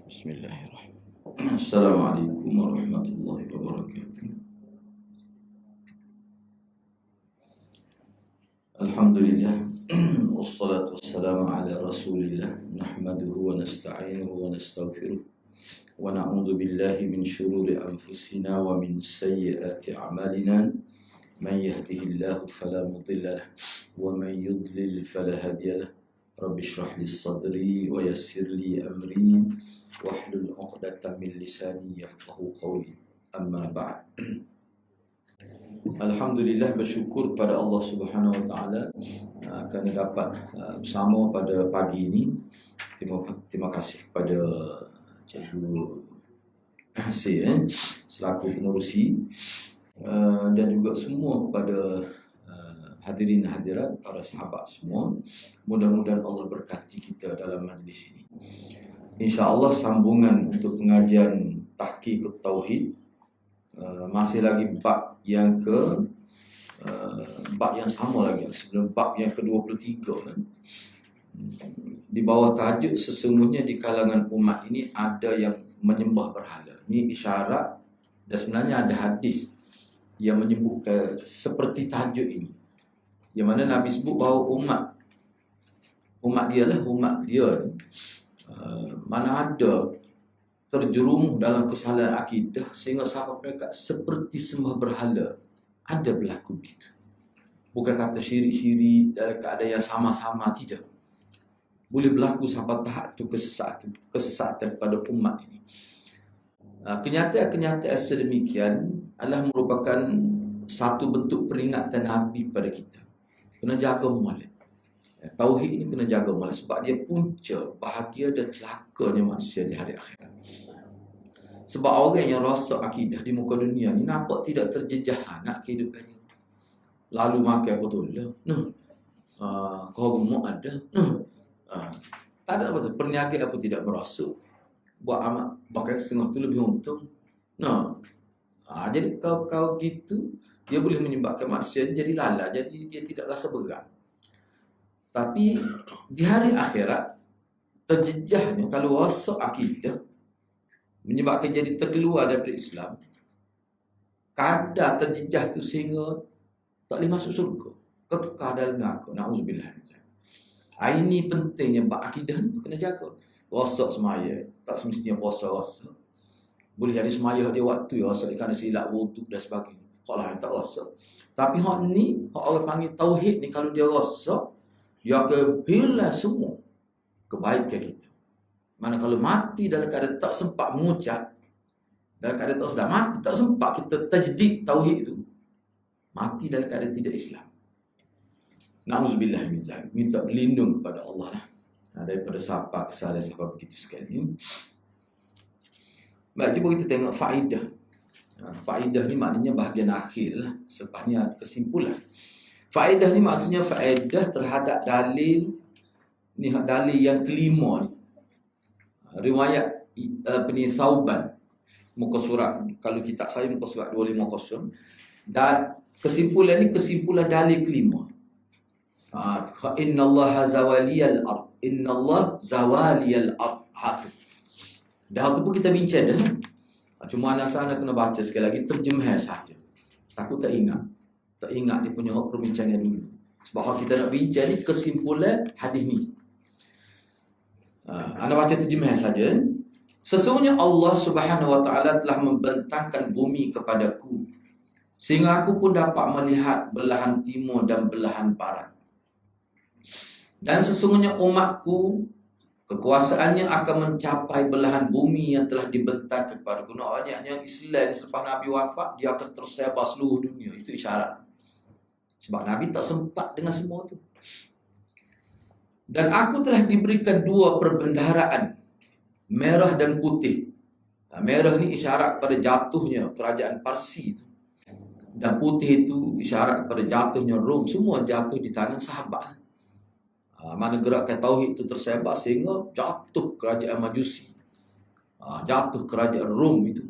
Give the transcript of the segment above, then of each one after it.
Bismillahirrahmanirrahim. Assalamualaikum warahmatullahi wabarakatuh. Alhamdulillah. Wassalatu wassalamu ala rasulillah. Nahmaduhu wa nasta'inuhu wa nastaghfiruh. Wa na'udzu billahi min syururi anfusina wa min sayyiati a'malina. Man yahdihillahu fala mudilla lahu wa man yudlil fala hadiya lahu. Rabbi shrah li sadri wa yassir li amri wahlul 'uqdatam min lisani yafqahu qawli. Amma ba'd. Alhamdulillah, bersyukur pada Allah Subhanahu wa taala kerana dapat bersama pada pagi ini. Terima kasih kepada Cikgu Hasir selaku pengerusi dan juga semua kepada hadirin hadirat, para sahabat semua. Mudah-mudahan Allah berkati kita dalam majlis ini. InsyaAllah sambungan untuk pengajian Tahqiqut Tauhid. Masih lagi bab yang sama lagi sebelum bab yang ke-23 kan. Di bawah tajuk sesungguhnya di kalangan umat ini ada yang menyembah berhala. Ini isyarat dan sebenarnya ada hadis yang menyebutkan seperti tajuk ini, yang mana Nabi sebut bahawa umat dia mana ada terjerumus dalam kesalahan akidah sehingga sahabat mereka seperti sembah berhala. Ada berlaku begitu. Bukan kata syirik-syirik dalam keadaan yang sama-sama, tidak. Boleh berlaku sampai tahap itu kesesatan pada umat ini. Kenyataan-kenyataan sedemikian adalah merupakan satu bentuk peringatan Nabi pada kita. Kena jaga molek. Tauhid ini kena jaga molek sebab dia punca bahagia dan celakanya manusia di hari akhirat. Sebab orang yang rosak akidah di muka dunia ni nampak tidak terjejah sangat kehidupannya. Lalu makan apa tu lah. Kau gemuk ada. Tak ada apa-apa. Perniagaan apa tidak merosot. Buat amat pakai setengah tu lebih untung. Jadi kau gitu, dia boleh menyebabkan manusia jadi lalai, jadi dia tidak rasa berat. Tapi di hari akhirat, terjejahnya kalau rosak akidah, menyebabkan jadi terkeluar daripada Islam, kadar terjejah tu sehingga tak boleh masuk surga, kekal dalam neraka. Na'udzubillah. Ini pentingnya bab akidah ni kena jaga. Rosak semaya, tak semestinya puasa rosak. Boleh jadi semaya dia waktu ya rosak kerana silap wuduk dan sebagainya. Hak lain tak rosak. Tapi hak ni, hak orang panggil tauhid ni, kalau dia rosak, dia akan hilang semua kebaikan kita. Mana kalau mati dalam keadaan tak sempat mengucap, dalam keadaan tak sedar, mati tak sempat kita tajdid tauhid itu, mati dalam keadaan tidak Islam. Na'udzubillah min zalik. Minta berlindung kepada Allah lah daripada kesalahan begitu sekali. Baik, cuba kita tengok faedah. Faedah ni maknanya bahagian akhir lah. Selepas ni ada kesimpulan. Faedah ni maksudnya faedah terhadap dalil ni, dalil yang kelima ni. Riwayat Sauban, muka surat, kalau kitab saya muka surat 250. Dan kesimpulan ni kesimpulan dalil kelima. Innallaha zawaliyal ard. Innallah zawaliyal ard. Dah tu pun kita bincang dah. Cuma anak sana kena baca sekali lagi terjemah saja. Takut tak ingat. Tak ingat dia punya perbincangan dulu. Sebab kita nak bincang ni kesimpulan hadis ni. Anda baca terjemah saja. Sesungguhnya Allah Subhanahu wa taala telah membentangkan bumi kepadaku sehingga aku pun dapat melihat belahan timur dan belahan barat. Dan sesungguhnya umatku kekuasaannya akan mencapai belahan bumi yang telah dibentang kepadaku. Yang Islam selepas Nabi wafat, dia akan tersebar seluruh dunia. Itu isyarat. Sebab Nabi tak sempat dengan semua itu. Dan aku telah diberikan dua perbendaharaan, merah dan putih. Merah ni isyarat pada jatuhnya kerajaan Parsi itu. Dan putih itu isyarat pada jatuhnya Rom. Semua jatuh di tangan sahabat. Mana gerakan tauhid itu tersebar sehingga jatuh kerajaan Majusi, jatuh kerajaan Rom itu.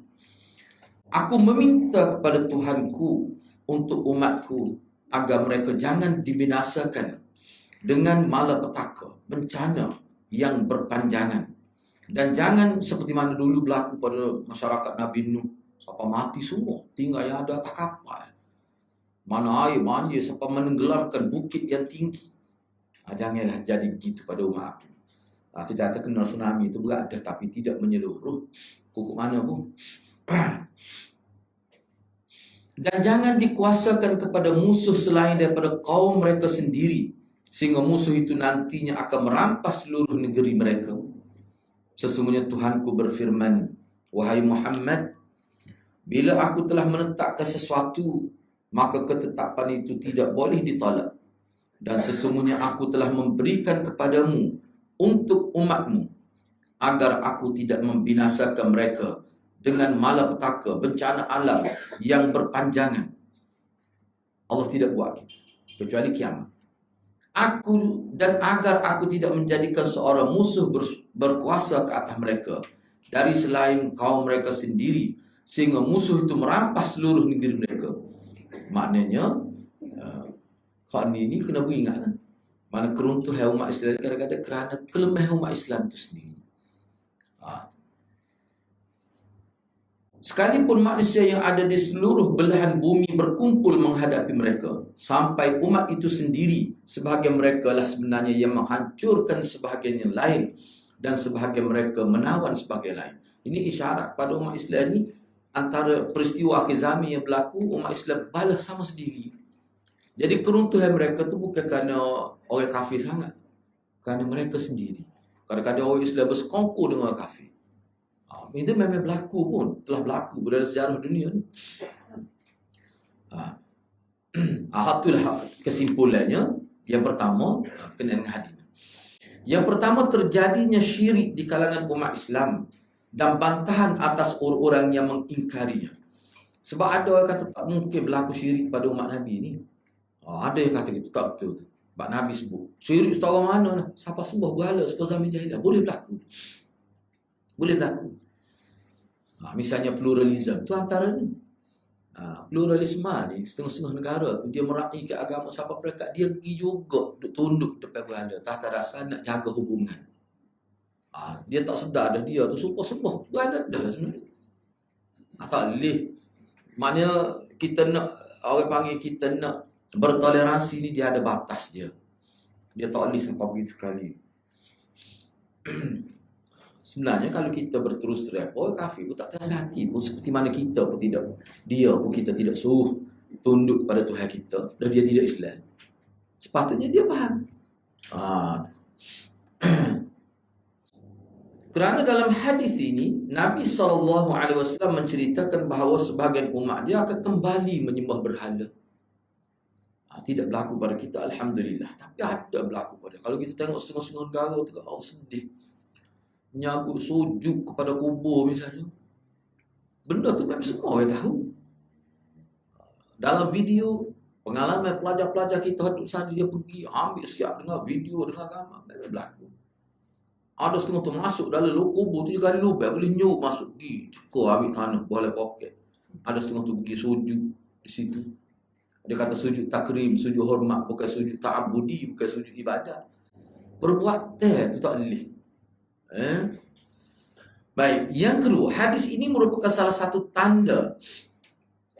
Aku meminta kepada Tuhanku untuk umatku agar mereka jangan dibinasakan dengan malapetaka, bencana yang berpanjangan, Dan jangan seperti mana dulu berlaku pada masyarakat Nabi Nuh. Sampai mati semua. Tinggal yang ada atas kapal. Mana air banjir sampai menenggelamkan bukit yang tinggi. Janganlah jadi begitu pada umat aku. Kita kata kena tsunami itu berada tapi tidak menyeluruh. Pokok mana pun. Dan jangan dikuasakan kepada musuh selain daripada kaum mereka sendiri. Sehingga musuh itu nantinya akan merampas seluruh negeri mereka. Sesungguhnya Tuhanku berfirman, wahai Muhammad, bila aku telah menetapkan sesuatu, maka ketetapan itu tidak boleh ditolak. Dan sesungguhnya aku telah memberikan kepadamu untuk umatmu, agar aku tidak membinasakan mereka dengan malapetaka, bencana alam yang berpanjangan. Allah tidak buat itu, kecuali kiamat. Dan agar aku tidak menjadikan seorang musuh berkuasa ke atas mereka dari selain kaum mereka sendiri, sehingga musuh itu merampas seluruh negeri mereka. Maknanya kalau ini kena beringatlah. Mana keruntuhan umat Islam kadang-kadang kerana kelemahan umat Islam itu sendiri. Sekalipun manusia yang ada di seluruh belahan bumi berkumpul menghadapi mereka, sampai umat itu sendiri, sebahagian mereka lah sebenarnya yang menghancurkan sebahagian yang lain, dan sebahagian mereka menawan sebahagian lain. Ini isyarat pada umat Islam ini, antara peristiwa akhir zaman yang berlaku, umat Islam balas sama sendiri. Jadi keruntuhan mereka itu bukan kerana orang kafir sangat, kerana mereka sendiri. Kadang-kadang orang Islam bersekongkol dengan orang kafir. Itu memang berlaku pun, telah berlaku dalam sejarah dunia ni. Itulah kesimpulannya. Yang pertama, kena dengan hadis. Yang pertama, terjadinya syirik di kalangan umat Islam dan bantahan atas orang-orang yang mengingkarinya. Sebab ada orang kata tak mungkin berlaku syirik pada umat Nabi ni. Ada yang kata gitu, tak betul tu. Sebab Nabi sebut, syirik setara mana lah. Siapa sembah berhala seperti zaman jahiliah. Boleh berlaku. Boleh berlaku. Misalnya pluralisme tu antaranya. Pluralisme ni setengah-setengah negara tu dia meraihkan agama siapa mereka, dia pergi juga tunduk depan berhala tata rasa nak jaga hubungan. Dia tak sedar dah dia tu sumpah sembah berhala dah sebenarnya. Tak boleh. Maknanya kita nak, orang panggil kita nak bertoleransi ni, dia ada batas dia. Dia tak boleh sampai begitu sekali. Sebenarnya kalau kita berterus terang, kafir pun tak terasa hati pun seperti mana kita pun tidak. Dia pun kita tidak suruh tunduk pada Tuhan kita, dan dia tidak Islam. Sepatutnya dia faham. Kerana dalam hadis ini Nabi SAW menceritakan bahawa sebahagian umat dia akan kembali menyembah berhala. Tidak berlaku pada kita, alhamdulillah. Tapi ada berlaku pada. Kalau kita tengok setengah-setengah negara tu, sedih. Menyabut sujud kepada kubur misalnya. Benda tu memang semua orang tahu. Dalam video pengalaman pelajar-pelajar kita duduk sana, dia pergi ambil siap dengar video, dengar gambar, memang berlaku. Ada setengah tu masuk dalam kubur tu juga lubang, boleh nyuruh masuk pergi cukup ambil tanah boleh poket. Ada setengah tu pergi sujud di situ. Dia kata sujud takrim, sujud hormat, bukan sujud ta'abudi, bukan sujud ibadat. Perbuatan tu tak boleh. Baik, yang kedua, hadis ini merupakan salah satu tanda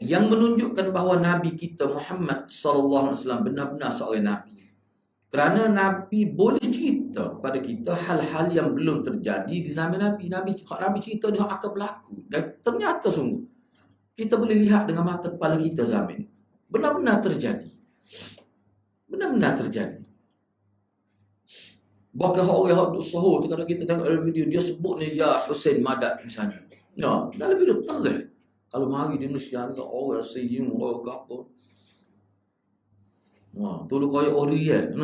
yang menunjukkan bahawa Nabi kita Muhammad sallallahu alaihi wasallam benar-benar seorang Nabi. Kerana Nabi boleh cerita kepada kita hal-hal yang belum terjadi di zaman Nabi. Nabi cerita dia akan berlaku. Dan ternyata sungguh kita boleh lihat dengan mata kepala kita zaman ini. Benar-benar terjadi. Benar-benar terjadi. Bahkan orang yang duduk sahur tu, kalau kita tengok dalam video, dia sebut ni Ya Hussein Madad misalnya. Dalam video terang. Kalau mari di Malaysia ni orang senyum, orang ke apa. Tu lu koyak Oriel.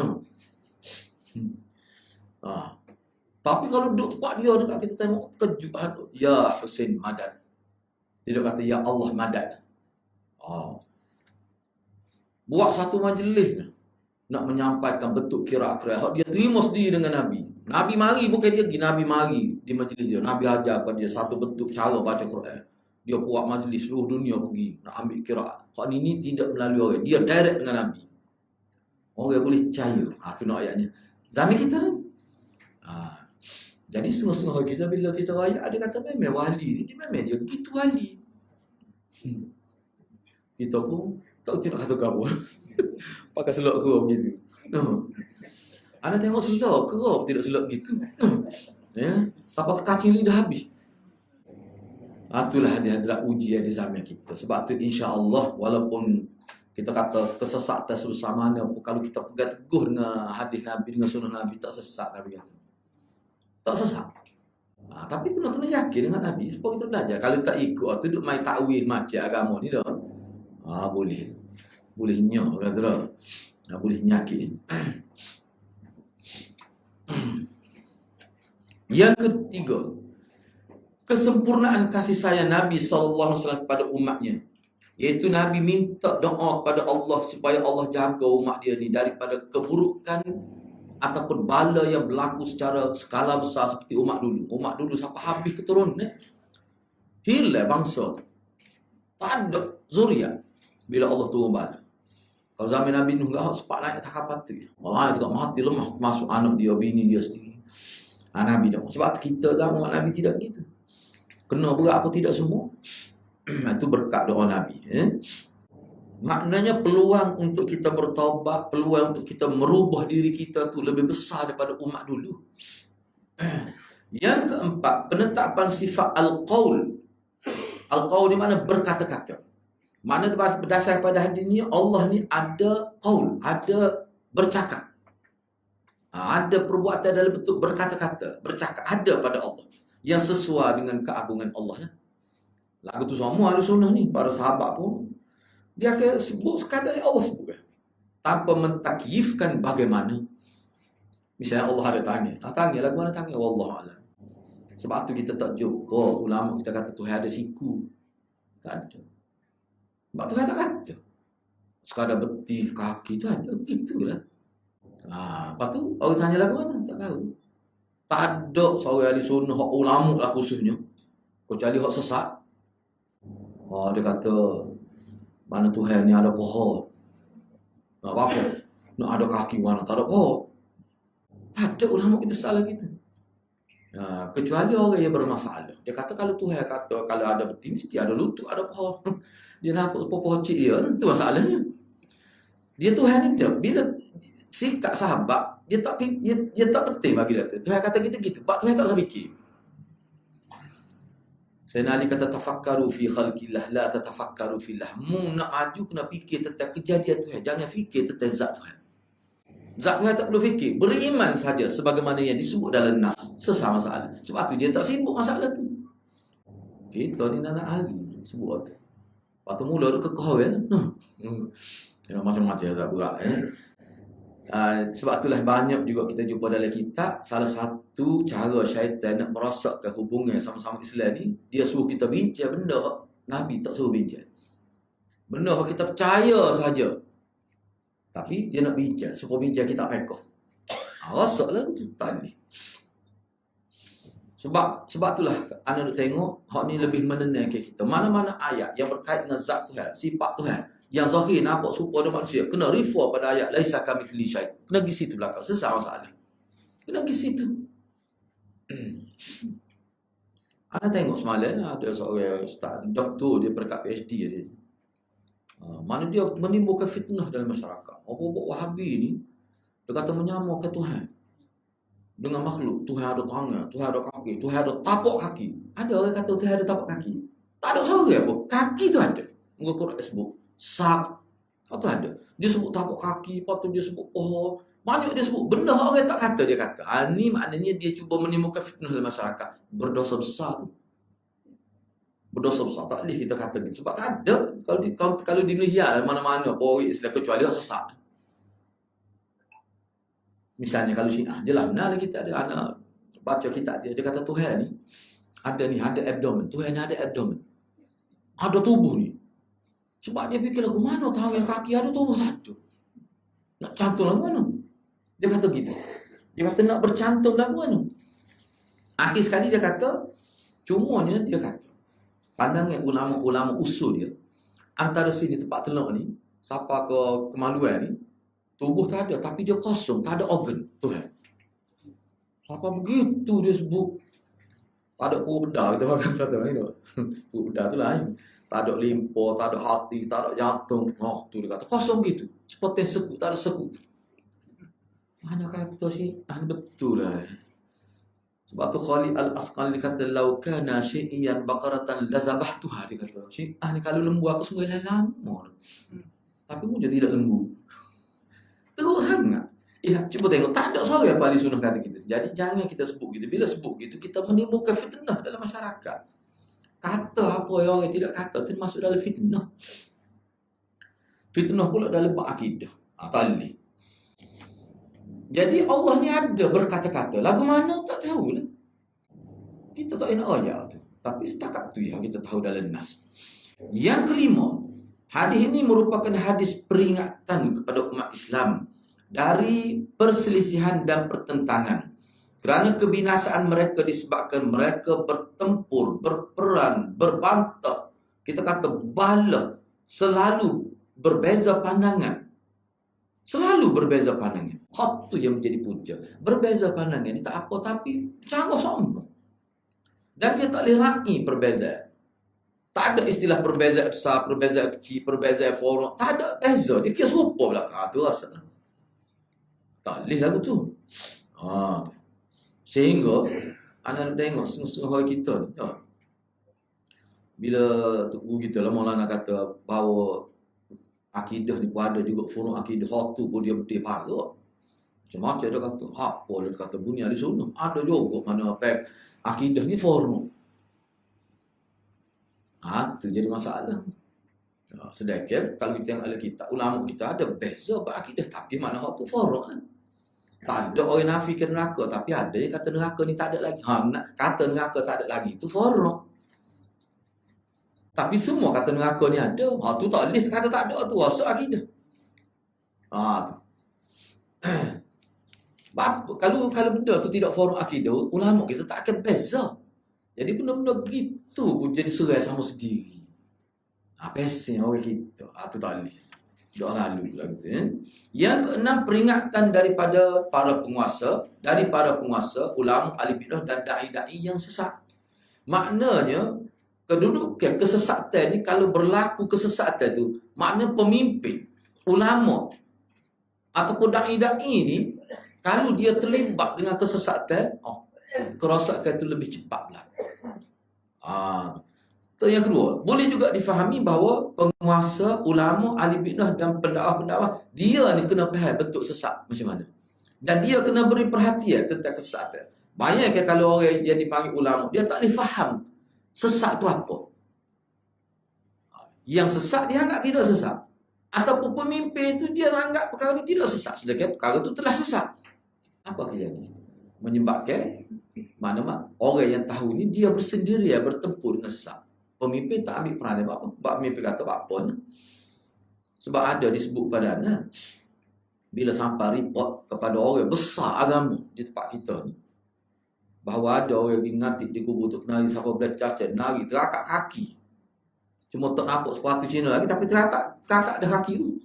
Tapi kalau duduk tempat dia dekat, kita tengok kejut tu. Ya Hussein Madad. Tidak kata Ya Allah Madad. Buat satu majlis nak menyampaikan bentuk kira-kira. Dia terima sendiri dengan Nabi. Nabi mari bukan dia pergi. Nabi mari di majlis dia. Nabi ajar pada dia satu bentuk cara baca Quran. Dia buat majlis seluruh dunia pergi nak ambil kira. Hak ini tidak melalui orang. Dia direct dengan Nabi. Orang boleh percaya. Tu nak ayatnya. Zaman kita ni. Jadi setengah-setengah kita bila kita raya, ada kata memang wali ni, dia memang dia gitu wali. Kita pun tak nak kata kamu. Pakai selok ke begitu. Anda tengok selok ke tidak selok gitu. Ya, sampai kaki lidah habis. Itulah dia adalah ujian di zaman kita. Sebab tu insya-Allah walaupun kita kata kesesatan sebesar mana, kalau kita pegang teguh dengan hadis Nabi, dengan sunnah Nabi, tak sesat Nabi kata. Tak sesat. Tapi kena yakin dengan Nabi supaya kita belajar. Kalau tak ikut, tu duk main takwil macam agama ni dah. Boleh. Boleh nyak kata dah. Boleh nyakit. Yang ketiga, kesempurnaan kasih sayang Nabi SAW kepada umatnya. Iaitu Nabi minta doa kepada Allah supaya Allah jaga umat dia ni daripada keburukan ataupun bala yang berlaku secara skala besar seperti umat dulu. Umat dulu sampai habis keturunan. Hilang bangsa. Tak ada zuriat bila Allah turun bala. Kalau zaman Nabi Nuh enggak sepak naik tak kapal tu. Malah dia tak mati lemah masuk anak dia, bini dia sendiri. Nabi dah. Sebab kita zaman Nabi tidak gitu. Kena berat apa tidak semua. Itu berkat doa Nabi. Maknanya peluang untuk kita bertaubat, peluang untuk kita merubah diri kita tu lebih besar daripada umat dulu. Yang keempat, penetapan sifat al-qaul. Al-qaul ni mana berkata-kata. Mana berdasar pada hadis ni, Allah ni ada qaul, ada bercakap. Ada perbuatan dalam bentuk berkata-kata, bercakap, ada pada Allah yang sesuai dengan keagungan Allah. Lagu tu semua ahli sunnah ni, para sahabat pun dia akan sebut sekadar yang Allah sebut, tanpa mentakyifkan bagaimana. Misalnya Allah ada tangan, tangan lagu mana tangan, wallahualam. Sebab tu kita tak jumpa ulama kita kata Tuhan ada siku, tak ada. Sebab Tuhan tak kata sekadar beti kaki tu ada, gitulah. Lepas tu orang tanya lagu mana, tak tahu. Tak ada seorang ahli sunnah ulama lah khususnya, kecuali hak sesat. Dia kata mana Tuhan ni ada pohon. Nak apa? Nak ada kaki mana tak ada pohon. Tak ada ulama kita salah gitu. Kecuali orang yang bermasalah. Dia kata kalau Tuhan kata kalau ada beti mesti ada lutut, ada pohon. Dia nampak pohon cik dia, itu masalahnya. Dia Tuhan ni dia bila sikap sahabat dia tak penting bagi dia tu. Tuhan kata kita gitu. Sebab Tuhan tak usah fikir. Sayyidina Ali kata tafakkaru fi khalqillah la tatafakkaru fillah. Mu nak maju kena fikir tentang kejadian Tuhan, jangan fikir tentang zat Tuhan. Zat Tuhan tak perlu fikir, beriman saja sebagaimana yang disebut dalam nas, sesama masalah. Sebab tu dia tak sibuk masalah tu. Kita ni nak hari sebut tu. Waktu mula tu kekau kan. Ya, macam-macam tak berat sebab itulah banyak juga kita jumpa dalam kitab. Salah satu cara syaitan nak merosakkan hubungan sama-sama Islam ni, dia suruh kita bincang benda Nabi tak suruh bincang. Benda kita percaya saja, tapi dia nak bincang supaya bincang kita pekoh. Rosaklah tu tadi. Sebab itulah anda nak tengok hak ni lebih menenangkan kita. Mana-mana ayat yang berkait dengan zat Tuhan, sifat Tuhan, yang zahir nampak serupa dengan manusia, kena refer pada ayat laisa kamitsli syai'. Kena pergi situ belakang. Sesat masalah. Kena pergi situ. Anda tengok semalam ada seorang ustaz, doktor dia berkat PhD dia. Mana dia menimbulkan fitnah dalam masyarakat. Orang-orang Wahabi ni dia kata menyamakan Tuhan dengan makhluk. Tuhan ada tangan, Tuhan ada kaki, Tuhan ada tapak kaki. Ada orang kata Tuhan ada tapak kaki. Tak ada seorang apa. Kaki tu ada. Muka Quran sebut sak. Apa ada? Dia sebut tapak kaki, lepas tu dia sebut banyak dia sebut benda orang tak kata dia kata. Ni maknanya dia cuba menimbulkan fitnah dalam masyarakat. Berdosa besar tu. Berdosa besar. Tak boleh kita kata ni. Sebab tak ada. Kalau di Malaysia mana-mana orang Islam kecuali orang sesat. Misalnya kalau Syiah, dia lah benar kita ada anak baca kitab dia kata Tuhan ni ada abdomen. Tuhan ni ada abdomen. Ada tubuh ni. Sebab dia fikir lagu mana tangan kaki ada tubuh satu. Nak cantum lagu mana? Dia kata gitu. Dia kata nak bercantum lagu mana? Akhir sekali dia kata, cumanya dia kata, pandangan ulama-ulama usul dia, antara sini tempat teluk ni, sampai ke kemaluan ni, tubuh tak ada, tapi dia kosong, tak ada organ Tuhan. Apa begitu dia sebut? Tak ada kuda, kita makan kata lain. Kuda tu lain. Tak ada limpo, tak ada hati, tak ada jantung. Oh, tu dia kata kosong gitu. Seperti sekut, tak ada sekut. Mana kata sih? Betul lah. Sebab tu Khalid Al-Asqalani kata lau kana syai'an baqaratan lazabahtuha, dia kata. Ni kalau lembu aku semua lama. Tapi dia tidak lembu. Teruk sangat. Ya, cuba tengok, tak ada seorang yang ahli sunnah kata kita. Jadi jangan kita sebut gitu. Bila sebut gitu, kita menimbulkan fitnah dalam masyarakat. Kata apa yang orang tidak kata, termasuk dalam fitnah. Fitnah pula dalam akidah. Tali. Jadi Allah ni ada berkata-kata. Lagu mana tak tahu lah. Kita tak nak ayat tu. Tapi setakat tu yang kita tahu dalam nas. Yang kelima, hadis ini merupakan hadis peringatan kepada umat Islam dari perselisihan dan pertentangan. Kerana kebinasaan mereka disebabkan mereka bertempur, berperang, berbantah. Kita kata bala, selalu berbeza pandangan. Selalu berbeza pandangan. Hak tu yang menjadi punca. Berbeza pandangan ni tak apa, tapi canggah sombong. Dan dia tak boleh raih perbezaan. Tak ada istilah perbezaan besar, perbezaan kecil, perbezaan forum. Tak ada beza. Dia kira serupa pula. Tu rasa. Tak boleh lagu tu. Sehingga anda tengok setengah-setengah hari kita ni. Bila guru kita lah Maulana kata bahawa akidah ni pun ada juga forum akidah. Hak tu pun dia betul parah. Macam-macam dia kata. Apa dia kata bunyi ahli sunnah. Ada juga mana akidah ni forum. Itu jadi masalah. Sedangkan kalau kita tengok kitab ulama kita ada beza berakidah, tapi mana hak tu forum kan. Tak ada orang nafikan neraka, tapi ada yang kata neraka ni tak ada lagi. Kata neraka tak ada lagi, itu forum. Tapi semua kata neraka ni ada. Tu tak boleh kata tak ada, tu rasa akidah. Tu. Kalau benda tu tidak forum akidah, ulama kita tak akan beza. Jadi benda-benda begitu pun jadi serai sama sendiri. Pesan orang kita. Tu tak boleh. Doa lalu tu lah gitu. Yang keenam, peringatan daripada para penguasa, ulama, ahli bidah dan dai-dai yang sesat. Maknanya kedudukan kesesatan ni, kalau berlaku kesesatan tu, maknanya pemimpin, ulama ataupun dai-dai ni, kalau dia terlibat dengan kesesatan, kerosakan itu lebih cepat lah. Yang kedua, boleh juga difahami bahawa penguasa, ulama, ahli bidah dan pendakwah-pendakwah, dia ni kena faham bentuk sesat macam mana. Dan dia kena beri perhatian tentang kesesatan. Bayangkan kalau orang yang dipanggil ulama, dia tak boleh faham sesat tu apa. Yang sesat dia anggap tidak sesat. Ataupun pemimpin tu dia anggap perkara ni tidak sesat, sedangkan perkara tu telah sesat. Apa akan jadi? Menyebabkan mana orang yang tahu ni dia bersendirian bertempur dengan sesat. Pemimpin tak ambil peranan apa. Pemimpin kata apa-apa. Sebab ada disebut padanya, bila sampai report kepada orang besar agama di tempat kita ni, bahawa ada orang yang ngatik di kubur tu kenali siapa boleh cacat, nari terakak kaki. Cuma tak nampak sepatu Cina lagi, tapi terakak ada kaki tu.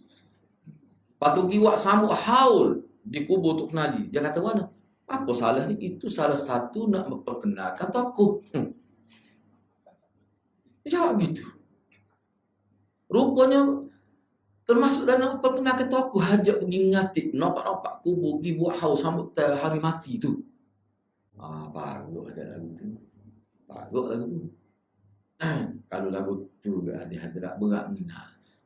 Patu giwak sambut haul di kubur tu kenali. Dia kata mana? Apa salah ni? Itu salah satu nak memperkenalkan tokoh. Dia jawab gitu. Rupanya termasuk dalam memperkenalkan tokoh, hajak pergi ngatik, nampak-nampak kubur, pergi buat haus sambut hari mati tu. Bagus kata lagu tu. Bagus lagu tu. Kalau lagu tu ada hadrat berat ni.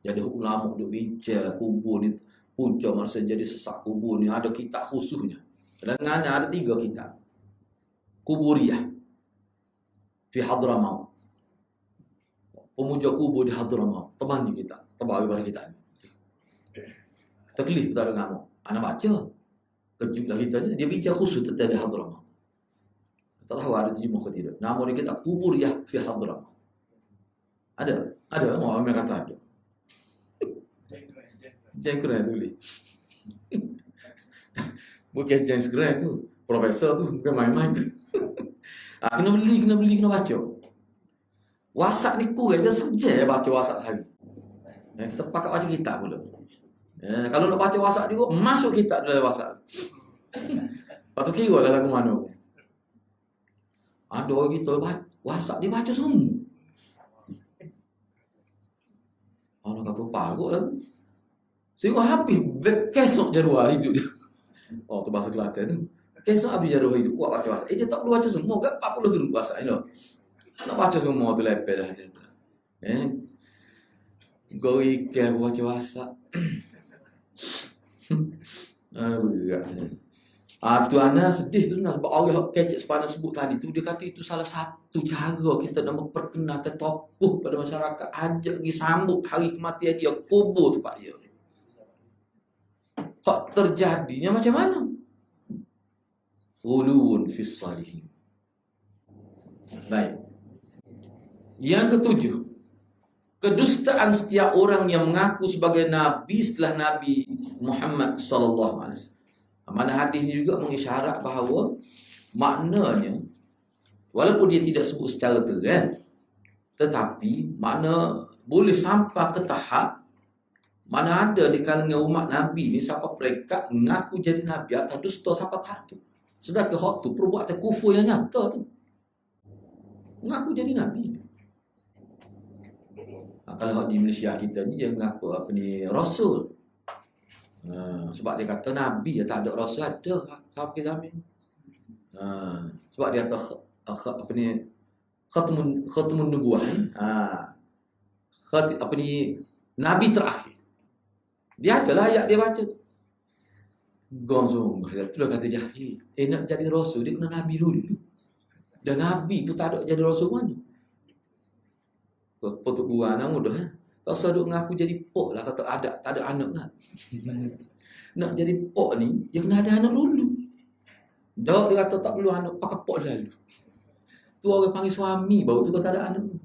Jadi ulama duk bincang kubur ni, punca masa jadi sesak kubur ni, ada kitab khususnya. Dan ada 3 kitab. Kuburiyah fi Hadramaut. Pemuja kubur di Hadramaut. Teman kita, tebal pada kita ni. Taklif kita dengar. Anak baca. Kejutlah kita ni, dia bincang khusus tentang di Hadramaut. Tak tahu ada terjemah ke tidak. Nama dia kita Kuburiyah fi Hadramaut. Ada orang yang kata ada. Jangan keren tulis. Bukan James Grant tu, profesor tu, bukan main-main. Kena beli, kena baca. WhatsApp ni kurang, dia sejak baca WhatsApp sehari. Kita pakai baca kitab pula. Kalau nak baca WhatsApp juga, masuk kitab dalam WhatsApp. Lepas tu kira lah lagu mana. Ada orang kita WhatsApp dia baca semua. Orang kata parut lah. Sehingga habis kesok jadual hidup dia. Oh tu bahasa Kelantan tu. Kesok habis jadual hidup. Buat baca WhatsApp. Dia tak perlu baca semua kan 40 grup WhatsApp ni. Nak baca semua tu lepel dah dia. Kau ikan baca WhatsApp. Berat. Tu Ana sedih tu nak sebab orang kecek sepanah sebut tadi tu dia kata itu salah satu cara kita nak memperkenalkan tokoh pada masyarakat, ajak pergi sambut hari kematian dia, kubur tempat dia. Hak terjadinya macam mana? Ghuluun fis salihin. Baik. Yang ketujuh, kedustaan setiap orang yang mengaku sebagai nabi setelah Nabi Muhammad sallallahu alaihi wasallam. Mana hadis ini juga mengisyarat bahawa maknanya walaupun dia tidak sebut secara terang, tetapi makna boleh sampai ke tahap mana ada di kalangan umat Nabi ni siapa mereka mengaku jadi nabi atau dusta siapa tak tu. Sedangkan hak tu perbuatan kufur yang nyata tu. Mengaku jadi nabi. Kalau hak di Malaysia kita ni dia mengaku apa ni rasul. Sebab dia kata Nabi ya tak ada Rasul ada sahabat kita ni. Sebab dia kata apa ni khatamun nubuwah ni. Apa ni Nabi terakhir. Dia adalah ayat dia baca. Gonsong tu lah kata jahil. Nak jadi Rasul dia kena Nabi dulu. Dan Nabi tu tak ada jadi Rasul mana. Potok gua anak mudah tak usah duk ngaku jadi pok lah kata ada tak ada anak kan. Nak jadi pok ni dia kena ada anak dulu. Dak dia kata tak perlu anak pakai pok lalu. Tu orang panggil suami baru tu kata ada anak tu.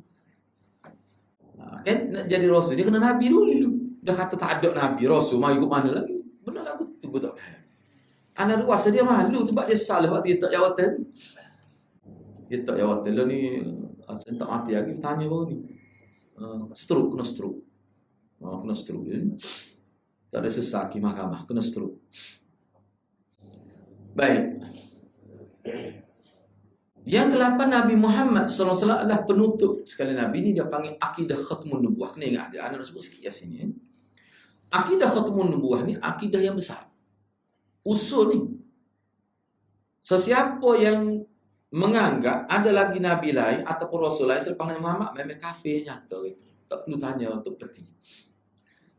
Kan nak jadi rasul dia kena nabi dulu. Dah kata tak ada nabi rasul mai ikut mana lagi. Benar aku tu betul. Anak luas dia malu sebab dia salah waktu dia tak jawatan. Dia tak jawatan lah ni asal tak mati lagi tanya baru ni. Stroke, kena stroke. Kena stroke ya. Tak ada sesak di mahkamah, kena stroke. Baik. Yang ke-8 Nabi Muhammad SAW adalah penutup sekali Nabi ni dia panggil akidah khatmun nubuwah. Kena ingat dia, anak sebut sikit kat sini. Akidah khatmun nubuwah ni akidah yang besar. Usul ni. Sesiapa yang menganggap ada lagi Nabi lain ataupun Rasul lain selepas Nabi Muhammad memang kafir nyata itu. Tak perlu tanya untuk peti.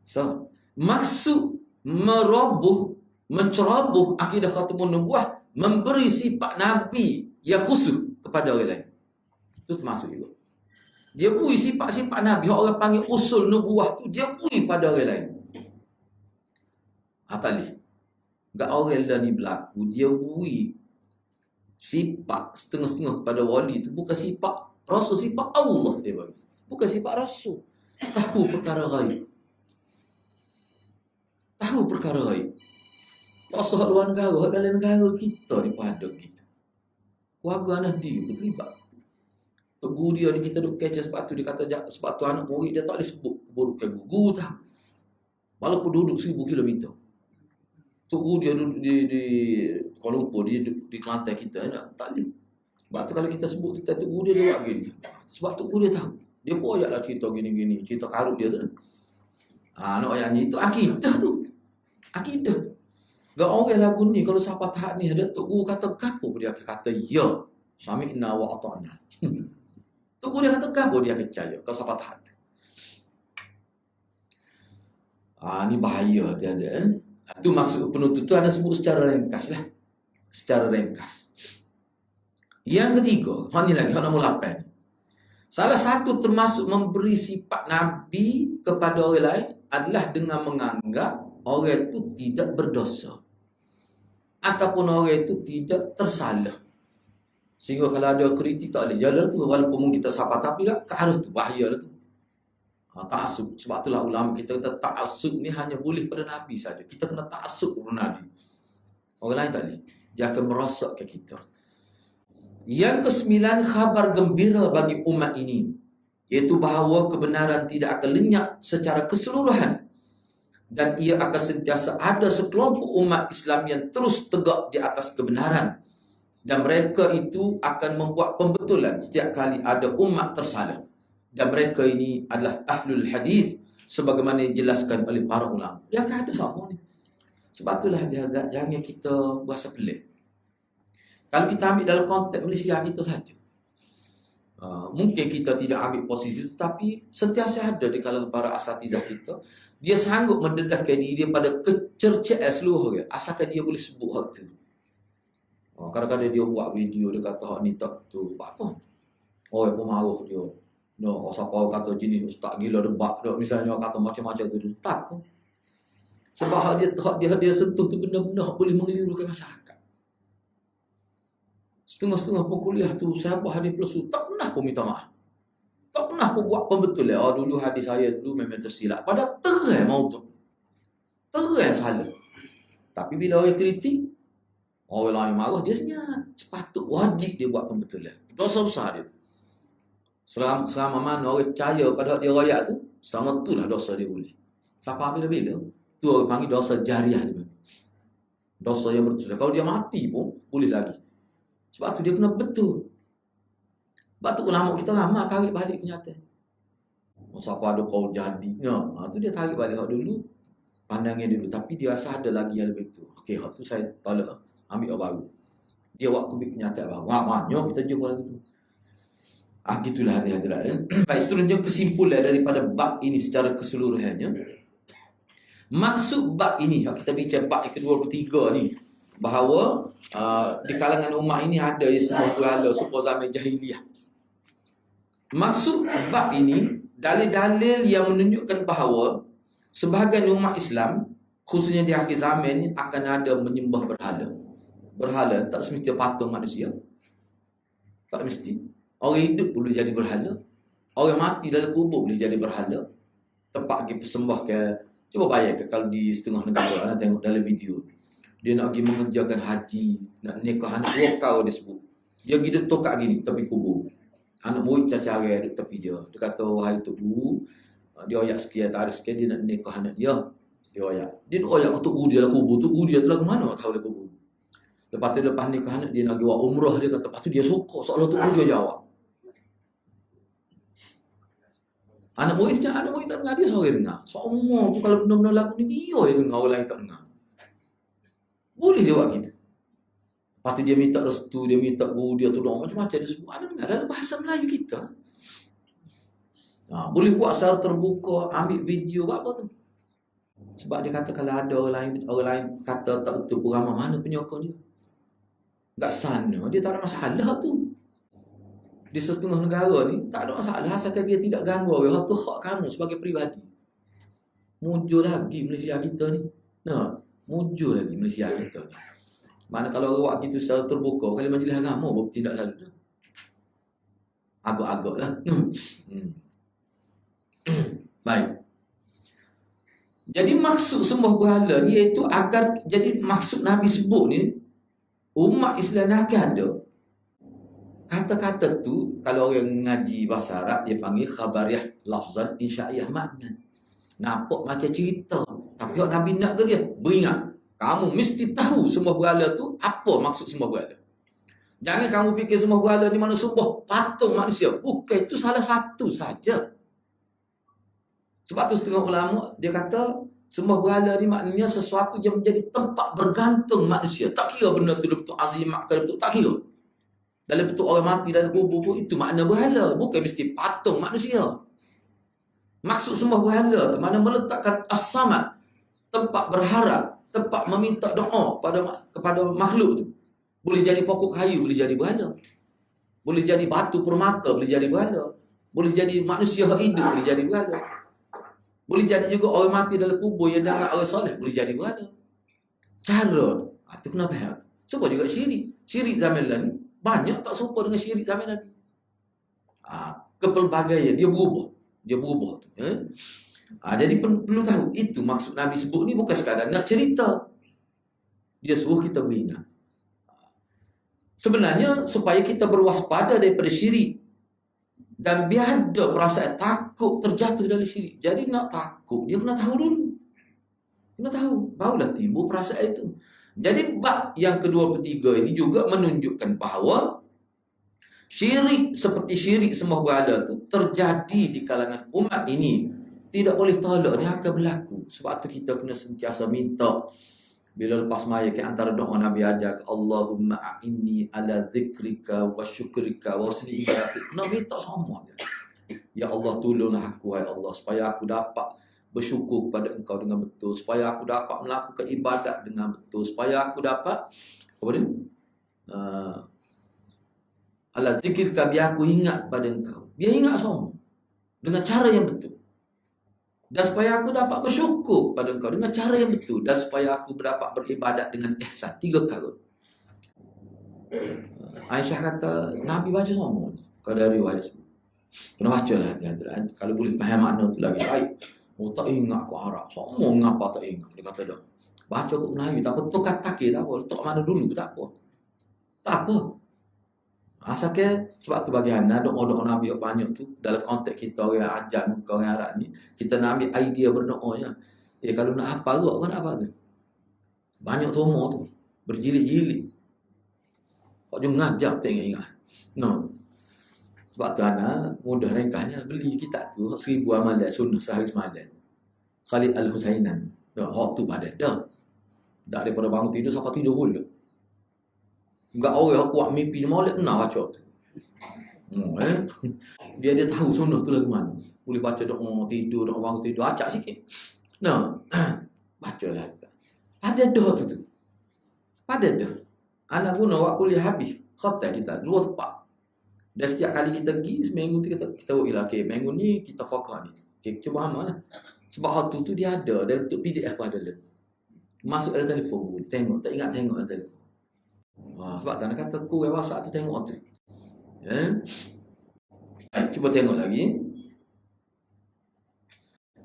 So, maksud menceroboh akidah khatamun nubuwah, memberi sifat Nabi yang khusus kepada orang lain. Itu termasuk juga. Dia beri sifat-sifat Nabi, orang panggil usul nubuwah tu, dia beri pada orang lain. Tak boleh. Gak orang lain ni berlaku, dia beri sifat setengah-setengah pada wali itu bukan sifat Rasul, sifat Allah dia bagi. Bukan sifat Rasul. Tahu perkara gaib. Tahu perkara gaib. Tak usah luar negara, dalam negara kita ni pada kita. Warga anak dia berterlibat. Tok guru dia ni kita duk kerja sebab tu dia kata sebab tu anak murid dia tak boleh sebut keburukan guru tahu. Walaupun duduk 1000 kilometer. Tok guru dia duduk di Kuala Lumpur, dia di Kelantan kita tak boleh. Sebab tu kalau kita sebut kita tok guru dia buat gini. Sebab tok guru dia tahu. Dia boyaklah cerita gini-gini, cerita karut dia tu. Nak ayat ni tu akidah tu. Akidah. Gak orang lagu ni kalau siapa tahap ni ada tok guru kata gapo dia kata ya. Sami'na wa ata'na. Tok guru dia kata gapo dia percaya kalau siapa tahap. Ni bahaya dia ada. Itu maksud penutup tu ada sebut secara ringkas lah. Secara ringkas. Yang ketiga, ni lagi hak nombor 8. Salah satu termasuk memberi sifat Nabi kepada orang lain adalah dengan menganggap orang itu tidak berdosa. Ataupun orang itu tidak tersalah. Sehingga kalau ada kritik tak boleh jalan tu. Walaupun kita siapa tapi ke arah tu bahaya lah tu. Ta'assub. Sebab itulah ulama kita kata ta'assub ni hanya boleh pada Nabi saja. Kita kena ta'assub pada Nabi. Orang lain tak boleh. Dia akan merosak ke kita. Yang ke-9 khabar gembira bagi umat ini. Iaitu bahawa kebenaran tidak akan lenyap secara keseluruhan. dan ia akan sentiasa ada sekelompok umat Islam yang terus tegak di atas kebenaran, dan mereka itu akan membuat pembetulan setiap kali ada umat tersalah, dan mereka ini adalah ahlul hadis sebagaimana dijelaskan oleh para ulama. Dia akan ada sama ni. Sebab itulah dia jangan kita berasa pelik. Kalau kita ambil dalam konteks Malaysia kita saja, mungkin kita tidak ambil posisi itu, tapi sentiasa ada di kalangan para asatizah kita. Dia sanggup mendedahkan diri dia pada kecercaan seluruh dia, asalkan dia boleh sebut hal itu. Kadang-kadang dia buat video, dia kata hak ni tak tu, apa? Oh, yang pemaruh dia. No, siapa kata jenis ustaz gila debat, misalnya kata macam-macam tu, tak pun. Sebab hak dia sentuh tu benda-benda boleh mengelirukan masyarakat. Setengah-setengah kuliah tu siapa hadis plus tak pernah pun minta maaf. Tak pernah pun buat pembetulan. Dulu hadis saya dulu memang tersilap. Pada terang mau tu. Terang salah. Tapi bila orang kritik, orang lain marah, dia senyap. Sepatut wajib dia buat pembetulan. Dosa besar dia tu. Selama mana orang percaya pada dia rakyat tu, selama tu lah dosa dia boleh. Siapa bila-bila, tu orang panggil dosa jariah dia. Dosa yang betul. Kalau dia mati pun, boleh lagi. Sebab tu dia kena betul. Sebab tu ulama kita ramai tarik balik kenyataan. Siapa ada kau jadinya, tu dia tarik balik hak dulu, pandangnya dulu. Tapi dia rasa ada lagi yang lebih tu. Okey, hak tu saya tolak, ambil hak baru. Dia buat kubik kenyataan baru. Maknanya kita jumpa lagi tu. Gitulah hati-hati. Baik, seterusnya kesimpulan daripada bab ini secara keseluruhannya. Maksud bab ini, kita bincang bab yang ke-23 ni, bahawa di kalangan umat ini ada semua berhala supaya zaman jahiliah. Maksud bab ini, dalil-dalil yang menunjukkan bahawa sebahagian umat Islam, khususnya di akhir zaman ini, akan ada menyembah berhala. Berhala tak semestinya patung manusia. Tak mesti. Orang hidup boleh jadi berhala. Orang mati dalam kubur boleh jadi berhala. Tempat pergi persembah ke. Cuba bayangkan kalau di setengah negara, anda tengok dalam video. Dia nak pergi mengerjakan haji, nak nikah anak wakau dia sebut. Dia pergi duduk tokak gini, tepi kubur. Anak murid cacarai duduk tepi dia. Dia kata, wahai Tok Guru, dia oyak sekian, tarikh sekian, dia nak nikah anak dia. Dia oyak. Dia nak oyak ke Tok Guru dia lah kubur. Tok Guru dia tu lah ke mana, tahu dia kubur. Lepas tu, lepas nikah anak, dia nak pergi buat umrah. Dia kata, lepas tu dia suka, seolah Tok Guru dia jawab. Anak murid tak dengar, dia seorang dengar. Semua tu kalau benda-benda lagu ni, dia yang dengar, orang lain tak dengar. Boleh dia buat gitu. Lepas tu dia minta restu, dia minta guru dia tolong, macam-macam dia sebut. Ada dengar dalam bahasa Melayu kita. Boleh buat secara terbuka, ambil video, buat apa tu. Sebab dia kata kalau ada orang lain kata tak betul beramah, mana penyokong dia? Tak sana, dia tak ada masalah tu. Di setengah negara ni, tak ada masalah asalkan dia tidak ganggu orang. Itu hak kamu sebagai peribadi. Muncul lagi Malaysia kita ni. Muncul lagi Malaysia kita ni. Mana kalau orang buat gitu secara terbuka, kalau majlis agama bertindak lalu. Agak-agak lah. Baik. Jadi maksud sembah berhala ni iaitu agar, jadi maksud Nabi sebut ni, umat Islam akan ada. Kata-kata tu, kalau orang ngaji bahasa Arab, dia panggil khabariyah lafzan insya'iyah makna. Nampak macam cerita. Tapi kalau Nabi nak ke dia, beringat. Kamu mesti tahu sembah berhala tu, apa maksud sembah berhala. Jangan kamu fikir sembah berhala ni mana sembah patung manusia. Bukan, itu salah satu saja. Sebab tu setengah ulama, dia kata, sembah berhala ni maknanya sesuatu yang menjadi tempat bergantung manusia. Tak kira benda tu betul azimat ke betul, tak kira. Dalam bentuk orang mati dalam kubur pun itu makna berhala, bukan mesti patung manusia. Maksud sembah berhala tu mana meletakkan as-samad, tempat berharap, tempat meminta doa kepada makhluk tu. Boleh jadi pokok kayu, boleh jadi berhala. Boleh jadi batu permata, boleh jadi berhala. Boleh jadi manusia hidup, boleh jadi berhala. Boleh jadi juga orang mati dalam kubur yang dah orang soleh, boleh jadi berhala. Cara tu kena faham. Sebab juga syirik. Syirik zaman lalu banyak tak serupa dengan syirik zaman Nabi. Kepelbagaian dia berubah tu. Jadi perlu tahu itu maksud Nabi sebut ni bukan sekadar nak cerita. Dia suruh kita beringat. Sebenarnya supaya kita berwaspada daripada syirik dan biar ada perasaan takut terjatuh dalam syirik. Jadi nak takut dia kena tahu dulu. Kena tahu, barulah timbul perasaan itu. Jadi bab yang ke-23 ini juga menunjukkan bahawa syirik seperti syirik sembah berhala tu terjadi di kalangan umat ini. Tidak boleh tolak, dia akan berlaku. Sebab tu kita kena sentiasa minta. Bila lepas maya ke antara doa Nabi ajar, Allahumma a'inni ala zikrika wa syukrika wa husni ibadatik. Kena minta sama. Ya Allah, tolonglah aku, hai Allah, supaya aku dapat bersyukur kepada Engkau dengan betul, supaya aku dapat melakukan ibadat dengan betul, supaya aku dapat apa dia? Ala zikirka, biar aku ingat pada Engkau. Biar ingat semua dengan cara yang betul. Dan supaya aku dapat bersyukur pada Engkau dengan cara yang betul, dan supaya aku dapat beribadat dengan ihsan. 3 perkara. Aisyah kata Nabi baca semua. Kalau dari riwayat semua. Kena baca lah hati-hati. Kalau boleh faham makna tu lagi baik. Oh, tak ingat aku Arab. Semua mengapa tak ingat? Dia kata dah. Baca aku Melayu. Tak apa. Tukar takir tak apa. Letak mana dulu tak apa. Tak apa. Asalkan sebab tu bagi anda doa-doa Nabi yang banyak tu dalam konteks kita orang ajar muka orang Arab ni, kita nak ambil idea berdoa je. Kalau nak hafal roh kan apa tu? Banyak tumor tu. Berjilid-jilid. Kau jangan ngajak tengok ingat. No. Sebab tu anak mudah ringkasnya beli kitab tu 1000 amalan sunnah sehari semalam. Khalid Al-Husainan. Dah hak tu pada dah. Dah daripada bangun tidur sampai tidur pula. Enggak orang kuat mimpi molek nak baca tu. Biar dia tahu sunnah tu lagu mana. Boleh baca doa tidur, doa bangun tidur, acak sikit. Nah, bacalah. Pada dah tu. Pada dah. Anak guna waktu kuliah habis. Khatam kita 2 tempat. Dan setiap kali kita pergi, seminggu tu kita buat ilah. Okay, minggu ni kita fokus ni. Okay, cuba amal lah. Sebab hal tu dia ada. Dan untuk PDF pun ada. Masuk dalam telefon. Tengok. Tak ingat tengok dalam telefon. Sebab tak nak kata ku yang WhatsApp tu tengok tu. Cuba tengok lagi.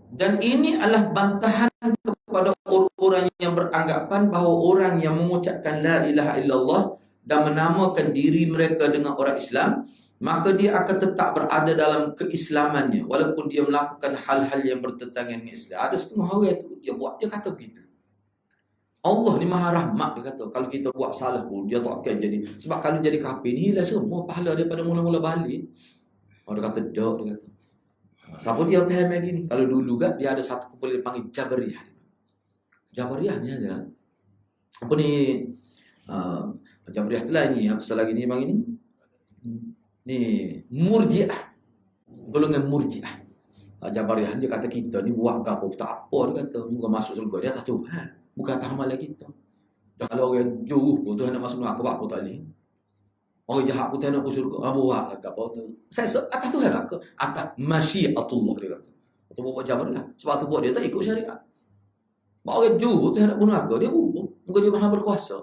Dan ini adalah bantahan kepada orang-orang yang beranggapan bahawa orang yang mengucapkan la ilaha illallah dan menamakan diri mereka dengan orang Islam, maka dia akan tetap berada dalam keislamannya walaupun dia melakukan hal-hal yang bertentangan dengan Islam. Ada setengah orang tu dia kata begitu. Allah ni maha rahmat, dia kata kalau kita buat salah pun dia tak akan jadi. Sebab kalau jadi kafir ni hilang semua pahala daripada mula-mula balik. Dia kata dak, dia kata. Siapa dia faham lagi ni? Kalau dulu kan dia ada satu kumpulan dipanggil Jabariyah. Jabariyah ni ada. Apa ni? Jabariyah tu lah ni. Apa salah lagi ni bang ini? Ni Murji'ah. Golongan Murji'ah. Jabariyah dia kata kita ni buat apa tak apa, dia kata. Muka masuk surga dia tak Tuhan. Bukan atas amalan kita. Dan kalau orang jauh pun Tuhan nak masuk neraka apa tak boleh. Orang jahat pun Tuhan nak masuk surga. Buat lah apa tu. Saya atas Tuhan lah ke? Atas masyiatullah dia kata. Atau buat Jabariyah. Sebab tu buat dia tak ikut syariat. Sebab orang jauh pun Tuhan nak bunuh neraka. Dia bunuh. Muka dia maha berkuasa.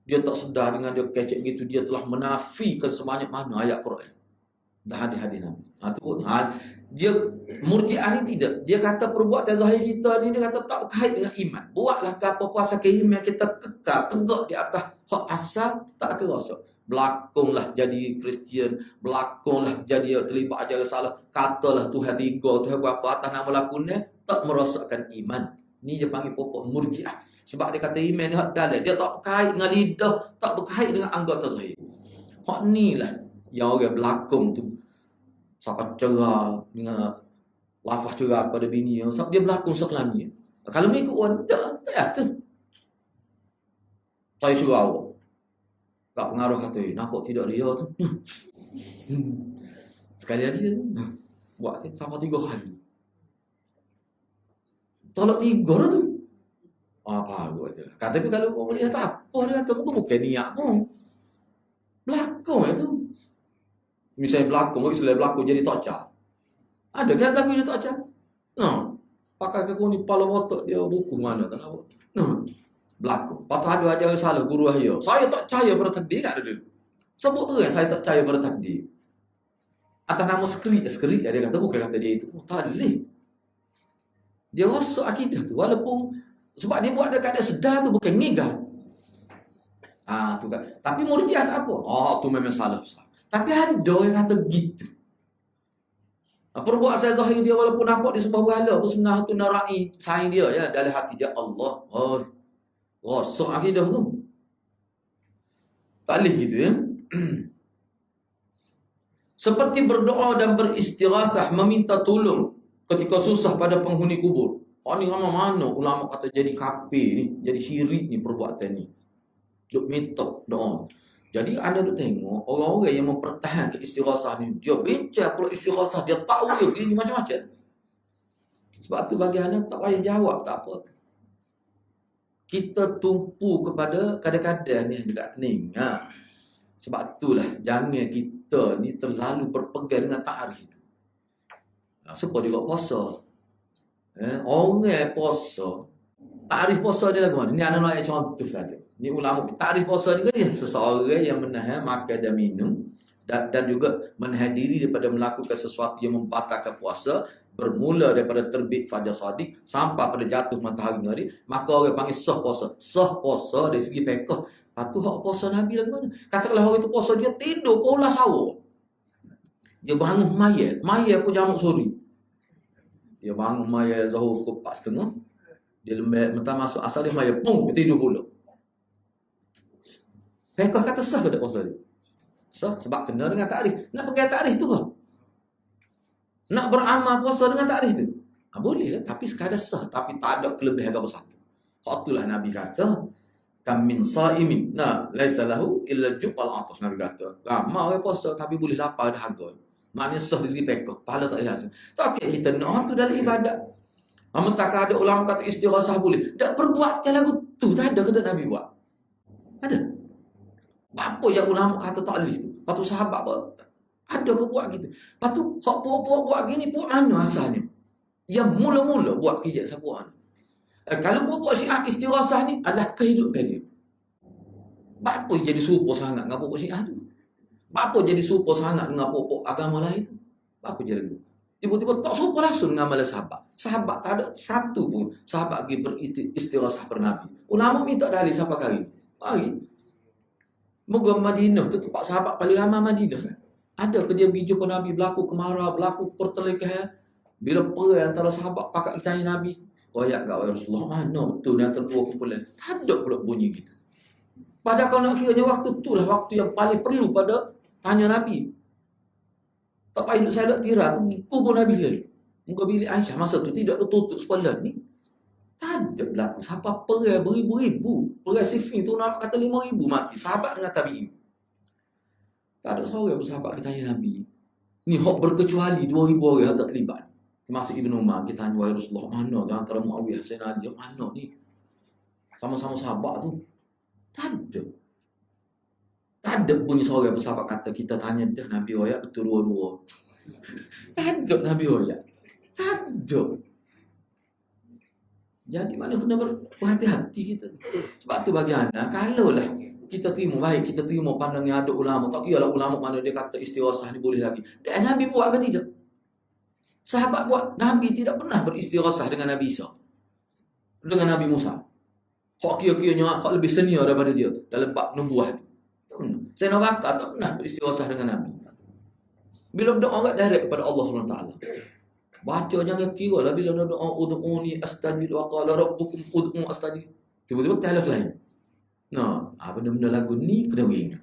Dia tak sedar dengan dia kecek gitu. Dia telah menafikan sebanyak mana ayat Quran. Dah hadis-hadis Nabi. Dia Murji'ah ni tidak. Dia kata perbuatan zahir kita ni, dia kata tak berkait dengan iman. Buatlah apa puasa ke iman kita kekal tegak di atas hak asal, tak akan rasa. Berlakonlah jadi Kristian, berlakonlah jadi terlibat ajaran salah, katalah Tuhan 3, Tuhan berapa atas nama lakunya, tak merasakan iman. Ni dia panggil pokok Murji'ah. Sebab dia kata iman ni hak dalam, dia tak berkait dengan lidah, tak berkait dengan anggota zahir. Hak ni lah yang orang berlakon tu. Sampai cerah dengan lafaz cerah kepada bini, sebab dia berlakon sekelami. Kalau mengikut orang tak tu. Saya suruh awak. Tak pengaruh kata, nampak tidak dia tu. Sekali lagi buat sampai 3 kali. Tolak 3 dah tu. Apa aku kata. Tapi kalau orang dia tak apa, dia kata bukan niat pun. Berlakon itu. Misalnya berlakon, istilah berlakon jadi tokca. Ada kan berlakon jadi tokca? No. Pakai ke ni kepala otak dia buku mana tak tahu. No. Berlakon. Patut ada ajar salah guru saya. Saya tak percaya pada takdir tak ada dulu. Sebut tu kan saya tak percaya pada takdir. Atas nama skrip dia kata bukan kata dia itu. Tak boleh. Dia rosak akidah tu walaupun sebab dia buat dekat dia sedar tu bukan ngigah. Tu kan. Tapi Murji'ah apa? Tu memang salah besar. Tapi ada yang kata gitu. Perbuatan zahir dia walaupun nampak di sebuah berhala pun sebenarnya tu narai saing dia ya dalam hati dia Allah. Oh, rosak akidah tu. Tak boleh gitu ya. Seperti berdoa dan beristighatsah meminta tolong ketika susah pada penghuni kubur. Oh ni mana ulama kata jadi kafir ni, jadi syirik ni perbuatan ni. Duk minta doa. Jadi anda tu tengok orang-orang yang mempertahankan istighatsah ni, dia bincang pula istighatsah, dia tahu dia gini macam-macam. Sebab tu bagi anda tak payah jawab, tak apa. Kita tumpu kepada kadang-kadang ni tidak kening. Sebab itulah jangan kita ni terlalu berpegang dengan takrif itu. Sebab juga puasa. Orang puasa, takrif puasa dia lagu mana? Ni anak ayat contoh saja. Ni ulama takrif puasa ni kan dia seseorang yang menahan makan dan minum dan juga menahan diri daripada melakukan sesuatu yang membatalkan puasa bermula daripada terbit fajar shadiq sampai pada jatuh matahari, maka orang panggil sah puasa. Sah puasa dari segi fiqh. Patu hak puasa Nabi lagu mana? Katakanlah orang itu puasa dia tidur pola sahur. Dia bangun mayat pun jamak suri. Dia bangun mayat zuhur pukul 4.30. Dia lembek mentah masuk asal dia mayat pung dia tidur pula. Fiqh kata sah ke tak puasa dia? Sah sebab kena dengan takrif. Nak pegang takrif tu ke? Nak beramal puasa dengan takrif tu? Boleh lah, tapi sekadar sah, tapi tak ada kelebihan apa satu. Hak itulah Nabi kata, kam min saimin, laisa lahu illa jubal atas. Nabi kata, ramai orang puasa tapi boleh lapar dahaga. Maknanya sah di segi fiqh, pahala tak hilang. Tak okey kita nak tu dalam ibadat. Tak ada ulama kata istighatsah boleh. Tak perbuatkan lagu tu, tak ada ke Nabi buat? Ada. Apa yang ulama kata tak boleh tu? Patu sahabat apa? Ada ke buat gitu? Patu hak puak-puak buat gini, puak mana asalnya? Yang mula-mula buat kerja siapa mana? Kalau puak-puak Syiah istighatsah ni adalah kehidupan dia. Apa jadi serupa sangat dengan puak-puak Syiah tu? Apa jadi serupa sangat dengan puak-puak agama lain tu? Apa jadi tu? Tiba-tiba tak serupa langsung dengan amalan sahabat. Sahabat tak ada satu pun sahabat pergi beristighatsah per Nabi. Ulama minta dalil siapa kali? Mari. Moga Madinah tu tempat sahabat paling ramai Madinah. Ada ke dia pergi jumpa Nabi, berlaku kemarah, berlaku pertelingkahan. Bila perang antara sahabat pakak tanya Nabi, "Wayak gak Rasulullah, mana betul yang terdua kumpulan?" Tak ada pula bunyi gitu. Padahal kalau nak kiranya waktu itulah waktu yang paling perlu pada tanya Nabi. Tak payah saya nak kira, kubur Nabi lagi. Muka bilik Aisyah masa tu tidak tertutup sekolah ni. Tak ada berlaku. Siapa perang beribu-ribu. Perang Siffin tu nak kata 5,000 mati. Sahabat dengan tabi'in. Tak ada seorang bersahabat kita tanya Nabi. Ni hak berkecuali 2,000 orang yang tak terlibat. Termasuk Ibn Umar. Kita tanya, wahai Rasulullah, mana di antara Muawiyah, Sayyidina Ali, mana ni? Sama-sama sahabat tu. Tak ada. Tak ada bunyi seorang bersahabat kata, kita tanya dah Nabi Wayak betul dua-dua. Tak ada Nabi Wayak. Tak ada. Jadi mana kena berhati-hati kita. Sebab tu bagi anda, kalaulah kita terima, baik kita terima pandangan ada ulama. Tak kira lah ulama mana dia kata istighatsah ni boleh lagi. Dan Nabi buat ke tidak? Sahabat buat. Nabi tidak pernah beristighatsah dengan Nabi Isa. Dengan Nabi Musa. Hak kira-kiranya hak lebih senior daripada dia tu. Dalam bab nubuah tu. Tak pernah. Sayyidina Bakar tak pernah beristighatsah dengan Nabi. Bila doa orang direct kepada Allah SWT. Baca jangan kira lah bila doa ud'uni astajib wa qala rabbukum ud'u astajib. Tiba-tiba tahlil lain. Benda-benda lagu ni kena ingat.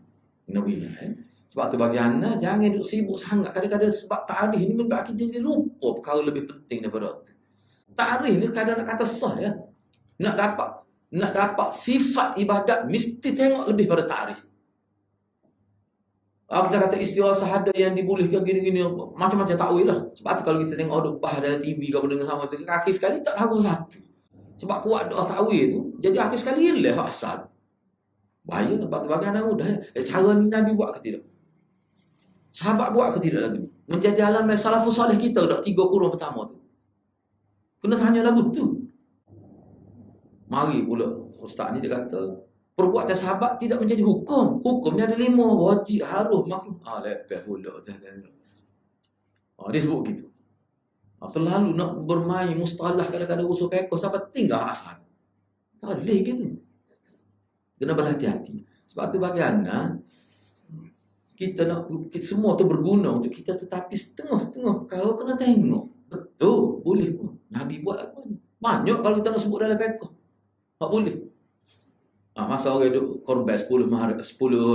Sebab tu bagi anda jangan duduk sibuk sangat. Kadang-kadang sebab ta'arif ni membuat kita jadi lupa perkara lebih penting daripada itu. Ta'arif ni kadang nak kata sah ya. Nak dapat sifat ibadat mesti tengok lebih pada ta'arif. Kita kata istighatsah ada yang dibolehkan gini-gini, macam-macam takwil lah. Sebab tu kalau kita tengok doa dalam TV kau dengan sama tu, akhir sekali tak tahu satu. Sebab kuat doa takwil tu, jadi akhir sekali hilang hak asal. Bahaya sebab tu bagi anak mudah. Cara ni Nabi buat ke tidak? Sahabat buat ke tidak lagi? Menjadi alamat salafus salih kita dah 3 kurun pertama tu. Kena tanya lagu tu. Mari pula ustaz ni dia kata perbuatan sahabat tidak menjadi hukum. Hukumnya ada 5. Wajib, harus, makruh. Lepas pula. Dia sebut gitu. Terlalu nak bermain mustalah kadang-kadang usul fiqh sampai tinggal asal. Tak boleh gitu. Kena berhati-hati. Sebab tu bagi anda, Kita nak semua tu berguna untuk kita, tetapi setengah-setengah kau kena tengok. Betul, boleh pun. Nabi buat apa ni? Banyak kalau kita nak sebut dalam fiqh. Tak boleh. Masa orang duduk korban 10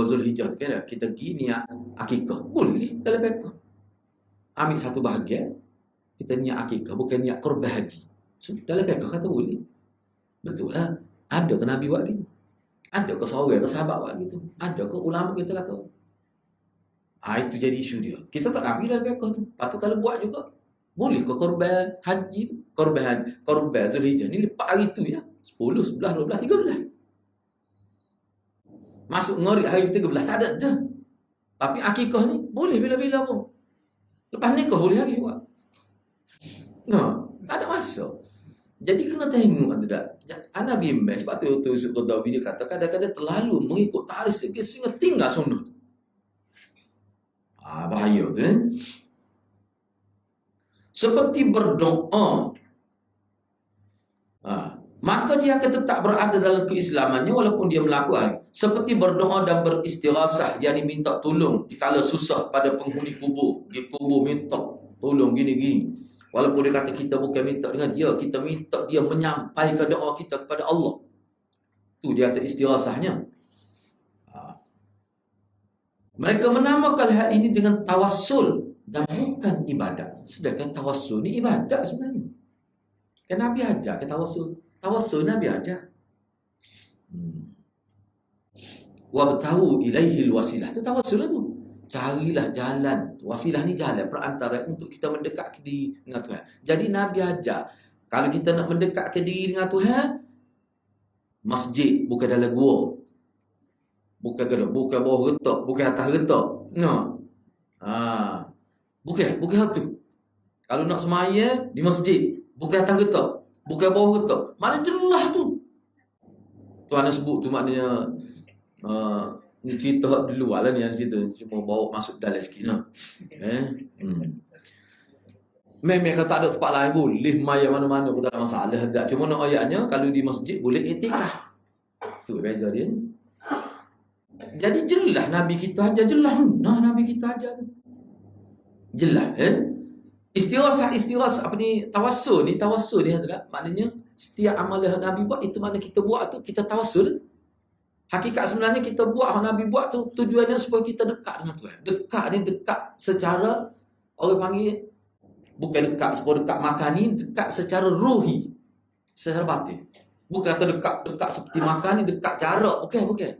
Zulhijjah kan, kita pergi niat akikah. Boleh dalam fiqh. Ambil satu bahagian, kita niat akikah, bukan niat korban haji. Dalam fiqh kata boleh. Betul lah. Ada ke Nabi buat gitu? Ada ke seorang ke sahabat buat gitu? Ada ke ulama kita kata? Itu jadi isu dia. Kita tak Nabi dalam fiqh tu. Lepas tu kalau buat juga, boleh ke korban haji? Korban Zulhijjah ni lepas hari tu ya. 10, 11, 12, 13. Masuk ngorik hari 13 tak ada dah. Tapi akikah ni boleh bila-bila pun. Lepas nikah boleh lagi buat. Tak ada masa. Jadi kena tengok tak. Nabi bimbang sebab tu Yusuf Qaradawi dia kata kadang-kadang terlalu mengikut tarikh sehingga tinggal sunnah. Bahaya tu Seperti berdoa. Maka dia akan tetap berada dalam keislamannya walaupun dia melakukan. Seperti berdoa dan beristighasah, yang diminta tolong dikala susah pada penghuni kubur. Di kubur minta tolong gini-gini. Walaupun dia kata kita bukan minta dengan dia, kita minta dia menyampaikan doa kita kepada Allah. Tu dia kata istighasahnya. Mereka menamakan hal ini dengan tawassul dan bukan ibadat. Sedangkan tawassul ni ibadat sebenarnya. Kan Nabi ajar ke tawassul? Tawassul Nabi ajar. Wabtahu ilaihil wasilah. Itu tawassul tu. Carilah jalan. Wasilah ni jalan perantara untuk kita mendekat ke diri dengan Tuhan. Jadi Nabi ajar, kalau kita nak mendekat ke diri dengan Tuhan, masjid bukan dalam gua. Bukan bawah retak, bukan atas retak. Bukan tu. Kalau nak semaya di masjid, bukan atas retak, bukan bawah retak. Mana jelas tu. Tu anda sebut tu maknanya ni cerita dulu lah ni, cerita cuma bawa masuk dalam sikit Memang kalau tak ada tempat lain boleh maya mana-mana pun tak ada masalah. Cuma nak ayatnya kalau di masjid boleh itikaf. Tu beza dia. Jadi jelas Nabi kita ajar, jelas. Nabi kita ajar tu. Jelas Istighasah apa ni, tawassul ni maknanya setiap amalan Nabi buat itu mana kita buat tu kita tawassul. Hakikat sebenarnya kita buat Nabi buat tu tujuannya supaya kita dekat dengan Tuhan. Dekat ni dekat secara orang panggil bukan dekat supaya dekat makan ni, dekat secara ruhi, secara batin. Bukan kata dekat seperti makan ni dekat jarak, bukan.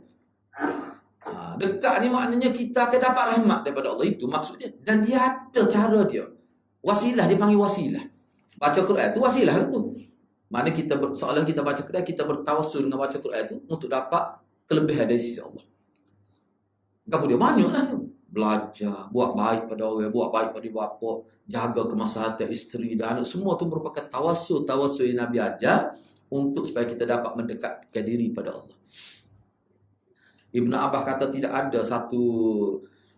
Dekat ni maknanya kita akan dapat rahmat daripada Allah, itu maksudnya. Dan dia ada cara dia. Wasilah, dia panggil wasilah. Baca Quran tu wasilah tu. Maknanya kita soalan kita baca Quran, kita bertawassul dengan baca Quran tu untuk dapat kelebihan dari sisi Allah. Kamu dia banyaklah. Belajar, buat baik pada orang, buat baik pada bapa, jaga kemaslahatan isteri dan anak, semua tu merupakan tawassul yang Nabi ajar untuk supaya kita dapat mendekatkan diri pada Allah. Ibn Abbas kata tidak ada satu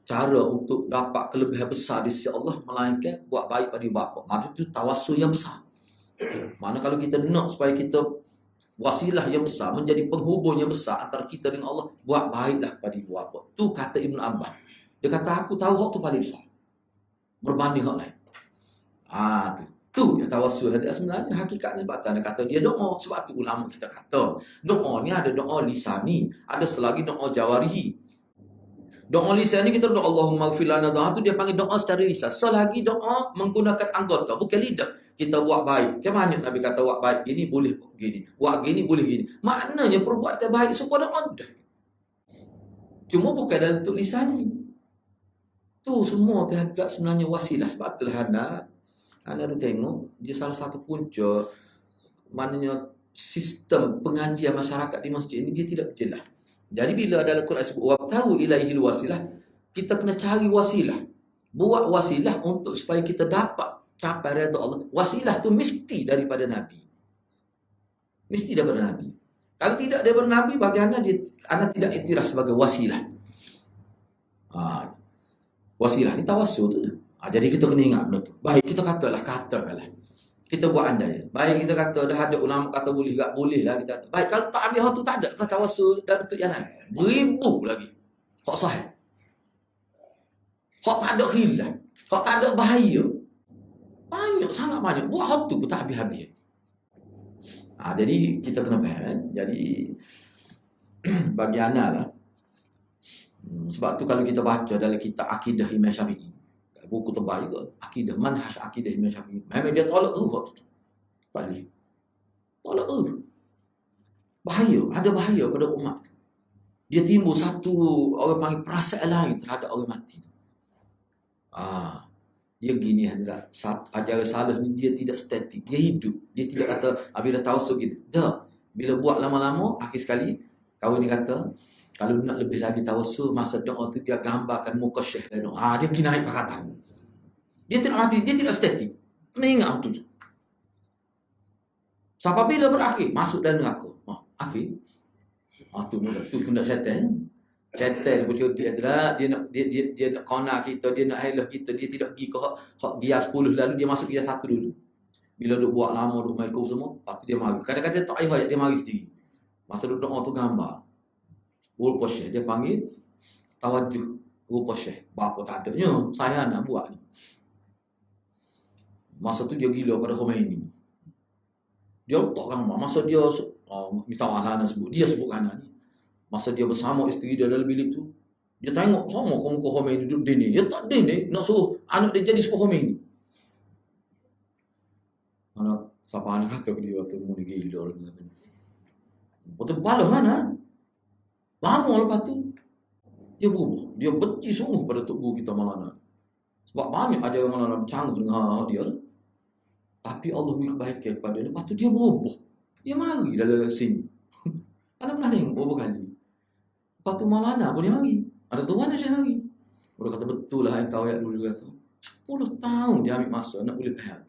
cara untuk dapat kelebihan besar di sisi Allah melainkan buat baik pada bapa. Maksud itu tawassul yang besar. Mana kalau kita nak supaya kita wasilah yang besar, menjadi penghubung yang besar antara kita dengan Allah, buat baiklah kepada ibu bapa. Tu kata Ibn Abbas. Dia kata aku tahu hak tu paling besar berbanding hak lain. Tu yang tawassul sebenarnya hakikatnya sebab dia kata dia doa. Sebab tu ulama kita kata doa ni ada doa lisani, ada selagi doa jawarihi. Doa lisan ni kita doa Allahumma ighfir lana, tu dia panggil doa secara lisan. Selagi doa menggunakan anggota bukan lidah, kita buat baik. Kan banyak Nabi kata buat baik gini boleh gini, buat gini boleh gini. Maknanya perbuatan baik semua ada. Cuma bukan dalam bentuk lisan ni. Tu semua terhadap sebenarnya wasilah. Sebab itulah anda tengok dia salah satu punca maknanya sistem pengajian masyarakat di masjid ini dia tidak jelas. Jadi bila dalam Quran sebut wabtahu ilaihil wasilah, kita kena cari wasilah. Buat wasilah untuk supaya kita dapat capai redha Allah. Wasilah tu mesti daripada Nabi. Mesti daripada Nabi. Kalau tidak daripada Nabi, bagi anda tidak iktiraf sebagai wasilah. Wasilah ni tawassul tu. Jadi kita kena ingat benda tu. Baik kita katakanlah. Kita buat andai. Baik kita kata dah ada ulama kata boleh tak boleh lah kita. Baik kalau tak ambil hal tu tak ada ke tawassul dan bentuk yang lain. Beribu lagi. Tak sahih. Hak tak ada khilaf. Hak tak ada bahaya. Banyak, sangat banyak. Buat hak tu tak habis-habis. Jadi kita kena faham. Jadi bagi anak lah. Sebab tu kalau kita baca dalam kitab Akidah Imam Syafi'i, buku tebal juga, Akidah, Manhaj Akidah Imam Syafi'i, memang dia tolak tu hak tu. Tak boleh. Tolak tu. Bahaya, ada bahaya pada umat. Dia timbul satu, orang panggil perasaan lain terhadap orang mati. Dia gini hadirat, ajaran salah ni dia tidak statik, dia hidup. Dia tidak kata bila tawassul gitu. Dah, bila buat lama-lama, akhir sekali kawan ni kata, kalau nak lebih lagi tawassul, masa doa tu dia gambarkan muka Syekh dan dia pergi naik pakatan. Dia tidak mati, dia tidak statik. Kena ingat tu. Sampai bila berakhir, masuk dalam neraka. Akhir. Tu mula, tu pun nak syaitan. Syaitan pun cuti adalah dia nak kona kita, dia nak helah kita, dia tidak pergi ke hak dia 10 lalu, dia masuk dia 1 dulu. Bila duk buat lama, duk main kau semua, lepas tu dia mari. Kadang-kadang tak payah dia mari sendiri. Masa duk doa tu gambar. Rupa Syekh, dia panggil tawajuh rupa Syekh. Bapa tak adanya, saya nak buat ni. Masa tu dia gila pada Khomeini. Dia tak gambar. Masa dia, minta Ahlana sebut, dia sebut kanan ni. Masa dia bersama isteri dia dalam bilik tu, dia tengok sama muka Khomeini duduk dini. Dia tak dini, nak suruh anak dia jadi sepuh Khomeini. Siapa anak kata ke dia, tu mau gila orang kata. Betul balas mana? Lama lepas tu, dia berubah. Dia benci sungguh pada Tok Guru kita Maulana. Sebab banyak ajaran Maulana bercanggah dengan dia. Tapi Allah beri kebaikan kepada dia. Lepas tu dia berubah. Dia mari dalam sini. Anda pernah tengok berapa kali? Lepas tu Maulana boleh mari. Ada tuan dia saya mari. Dia kata betul lah yang tahu ayat dulu kata. 10 tahun dia ambil masa nak boleh faham.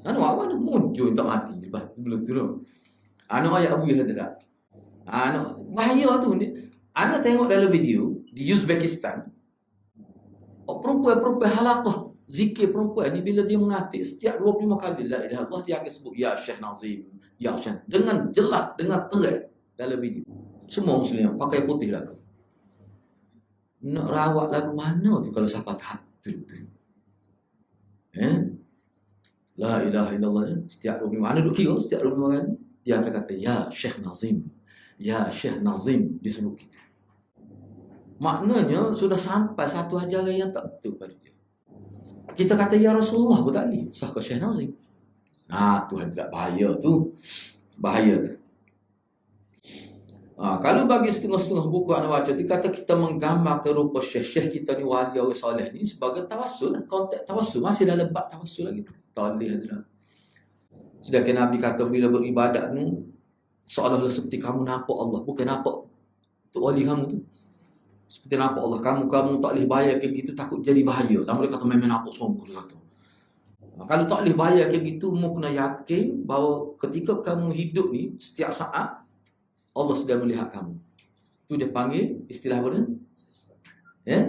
Anak awak nak muncul tak mati lepas tu belum tu. Anak ayat Abu Yahya tak. Anak bahaya tu. Anak tengok dalam video di Uzbekistan. Perempuan-perempuan halaqah zikir perempuan ni bila dia mengatik setiap 25 kali la ilaha illallah dia akan sebut ya Syekh Nazim, ya Syekh dengan jelas, dengan terang dalam video. Semua muslim pakai putih lagu. Nak rawat lagu mana tu kalau siapa tak tu. La ilaha illallah setiap 25 mana duk kira setiap 25 kali dia akan kata ya Syekh Nazim, ya Syekh Nazim disebut kita. Maknanya sudah sampai satu ajaran yang tak betul pada dia. Kita kata ya Rasulullah pun tak boleh. Sah ke Syekh Nazim. Tuhan tidak bahaya tu. Bahaya tu. Kalau bagi setengah-setengah buku anda baca, dia kata kita menggambar ke rupa Syekh kita ni wali orang soleh ni sebagai tawassul. Konteks tawassul masih dalam bab tawassul lagi. Tak boleh adalah. Sedangkan Nabi kata bila beribadat ni seolah-olah seperti kamu nampak Allah, bukan nampak tu wali kamu tu. Seperti nampak Allah, kamu tak boleh bayar kayak gitu takut jadi bahaya. Lalu dia kata memang nampak sombong dia kata. Kalau tak boleh bayar kayak gitu, mu kena yakin bahawa ketika kamu hidup ni setiap saat Allah sedang melihat kamu. Tu dia panggil istilah apa dia?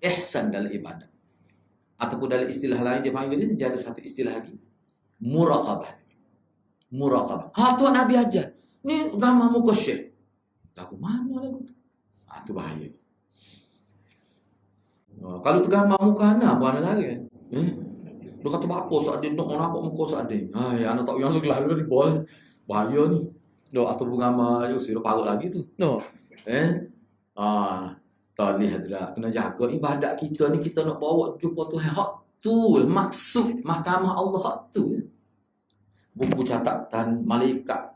Ihsan dalam ibadat. Ataupun dalam istilah lain dia panggil dia ada satu istilah lagi. Muraqabah. Muraqabah. Tuan Nabi ajar. Ni gambar muka Syekh. Lagu mana lagu tu? Itu bahaya. Kalau tergambar muka anak, apa anak lagi? Dia kata apa saat dia nak nampak muka saat dia. Anak tak yang segelah dia boy. Bahaya ni. Atau gambar Yusuf dia parut lagi tu. Tak lihat dah. Kena jaga ibadat kita ni, kita nak bawa jumpa Tuhan. Hak tu maksud mahkamah Allah hak tu. Buku catatan malaikat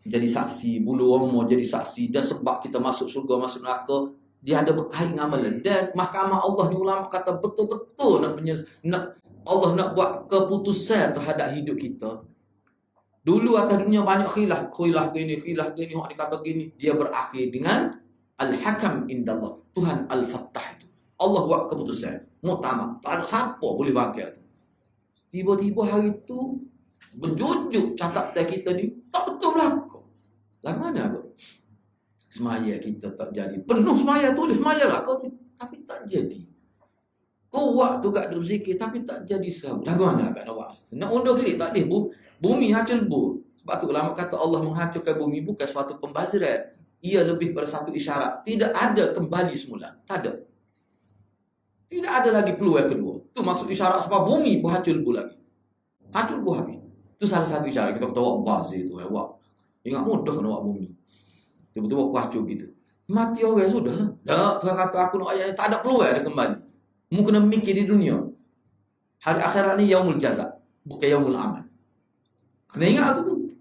jadi saksi, bulu roma jadi saksi, dan sebab kita masuk surga, masuk neraka, dia ada berkait dengan amalan. Dan mahkamah Allah ni ulama kata betul-betul Allah nak buat keputusan terhadap hidup kita. Dulu atas dunia banyak khilaf gini, hak dikata gini, dia berakhir dengan Al-Hakam indallah, Tuhan Al-Fattah itu. Allah buat keputusan, muktamad, tak ada siapa boleh bangkit. Tiba-tiba hari itu berjujuk catatan kita ni tak betul berlaku. Lagu mana tu? Semaya kita tak jadi. Penuh semaya, tulis semaya lah kau, tapi tak jadi. Kau buat tu kat zikir tapi tak jadi sahab. Lagu mana kat nak nak undur klik tak boleh. Bumi hancur bu. Sebab tu ulama kata Allah menghancurkan bumi bukan suatu pembaziran. Ia lebih pada satu isyarat. Tidak ada kembali semula. Tak ada. Tidak ada lagi peluang kedua. Itu maksud isyarat sebab bumi pun hacul bu lagi. Hacul bu habis. Itu salah satu isyarat. Kita kata wak bazir tu. Wak. Ingat mudah nak wak bumi. Tiba-tiba hacul gitu. Mati orang sudah lah. Tuhan kata aku nak ayat tak ada peluang dia kembali. Mu kena mikir di dunia. Hari akhirat ni yaumul jaza. Bukan yaumul amal. Kena ingat tu.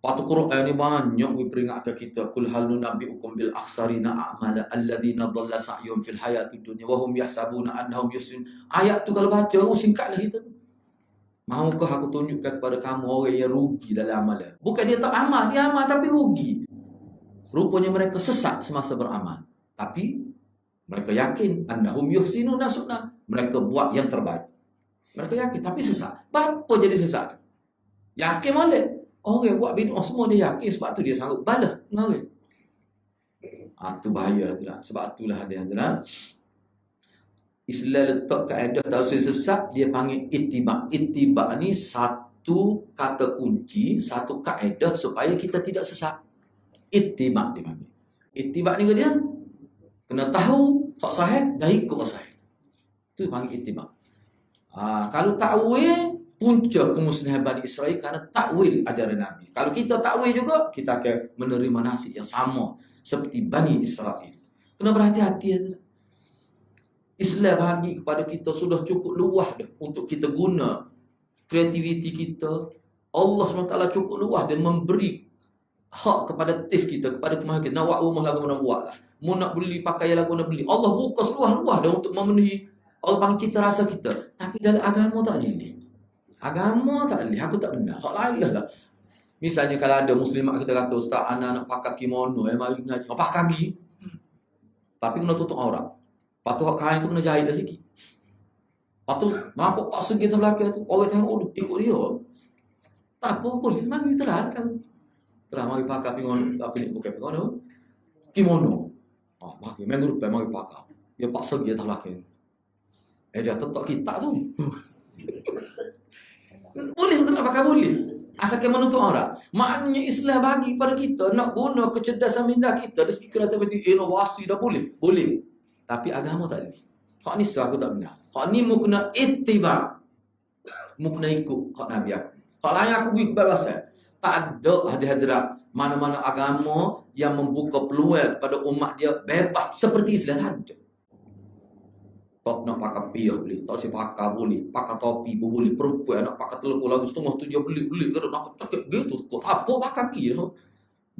Waktu Quran ni banyak memperingatkan kita, kul hal nunabbiukum bil akhsarina a'mala alladhina dhalla sa'yuhum fil hayatid dunya wa hum yahsabuna annahum yusin. Ayat tu kalau baca singkatlah kita tu. Maukah aku tunjukkan kepada kamu orang yang rugi dalam amalan? Bukan dia tak amal, dia amal tapi rugi. Rupanya mereka sesat semasa beramal. Tapi mereka yakin annahum yuhsinuna sunna. Mereka buat yang terbaik. Mereka yakin tapi sesat. Apa jadi sesat? Yakin molek. Orang buat bid'ah semua dia yakin, sebab tu dia sanggup balah dengan orang. Itu bahaya tu lah. Sebab itulah hadirin. Islam letak kaedah tauhid sesat, dia panggil ittiba'. Ittiba' ni satu kata kunci, satu kaedah supaya kita tidak sesat. Ittiba' dia panggil. Ittiba' ni dia kena tahu hak sahih dan ikut hak sahih. Itu panggil ittiba'. Kalau takwil, punca kemusnahan Bani Israel kerana takwil ajaran Nabi. Kalau kita takwil juga, kita akan menerima nasib yang sama seperti Bani Israel. Kena berhati-hati. Islam bagi kepada kita sudah cukup luas dah untuk kita guna kreativiti kita. Allah SWT cukup luas dan memberi hak kepada tes kita, kepada kemahiran kita. Nak buat rumah lagu mana buat lah. Mu nak beli pakaian lagu mana beli. Allah buka seluas-luas dah untuk memenuhi Allah panggil cita rasa kita. Tapi dalam agama tak boleh. Agama tak boleh, aku tak benar. Hak lain lah. Misalnya kalau ada muslimat kita kata, Ustaz, anak nak pakai kimono, mari ngaji. Pakai kaki. Tapi kena tutup aurat. Lepas tu kain tu kena jahit dah sikit. Lepas tu, nampak pak segi terbelakang tu. Orang tengok, ikut dia. Tak apa, boleh. Mari terang kan. Terang, mari pakai kimono. Apa ni, bukan kimono. Kimono. Mari, minggu depan, mari pakai. Dia pak segi terbelakang. Dia tetap kita tu. Boleh atau nak pakai boleh. Asalkan menutup aurat. Maknanya Islam bagi pada kita nak guna kecerdasan minda kita dari segi kreativiti inovasi dah boleh. Boleh. Tapi agama tak boleh. Hak ni aku tak benar. Hak ni mu kena ittiba'. Mu kena ikut hak Nabi aku. Hak lain aku beri kebebasan. Tak ada hadirat mana-mana agama yang membuka peluang kepada umat dia bebas seperti Islam tak ada. Tak nak pakai piyah boleh, tak si pakai boleh, pakai topi pun boleh, perempuan nak pakai telekuk lagu setengah tu dia beli kalau nak cekik gitu, kok apa pakai kaki dah.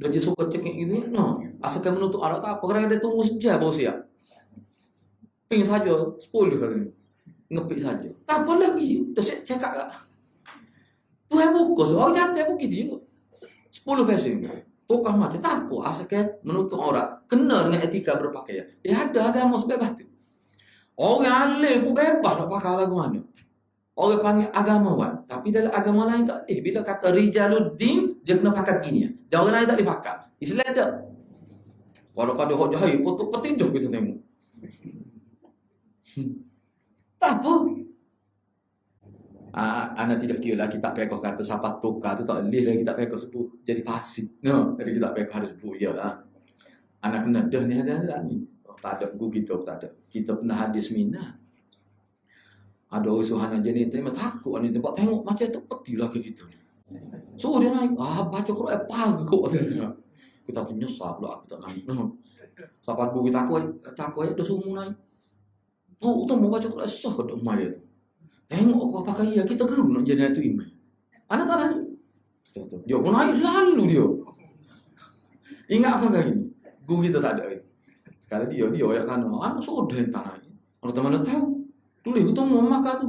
Dan dia suka cekik gitu. No, asalkan menutup aurat tak apa, kerana dia tunggu sejam baru siap. Ping saja 10 kali. Ngepik saja. Tak apa lagi, dah cakap tak. Tuhan buka orang jantan pun gitu juga. 10 pesen. Tukar mati tak apa, asalkan menutup aurat, kena dengan etika berpakaian. Dia ada agama sebebas tu. Orang alim pun bebas nak pakai lagu mana. Orang panggil agamawan. Tapi dalam agama lain tak boleh. Bila kata Rijaluddin, dia kena pakai gini. Dan orang lain tak boleh pakai. Islam tak. Pada hok jahil, potong petiduh kita tengok. Tak apa. Anak tidak kira lah kita pekoh kata sapat tukar tu tak boleh lah kita pekoh sebut. Jadi pasif. No. Jadi kita pekoh harus sebut. Yalah. Anak kena dah ni ada ni. Tak ada buku kita tak ada. Kita pernah hadis seminar. Ada orang suhana jenis tu takut ni tempat tengok macam tu peti lah ke kita ni. So dia naik, baca Quran pagok dia. Kita tu nyesal pula aku tak naik. Sahabat buku takut dah semua naik. Tu mau baca Quran sah dak mai tu. Tengok apa pakai dia kita geru nak jadi tu imam. Anak tak naik. Dia pun naik lalu dia. Ingat apa kali ni? Guru kita tak ada lagi. Sekali dia yang kan anak sudah yang tanah ini. Orang mana tahu. Tulis itu mau makan tu.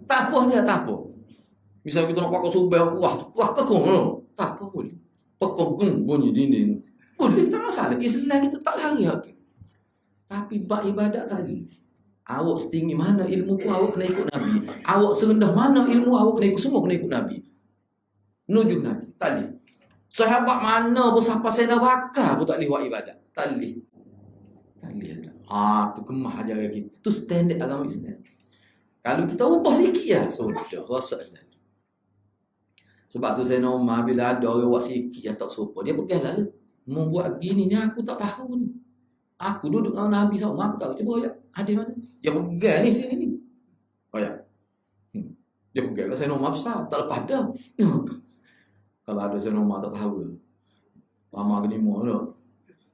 Tak apa dia tak apa. Misalnya kita nak pakai subah kuah kekong. Tak apa boleh. Pekong bunyi dinding. Boleh tak masalah. Islam kita tak lari hati. Tapi bab ibadat tadi. Awak setinggi mana ilmu ku awak kena ikut Nabi. Awak serendah mana ilmu awak kena ikut semua kena ikut Nabi. Nujuh Nabi. Tadi. Sahabat mana pun siapa saya nak bakar pun tak boleh buat ibadat. Tak boleh. Tak boleh. Tu kemah ajaran kita. Tu standard agama Islam. Kalau kita ubah sikit ya, sudah rasa lah. Sebab tu saya normal bila ada orang buat sikit yang tak serupa. Dia pegang lah. Mau buat gini ni aku tak faham ni. Aku duduk dengan Nabi SAW, aku tahu. Cuba ya, hadis mana? Dia pegang ni sini ni. Oh ya. Dia pegang. Kalau saya nombor besar, tak lepas dah. Kalau ada saya nombor tak tahu. Lama ke lima tu.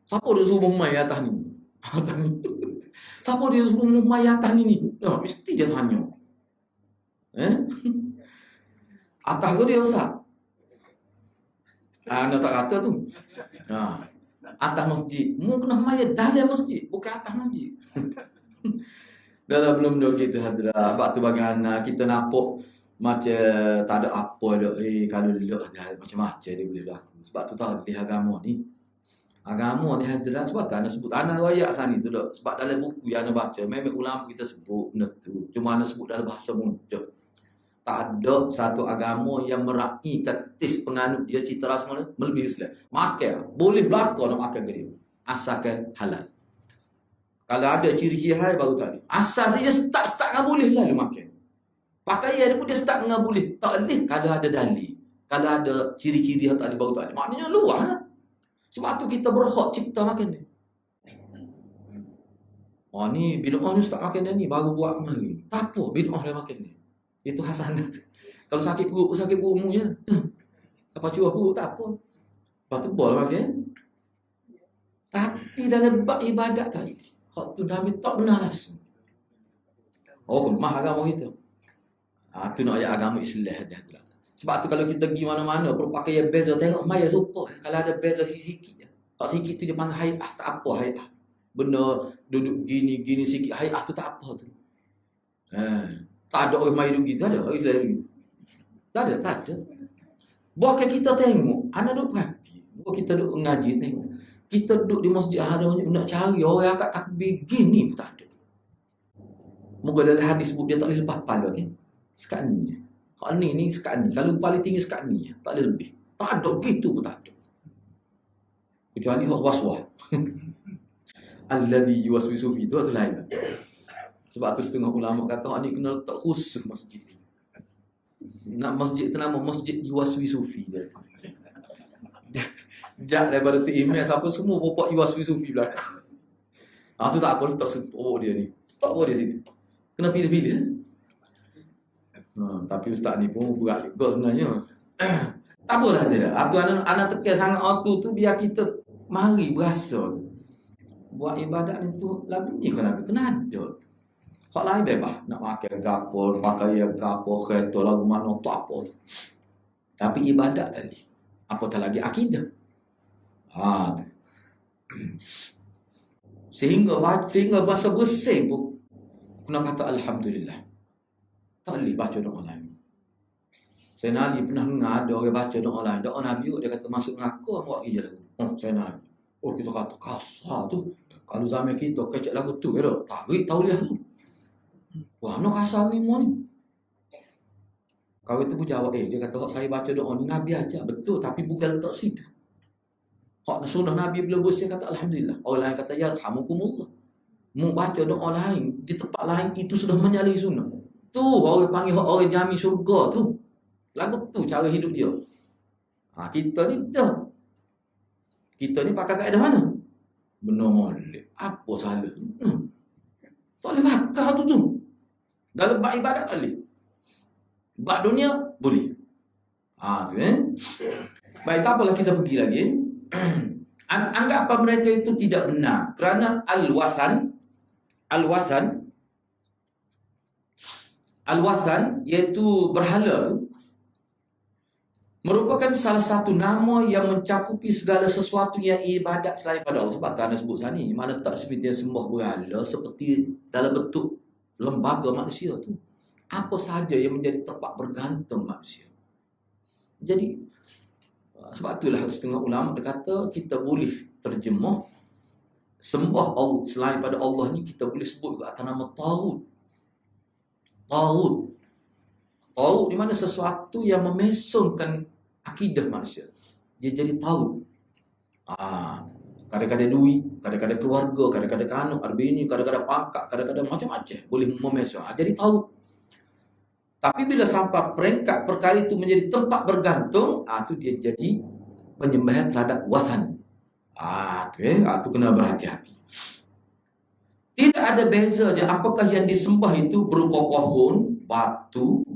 Siapa dia suruh mai atas ni? Atas ni. Siapa dia suruh mai atas ni? Mesti dia tanya. Atas ke dia Ustaz? Anda tak kata tu. Atas masjid. Mu kena mai dalam masjid, bukan atas masjid. Dah belum dah gitu hadirat. Sebab tu bagaimana kita nampak macam tak ada apa dah. Kalau dia macam-macam dia boleh berlaku. Sebab tu tak di agama ni. Agama ni hadirat sebab tak ada sebut anak royak sana tu dah. Sebab dalam buku yang anda baca memang ulama kita sebut benda tu. Cuma anda sebut dalam bahasa mudah. Tak ada satu agama yang meraihkan tes penganut dia citra semua melebihi Islam. Maka boleh berlaku nak makan ke dia. Asalkan halal. Kalau ada ciri-ciri halal baru tadi. Asal saja start dengan boleh lah dia makan. Pakaian dia pun dia start dengan boleh. Tak boleh kalau ada dalil. Kalau ada ciri-ciri yang tak boleh baru tadi. Maknanya luar lah. Sebab tu kita berhak cipta makan dia. Ni bid'ah ni start makan dia ni baru buat kemarin. Tak apa bid'ah dia makan dia. Itu hasanah tu. Kalau sakit perut mu je. Apa curah perut tak apa. Lepas tu bol makan. Tapi dalam bab ibadat tadi, hak tu Nabi tak benar langsung. Kemah agama kita. Tu nak ayat agama Islam dia. Sebab tu kalau kita pergi mana-mana berpakaian beza tengok maya serupa. Kalau ada beza sikit-sikit. Tak sikit tu dia panggil hai'ah, tak apa hai'ah. Benda duduk gini sikit hai'ah tu tak apa tu. Tak ada orang main duduk gitu, ada orang Islam duduk. Tak ada. Bahkan kita tengok, anak duduk perhati. Bukan kita duduk mengaji tengok. Kita duduk di masjid ada nak cari orang akak takbir gini pun tak ada. Moga dalam hadis sebut dia tak boleh lepas kepala kan. Sekat ni. Kalau ni sekat ni. Kalau paling tinggi sekat ni. Tak boleh lebih. Tak ada gitu pun tak ada. Kecuali hak waswah. Alladhi yuwaswisu fi itu adalah lain. Sebab tu setengah ulama kata ni kena letak khusus masjid. Nak masjid ternama Masjid Yuwaswisu fi dia. Jak daripada tu email siapa semua bapak Yuwaswisu fi belakang. Tu tak apa letak sebut dia ni. Tak apa dia situ. Kena pilih-pilih. Tapi ustaz ni pun berat juga sebenarnya. Tak apalah dia. Aku anak tekan sangat waktu tu biar kita mari berasa tu. Buat ibadat ni tu lagu ni kena ada. Hak lain bebas nak makan gapo, pakai gapo, kereta lagu mana tak apa. Tapi ibadat tadi apatah lagi akidah. Sehingga bahasa bersih pun kena kata alhamdulillah. Tak boleh baca doa lain. Saya Nabi pernah dengar ada orang baca doa lain. Doa Nabi dia kata masuk ngaku buat kerja lagu. Saya Nabi. Kita kata kasar tu. Kalau zaman kita kecek lagu tu ke tak tahu dia tu. Wah, nak kasar ni mon. Kau itu pun jawab dia kata hak saya baca doa ni Nabi aja betul tapi bukan letak situ. Hak sunnah Nabi bila bersih kata alhamdulillah. Orang lain kata yarhamukumullah. Mu baca doa lain di tempat lain itu sudah menyalahi sunnah. Tu orang panggil orang jami syurga tu. Lagu tu cara hidup dia. Kita ni dah. Kita ni pakai kaedah mana? Benar molek. Apa salah? Tak boleh bakar tu. Dalam bab ibadat tak boleh. Bab dunia boleh. Tu kan. Baik, tak apalah kita pergi lagi. Anggap apa mereka itu tidak benar. Kerana al-wasan iaitu berhala tu merupakan salah satu nama yang mencakupi segala sesuatu yang ibadat selain pada Allah. Sebab tak ada sebut sana ni. Mana tak seperti yang sembah berhala seperti dalam bentuk lembaga manusia tu. Apa sahaja yang menjadi tempat bergantung manusia. Jadi sebab itulah setengah ulama dia kata kita boleh terjemah sembah Allah selain pada Allah ni kita boleh sebut juga atas nama Taghut. Taghut di mana sesuatu yang memesongkan akidah manusia. Dia jadi taghut. Kadang-kadang duit, kadang-kadang keluarga, kadang-kadang anak, ada bini, kadang-kadang pangkat, kadang-kadang macam-macam boleh memesong. Jadi taghut. Tapi bila sampai peringkat perkara itu menjadi tempat bergantung, itu dia jadi penyembahan terhadap wasan. Tu kena berhati-hati. Tidak ada bezanya apakah yang disembah itu berupa pohon, batu,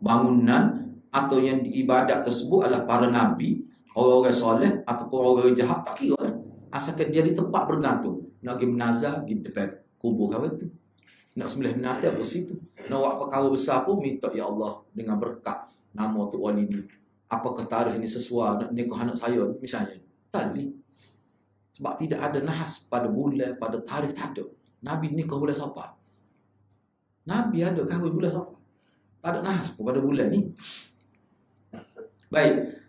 bangunan, atau yang diibadat tersebut adalah para nabi, orang-orang soleh ataupun orang-orang jahat, tak kira lah. Asalkan dia di tempat bergantung. Nak pergi menazar, pergi depan kubur kawan tu. Nak sembelih binatang pun situ. Nak buat perkara besar pun minta, ya Allah, dengan berkat nama tu wali ni. Apakah tarikh ini sesuai nak nikah anak saya misalnya. Tak boleh. Sebab tidak ada nahas pada bulan, pada tarikh, tak ada. Nabi nikah bulan Safar. Nabi ada kahwin bulan Safar. Tak ada nahas pun pada bulan ni. Baik.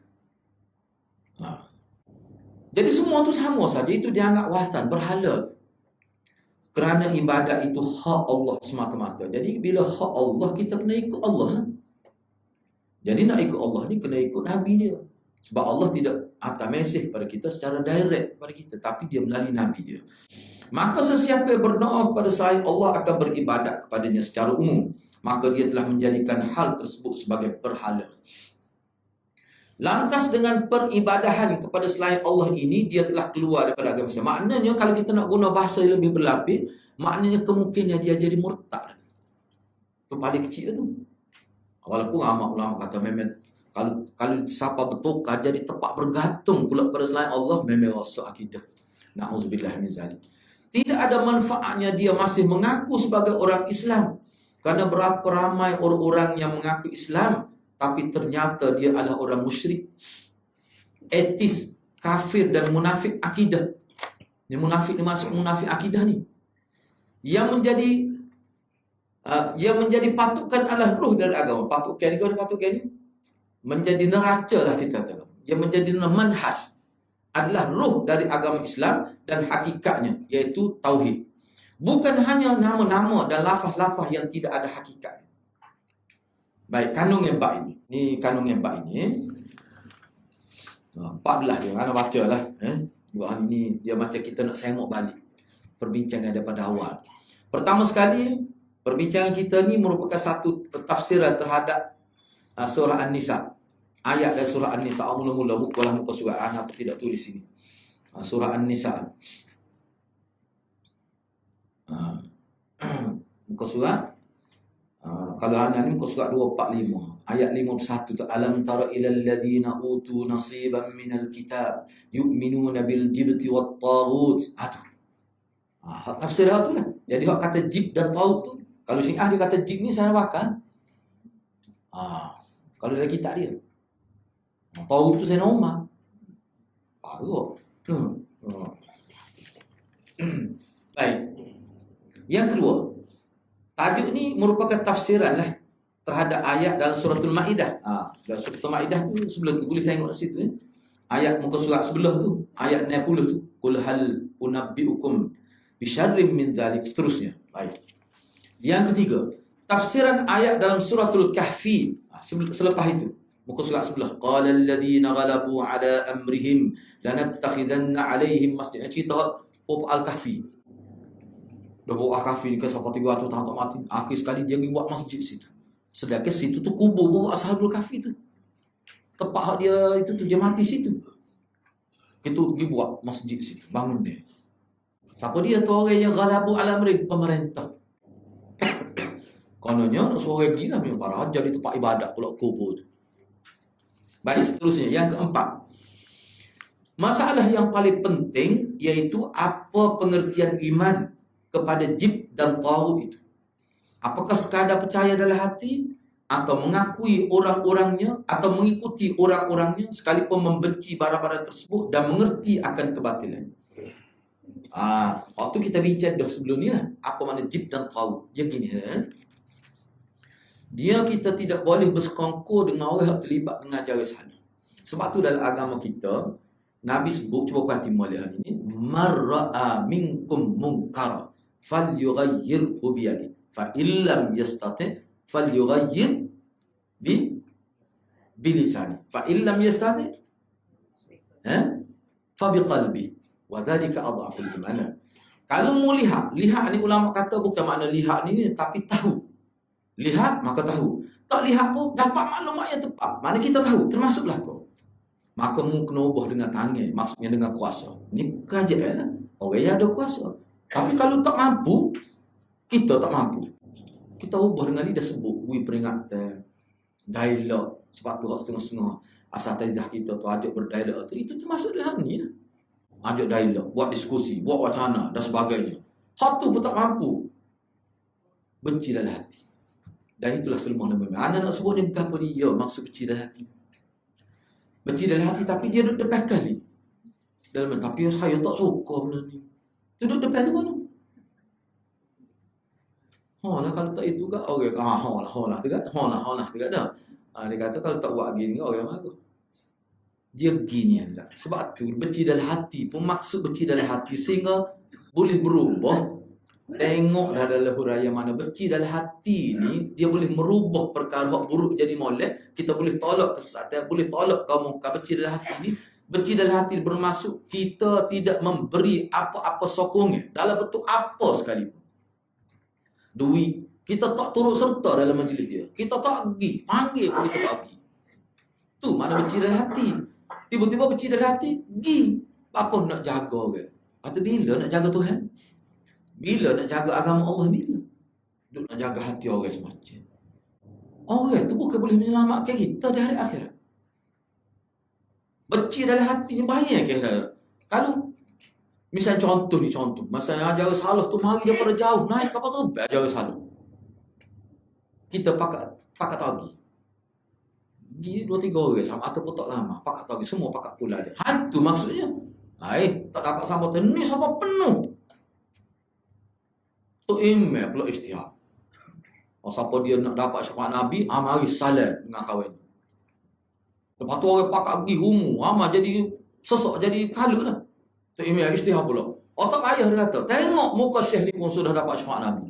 Jadi semua tu sama saja. Itu dianggap wasan, berhala. Kerana ibadat itu hak Allah semata-mata. Jadi bila hak Allah, kita kena ikut Allah lah. Jadi nak ikut Allah ni kena ikut Nabi dia. Sebab Allah tidak hantar mesej kepada kita secara direct kepada kita, tapi dia melalui Nabi dia. Maka sesiapa yang berdoa kepada selain Allah akan beribadat kepadanya secara umum, maka dia telah menjadikan hal tersebut sebagai berhala. Lantas dengan peribadahan kepada selain Allah ini, dia telah keluar daripada agama Islam. Maknanya kalau kita nak guna bahasa yang lebih berlapis, maknanya kemungkinan dia jadi murtad. Itu paling kecil tu. Walaupun ulama kata memang kalau siapa betul jadi tempat bergantung pula pada selain Allah, memang rosak akidah. Na'udzubillah min zalik. Tidak ada manfaatnya dia masih mengaku sebagai orang Islam. Kerana berapa ramai orang-orang yang mengaku Islam, tapi ternyata dia adalah orang musyrik, etis, kafir dan munafik akidah. Ini munafik ni masuk munafik akidah ni. Yang menjadi patukan adalah ruh dari agama. Patukan ni menjadi neraca lah kita tahu. Yang menjadi manhaj adalah ruh dari agama Islam dan hakikatnya, iaitu tauhid. Bukan hanya nama-nama dan lafaz-lafaz yang tidak ada hakikat. Baik, kanun yang bak ini. Ni kanun yang bak ini. 14 dia. Mana baca lah. Buat ini dia macam kita nak sengok balik perbincangan daripada awal. Pertama sekali, perbincangan kita ni merupakan satu tafsiran terhadap surah An-Nisa. Ayat dari surah An-Nisa. Mula-mula bukalah muka surat. Apa tidak tulis sini. Surah An-Nisa. Muka surat. Kalau anak ni muka surat 245. Ayat 51 tu. Alam tara ilal ladhina utu nasiban minal kitab. Yu'minuna bil jibti wat taghut. Tafsir tu lah. Jadi hak kata jib dan taghut tu. Kalau Syiah dia kata jib ni saya bakal. Kalau dalam kitab dia. Taghut tu saya Umar. Baru. Baik. Yang kedua, tajuk ni merupakan tafsiran lah terhadap ayat dalam suratul Maidah. Dalam suratul Maidah tu sebelum tu boleh tengok situ ayat muka surat sebelah tu, ayat 60 tu. Qul hal unabbiukum bi syarrim min dzalik, seterusnya. Baik. Yang ketiga, tafsiran ayat dalam suratul Kahfi. Selepas itu, muka surat sebelah. Qala alladziina ghalabu ala amrihim lanattakhidanna alaihim masjidan. Cerita Al-Kahfi. Dah buat Al-Kahfi ni kan sampai 300 tahun tak mati. Akhir sekali dia pergi buat masjid situ. Sedangkan situ tu kubur bawa Ashabul Kahfi tu. Tempat dia itu tu dia mati situ. Itu pergi buat masjid situ, bangun dia. Siapa dia tu orang yang ghalabu ala amri, pemerintah. Kononnya nak suruh orang gila memang para hajar di tempat ibadat pula kubur tu. Baik, seterusnya yang keempat. Masalah yang paling penting iaitu apa pengertian iman kepada jib dan taghut itu. Apakah sekadar percaya dalam hati atau mengakui orang-orangnya atau mengikuti orang-orangnya sekalipun membenci barang-barang tersebut dan mengerti akan kebatilan. Waktu kita bincang dah sebelum ni lah, apa makna jib dan taghut. Dia gini dia kita tidak boleh bersekongkol dengan orang yang terlibat dengan ajaran salah. Sebab tu dalam agama kita Nabi sebut, cuba perhati mulai hari ini, marra'a minkum munkara falyughayyirhu biyadihi fa illam yastati falyughayyir bilisani fa illam yastati fa biqalbi wa dhalika adhaful iman. Kalau mau lihat ni ulama kata bukan makna lihat ni tapi tahu. Lihat maka tahu. Tak lihat pun dapat maklumat yang tepat. Mana kita tahu termasuklah kau. Maka mu kena ubah dengan tangan, maksudnya dengan kuasa. Ini kerajaan lah. Orang yang ada kuasa. Tapi kalau tak mampu, kita tak mampu. Kita ubah dengan lidah sebut, bui peringatan, dialog. Sebab tu setengah-setengah asatizah kita tu ajak berdialog tu, itu termasuk dalam ni lah. Ajak dialog, buat diskusi, buat wacana dan sebagainya. Satu pun tak mampu. Benci dalam hati. Dan itulah selemah nama. Anak nak sebutnya apa dia maksud benci dalam hati. Benci dalam hati tapi dia duduk depan kali. Dalam tapi saya tak suka benda ni. Duduk depan tu mana? Lah kalau tak itu kan orang lah tu kan. Tu kan dah. Dia kata kalau tak buat gini orang marah. Dia gini anda. Sebab tu benci dalam hati pun maksud benci dalam hati sehingga boleh berubah. Tengok dah dalam huraya mana benci dalam hati ni dia boleh merubah perkara buruk jadi molek. Kita boleh tolak kesesatan, boleh tolak kaum benci dalam hati ni. Benci dalam hati bermaksud kita tidak memberi apa-apa sokongan dalam bentuk apa sekalipun. Duit kita tak turut serta dalam majlis dia. Kita tak pergi, panggil pun kita tak pergi. Tu mana benci dalam hati. Tiba-tiba benci dalam hati, pergi. Apa nak jaga orang? Atau bila nak jaga Tuhan? Bila nak jaga agama Allah bila? Duk nak jaga hati orang semacam. Orang tu bukan boleh menyelamatkan kita di hari akhirat. Benci dalam hati ni bahaya ke akhirat. Kalau misal contoh, masa ajar salah tu mari daripada jauh naik kapal terbang ajar salah. Kita pakat tagi. Pergi 2-3 orang sama ataupun tak lama pakat tagi semua pakat pula dia. Hantu maksudnya. Tak dapat sambutan ni sama penuh. Tu email pula isytihar. Siapa dia nak dapat syafaat Nabi, mari salat dengan kawan. Lepas tu orang pakat pergi humu, jadi sesak, jadi kalut lah. Tu email isytihar pula. Tak payah dia kata, tengok muka Syekh ni pun sudah dapat syafaat Nabi.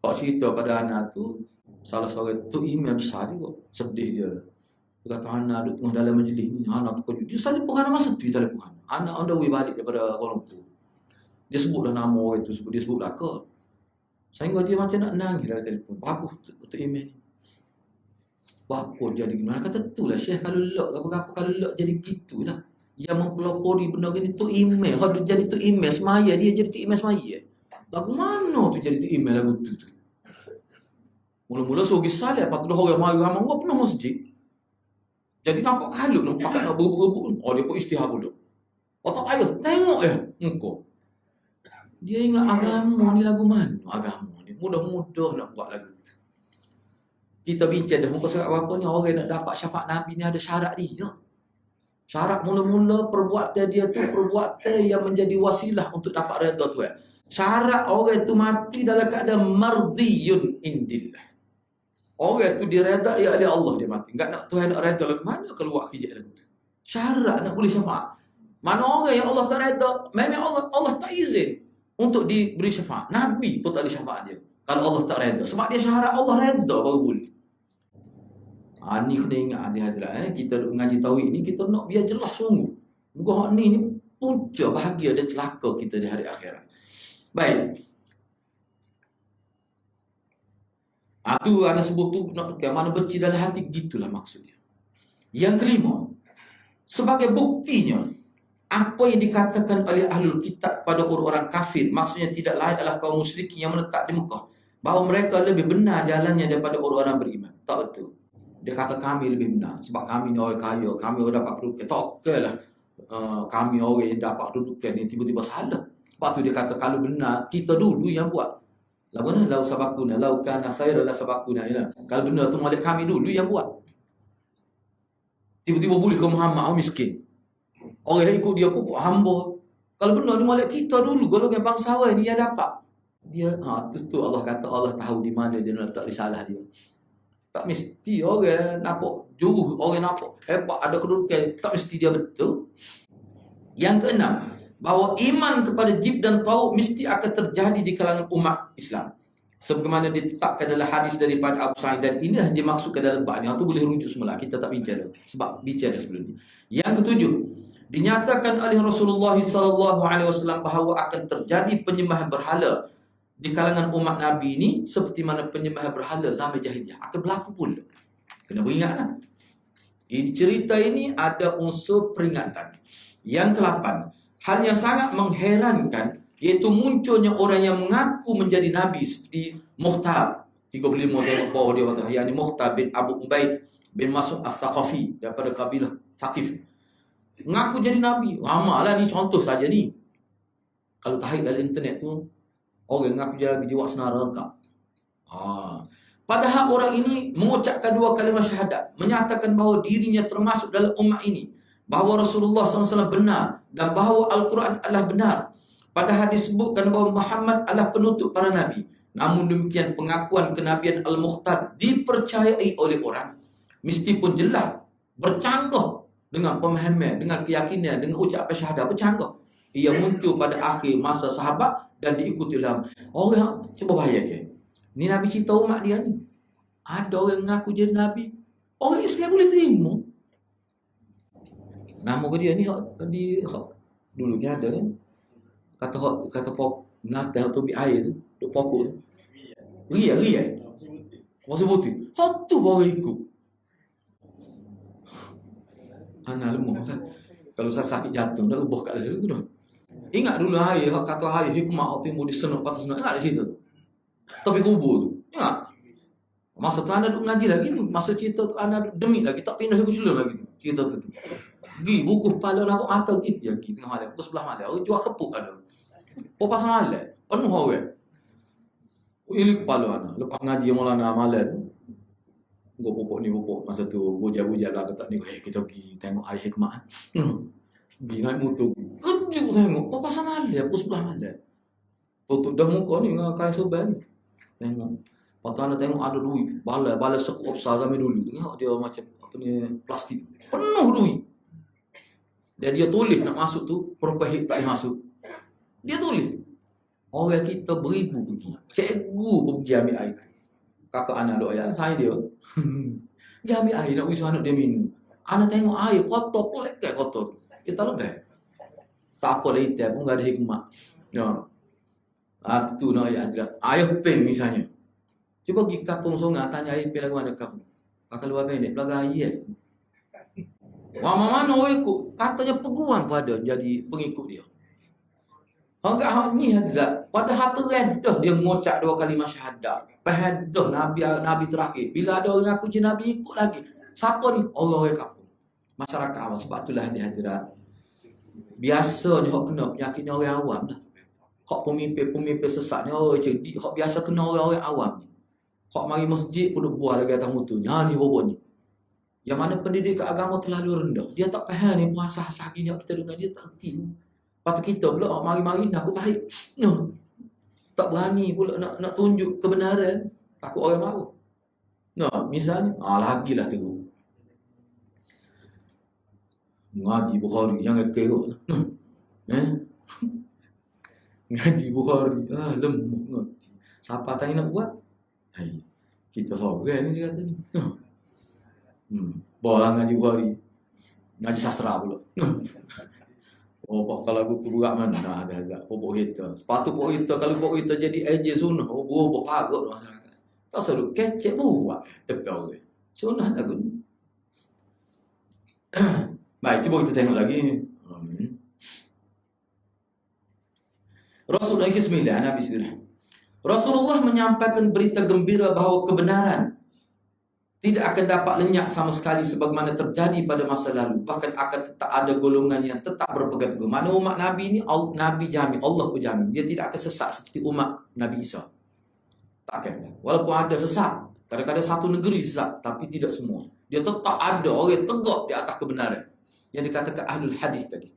Tak cerita pada anak tu, salah seorang tu email besar juga. Sedih dia. Dia kata, anak duduk tengah dalam majlis ni, anak terkejut. Dia telefon anak masa tu, telefon. Anak on the way balik daripada Kuala Lumpur. Dia sebutlah nama orang itu, dia sebut belakang. Sehingga dia macam nak nangis dalam telefon. Bagus untuk email ni. Bapa jadi gimana? Kata itulah Syekh kalau lelak apa-apa kalau lelak jadi gitulah. Yang mempelopori benda gini tu email. Kalau dia jadi tu email semaya, dia jadi tu email semaya. Lagu mana tu jadi tu email lagu tu? Mula-mula suruh pergi salat, lepas tu dah orang mari ramai orang penuh masjid. Jadi nampak kalut, nampak nak berebut-berebut. Dia pun isytihar pula. Tak payah, tengok ya muka. Dia ingat agama ni lagu mana? Agama ni mudah-mudah nak buat lagu tu. Kita bincang dah muka surat apa ni, orang nak dapat syafaat Nabi ni ada syarat dia. Syarat mula-mula perbuatan dia tu perbuatan yang menjadi wasilah untuk dapat redha Tuhan. Syarat orang tu mati dalam keadaan mardiyun indillah. Orang tu diredai oleh Allah dia mati. Enggak nak Tuhan nak redha lagu mana keluar hijab lagu tu. Syarat nak boleh syafaat. Mana orang yang Allah tak redha, memang Allah tak izin untuk diberi syafaat. Nabi pun tak ada syafaat dia kalau Allah tak redha. Sebab dia syarat Allah redha baru boleh. Ni kena ingat hati-hati kita mengaji tauhid ni kita nak biar jelas sungguh. Muka hak ni punca bahagia dan celaka kita di hari akhirat. Baik. Tu anda sebut tu nak tekan mana benci dalam hati, gitulah maksudnya. Yang kelima, sebagai buktinya apa yang dikatakan oleh ahlul kitab pada orang-orang kafir, maksudnya tidak lain adalah kaum musyrikin yang menetap di Mekah, bahawa mereka lebih benar jalannya daripada orang-orang beriman. Tak betul. Dia kata kami lebih benar sebab kami ni orang kaya, kami orang dapat kedudukan. Tak okeylah kami orang yang dapat kedudukan ni tiba-tiba salah. Lepas tu dia kata kalau benar kita dulu yang buat. Lagu mana? Lau sabakuna, lau kana khaira la sabakuna. Kalau benar tu malik kami dulu yang buat. Tiba-tiba boleh ke Muhammad miskin. Orang yang ikut dia pun hamba. Kalau benar ni malik kita dulu, golongan bangsawan ni yang dapat. Dia tu Allah kata Allah tahu di mana dia letak risalah dia. Tak mesti orang nampak jauh, orang nampak hebat ada kedudukan, tak mesti dia betul. Yang keenam, bahawa iman kepada jib dan taut mesti akan terjadi di kalangan umat Islam. Sebagaimana ditetapkan dalam hadis daripada Abu Sa'id, dan inilah dimaksudkan dalam bab ni. Itu boleh rujuk semula, kita tak bincang sebab bincang sebelum ni. Yang ketujuh, dinyatakan oleh Rasulullah SAW bahawa akan terjadi penyembahan berhala di kalangan umat Nabi ini seperti mana penyembahan berhala zaman jahiliyah akan berlaku pula. Kena beringatlah. Cerita ini ada unsur peringatan. Yang ke-8, hal yang sangat mengherankan iaitu munculnya orang yang mengaku menjadi nabi seperti Mukhtar 35 tengok bawah dia kata, yakni Mukhtar bin Abu Ubaid bin Mas'ud Al-Thaqafi daripada kabilah Thaqif. Mengaku jadi nabi. Amalah ni contoh saja ni. Kalau tarik dalam internet tu, orang mengaku jadi nabi dia buat senara lengkap. Padahal orang ini mengucapkan 2 kalimah syahadat, menyatakan bahawa dirinya termasuk dalam umat ini, bahawa Rasulullah SAW benar dan bahawa Al-Quran adalah benar. Padahal disebutkan bahawa Muhammad adalah penutup para nabi. Namun demikian pengakuan kenabian Al-Mukhtar dipercayai oleh orang, meskipun jelas bercanggah dengan pemahaman, dengan keyakinan, dengan ucapan syahadat bercanggah. Ia muncul pada akhir masa sahabat dan diikuti oleh orang. Cuba bayangkan, ni Nabi cerita umat dia ni. Ada orang mengaku jadi nabi, orang Islam boleh terima. Nama dia ni dulu kan ada kan. Kata pok nata atau bi air tu, duk pokok tu. Ria. Masa putih. Satu baru ikut. Anak lemah. Kalau saya sakit jantung dah ubah kat dalam tu dah. Ingat dulu air kata air hikmah atau timbul di senuk patut senuk. Ingat di situ tu. Tapi kubur tu. Ingat. Masa tu anak duk ngaji lagi tu. Masa cerita tu anak duk demi lagi tak pindah ke celur lagi tu. Cerita tu. Gi buku kepala nampak mata kita yang tengah malam. Tu sebelah malam. Orang jual kepuk ada. Popas malam. Penuh orang. Ini kepala anak. Lepas ngaji Maulana malam tu. Gua popok ni popok. Masa tu bujal-bujal lah kata ni. Kita pergi tengok air hikmah. Pergi naik motor. Kejut tengok. Popas malam. Pukul sebelah malam. Tutup dah muka ni dengan kain sobat ni. Tengok. Lepas tu anak tengok ada duit. Bala sekup besar zaman dulu. Tengok dia macam apa ni plastik. Penuh duit. Dan dia tulis nak masuk tu, perpahit tak masuk. Dia tulis. Orang kita beribu pergi. Cikgu pun pergi ambil air. Kakak anak duk ayat, saya dia. Dia ambil air nak beri anak dia minum. Anak tengok air kotor pun lekat kotor tu. Dia tak lepas. Tak apa lah itu pun tak ada hikmah. Ya. Tu nak ayat dia. Air pen misalnya. Cuba pergi kampung sungai tanya air pen lagu mana kamu. Pakai luar pendek, belakang air. Mana orang ikut? Katanya peguam pada jadi pengikut dia. Enggak ni tidak. Padahal teredah dia mengucap 2 kalimah syahadat. Pehadah Nabi terakhir. Bila ada orang aku jadi Nabi ikut lagi. Siapa ni? Orang-orang kampung. Masyarakat awam. Sebab itulah di hadirat. Biasanya hok kena penyakitnya orang awam lah. Hok pemimpin sesat ni orang cerdik. Hok biasa kena orang-orang awam ni. Hok mari masjid pun buah lagi atas mutunya. Ni bobot ni. Yang mana pendidikan agama terlalu rendah. Dia tak faham ni puasa sehari ni kita dengan dia tak erti. Lepas tu kita pula mari-mari nak aku baik. No. Tak berani pula nak tunjuk kebenaran. Takut orang marah. No, misalnya, lagilah teruk. Ngaji Bukhari jangan kerok lah. Ngaji Bukhari lemah. Siapa tanya nak buat? Hai, kita sorang ni dia kata ni. Bawa ngaji Bukhari. Ngaji sastra pula. Kalau aku tu berat mana? Ada pokok kita. Sepatu pokok kita, kalau pokok kita jadi ejen sunnah, berubah pagut masyarakat. Tak seru kecek buat depan orang. Sunnah lagu ni. Baik, cuba kita tengok lagi. Rasulullah ke-9 Nabi sallallahu. Rasulullah menyampaikan berita gembira bahawa kebenaran tidak akan dapat lenyap sama sekali sebagaimana terjadi pada masa lalu. Bahkan akan tetap ada golongan yang tetap berpegang teguh. Mana umat Nabi ini, Nabi jamin, Allah pun jamin. Dia tidak akan sesat seperti umat Nabi Isa. Tak akan. Walaupun ada sesat. Kadang-kadang satu negeri sesat. Tapi tidak semua. Dia tetap ada orang tegak di atas kebenaran. Yang dikatakan ahlul hadis tadi.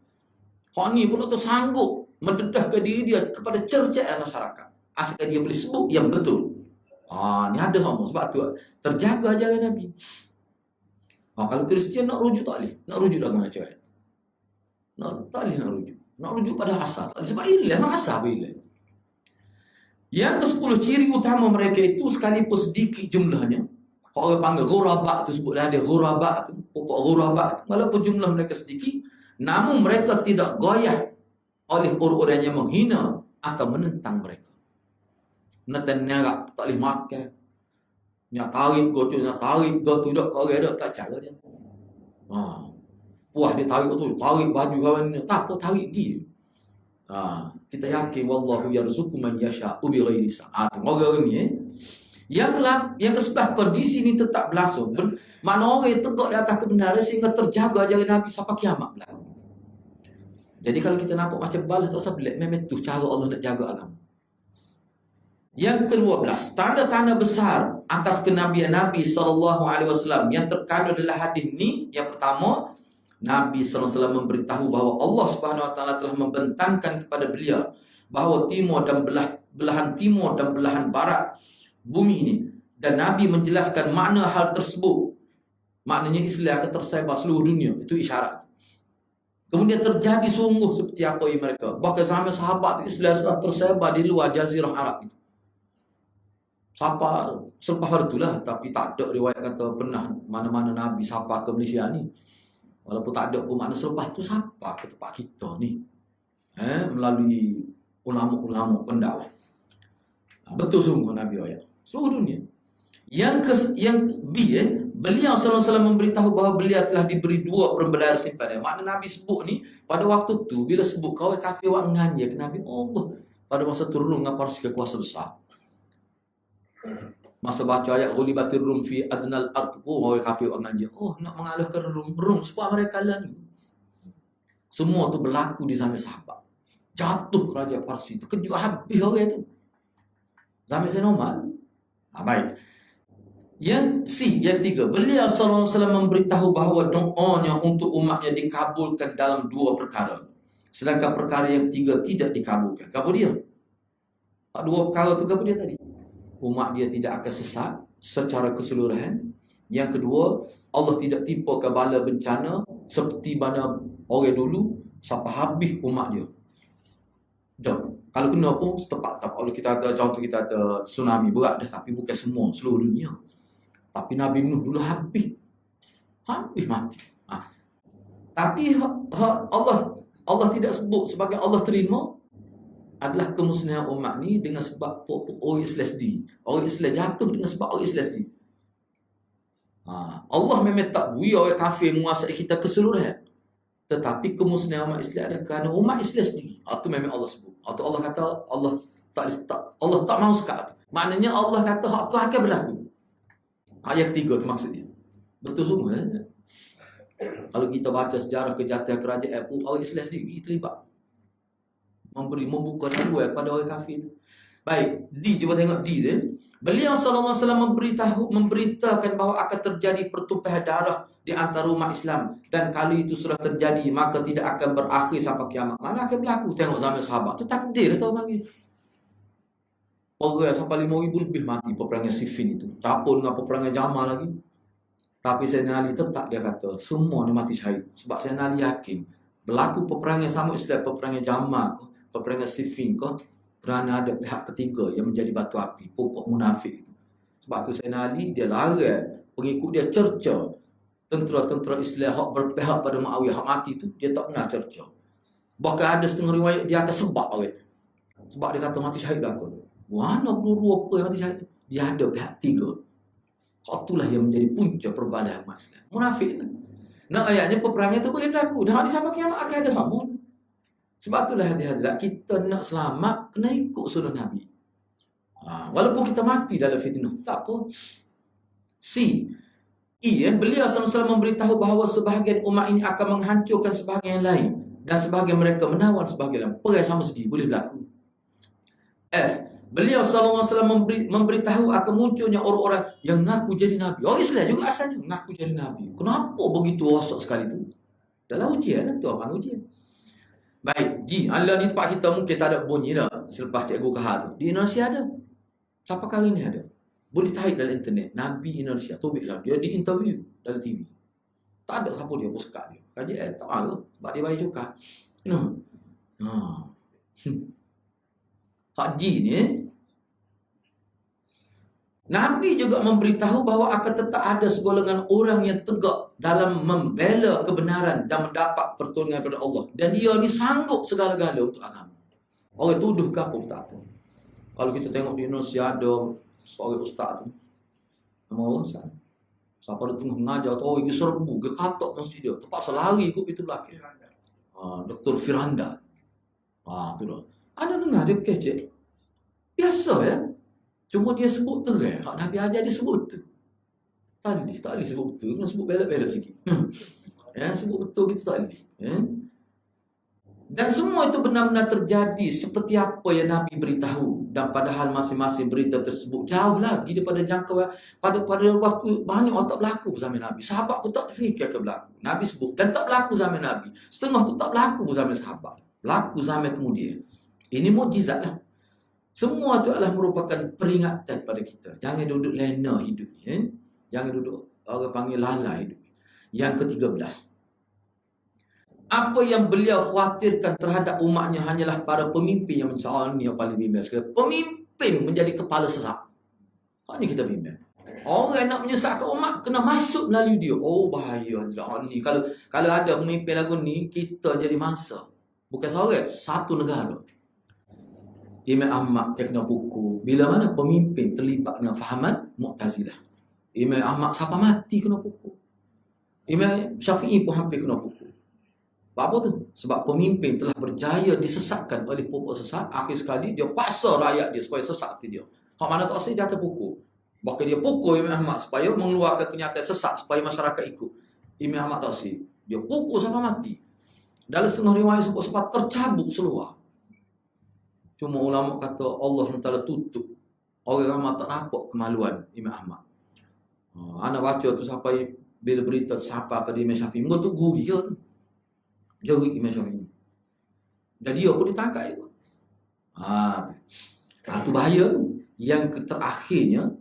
Hak ni pun tu sanggup mendedahkan diri dia kepada cercaan masyarakat. Asalkan dia boleh sebut yang betul. Ni ada sama. Sebab tu terjaga ajaran Nabi. Kalau Kristian nak rujuk tak boleh. Nak rujuk lagu macam mana? Tak boleh nak rujuk. Nak rujuk pada asal. Tak boleh. Sebab ilah. Asal apa ilah? Yang ke-10 ciri utama mereka itu sekalipun sedikit jumlahnya. Orang panggil ghuraba tu, sebutlah dia ghuraba tu. Pokok ghuraba tu. Walaupun jumlah mereka sedikit, namun mereka tidak goyah oleh orang-orang yang menghina atau menentang mereka. Nak tenang tak boleh makan. Nak tarik go tu, nak tarik go tu, dok orang dok tak cara dia. Ha. Puas dia tarik tu, tarik baju kawan ni. Tak apa, tarik pergi. Kita yakin wallahu yarzuqu man yasha'u bighairi hisab. Orang ni yang ke-11 kondisi ni tetap berlangsung. Makna orang yang tegak di atas kebenaran sehingga terjaga ajaran Nabi sampai kiamat berlaku. Jadi kalau kita nampak macam balas tak usah pelik, memang tu cara Allah nak jaga agama. Yang ke-12, tanda-tanda besar atas kenabian Nabi SAW yang terkandung dalam hadis ni. Yang pertama, Nabi SAW memberitahu bahawa Allah SWT telah membentangkan kepada beliau bahawa belahan timur dan belahan barat bumi ini. Dan Nabi menjelaskan makna hal tersebut. Maknanya Islam akan tersebar seluruh dunia. Itu isyarat. Kemudian terjadi sungguh seperti apa yang mereka. Bahkan sampai sahabat Islam telah tersebar di luar Jazirah Arab itu. Sapa selepas hari itulah, tapi tak ada riwayat kata pernah mana-mana Nabi sapa ke Malaysia ni. Walaupun tak ada pun makna selepas tu sapa ke tempat kita ni. Melalui ulama-ulama pendakwah. Betul sungguh Nabi ayat. Seluruh dunia. Yang B, beliau SAW memberitahu bahawa beliau telah diberi 2 perbendaharaan simpanan. Makna Nabi sebut ni pada waktu tu bila sebut kau kafir wak nganya ke Nabi Allah pada masa turun dengan parsi kekuasaan besar. Masa baca ayat ghulibatir rum fi adnal ard, orang kafir orang nganja, nak mengalahkan rum supaya mereka lari. Semua tu berlaku di zaman sahabat. Jatuh kerajaan Parsi tu, kejut habis orang itu. Zaman saya normal. Baik. Yang tiga, beliau SAW memberitahu bahawa doanya untuk umatnya dikabulkan dalam 2 perkara. Sedangkan perkara yang 3 tidak dikabulkan. Apa dia? 2 perkara tu apa dia tadi? Umat dia tidak akan sesat secara keseluruhan. Yang kedua, Allah tidak timpa bala bencana seperti mana orang dulu sampai habis umat dia. Dan kalau kena pun setepat. Kalau kita ada contoh, kita ada tsunami berat dah, tapi bukan semua seluruh dunia. Tapi Nabi Nuh dulu habis mati. Tapi Allah tidak sebut sebagai Allah terima adalah kemusnahan umat ni dengan sebab orang Islam sedih. Orang Islam jatuh dengan sebab orang Islam sedih. Allah memang tak bui orang kafir menguasai kita keseluruhan. Tetapi kemusnahan umat Islam adalah kerana umat Islam sedih. Itu memang Allah sebut. Atau Allah kata Allah tak mahu sekat. Maknanya Allah kata hak tu akan berlaku. Ayat ketiga tu maksudnya. Betul semua. Kalau kita baca sejarah kejatuhan kerajaan orang Islam sendiri terlibat. Membuka dua pada orang kafir itu. Baik, cuba tengok dia. Beliau SAW memberitakan bahawa akan terjadi pertumpahan darah di antara umat Islam. Dan kalau itu sudah terjadi, maka tidak akan berakhir sampai kiamat. Mana akan berlaku? Tengok zaman sahabat. Itu takdir tahu bagi. Orang sampai 5,000 lebih mati peperangan Siffin itu. Capun dengan peperangan Jamal lagi. Tapi Sayyidina Ali tetap dia kata, semua ni mati syahid. Sebab Sayyidina Ali yakin, berlaku peperangan sama Islam, peperangan Jamal, peperangan Siffin kau, kerana ada pihak ketiga yang menjadi batu api, pokok munafik itu. Sebab tu Sayyidina Ali dia larang pengikut dia cerca tentera-tentera Islam hak berpihak pada Muawiyah hak mati tu, dia tak pernah cerca. Bahkan ada setengah riwayat dia akan sebab orang itu. Sebab dia kata mati syahid belakang. Mana peluru apa yang mati syahid? Dia ada pihak tiga. Hak itulah yang menjadi punca perbalahan umat Islam. Munafik lah. Nah ayatnya peperangan itu boleh berlaku. Dah di sampai kiamat akan ada sama. Sebab itulah hadirat kita nak selamat kena ikut sunnah Nabi. Walaupun kita mati dalam fitnah, tak apa. Beliau SAW memberitahu bahawa sebahagian umat ini akan menghancurkan sebahagian yang lain dan sebahagian mereka menawan sebahagian lain. Perang sama segi boleh berlaku. Beliau SAW memberitahu akan munculnya orang-orang yang ngaku jadi Nabi. Orang Islam juga asalnya ngaku jadi Nabi. Kenapa begitu rosak sekali itu? Dalam ujian, tu apa ujian? Baik, Allah ni tempat kita mungkin tak ada bunyi dah selepas cikgu Kahar tu. Di Indonesia ada. Siapa kali ni ada? Boleh tarik dalam internet. Nabi Indonesia, tobiklah. Dia di interview dalam TV. Tak ada siapa dia puskat dia. Kajian tak mahu sebab dia bayar cukai. Haji ni Nabi juga memberitahu bahawa akan tetap ada segolongan orang yang tegak dalam membela kebenaran dan mendapat pertolongan daripada Allah. Dan dia ni sanggup segala-gala untuk agama. Orang tuduh ke apa tak apa. Kalau kita tengok di Indonesia ada seorang ustaz tu. Nama Allah Ustaz. Siapa dia tengah mengajar atau dia serbu, dia katok masjid dia. Terpaksa lari ikut pintu belakang. Dr. Firanda. Tu dah. Ada dengar dia kecek. Biasa ya. Cuma dia sebut terang. Hak Nabi ajar dia sebut tu. Tak boleh sebut betul. Kena sebut belak-belak sikit. Ya, sebut betul gitu tak boleh. Ya. Dan semua itu benar-benar terjadi seperti apa yang Nabi beritahu. Dan padahal masing-masing berita tersebut jauh lagi daripada jangka pada waktu banyak orang tak berlaku bersama Nabi. Sahabat pun tak terfikir ke berlaku. Nabi sebut dan tak berlaku zaman Nabi. Setengah tu tak berlaku bersama sahabat. Berlaku zaman kemudian. Ini mukjizat lah. Semua itu adalah merupakan peringatan pada kita. Jangan duduk lena hidup ni. Jangan duduk orang panggil lalai hidup. Yang ke-13. Apa yang beliau khawatirkan terhadap umatnya hanyalah para pemimpin yang mencalon yang paling bimbang sekali. Pemimpin menjadi kepala sesat. Ini kita bimbang. Orang yang nak menyesatkan umat kena masuk melalui dia. Oh bahaya. Ni kalau ada pemimpin lagu ni, kita jadi mangsa. Bukan seorang, satu negara. Imam Ahmad dia kena pukul. Bila mana pemimpin terlibat dengan fahaman Mu'tazilah. Imam Ahmad siapa mati kena pukul. Imam Syafi'i pun hampir kena pukul. Apa tu? Sebab pemimpin telah berjaya disesatkan oleh pokok sesat. Akhir sekali dia paksa rakyat dia supaya sesat hati dia. Hak mana tak asli dia akan pukul. Bahkan dia pukul Imam Ahmad supaya mengeluarkan kenyataan sesat supaya masyarakat ikut. Imam Ahmad tak asli. Dia pukul sampai mati. Dalam setengah riwayat sebab tercabut seluar. Cuma ulama kata Allah SWT tutup. Orang ramai tak nampak kemaluan Imam Ahmad. Anak baca tu sampai bila berita siapa pada Imam Syafi'i. Mereka tu guru dia tu. Jauh Imam Syafi'i. Dan dia pun ditangkap itu. Itu bahaya. Yang terakhirnya,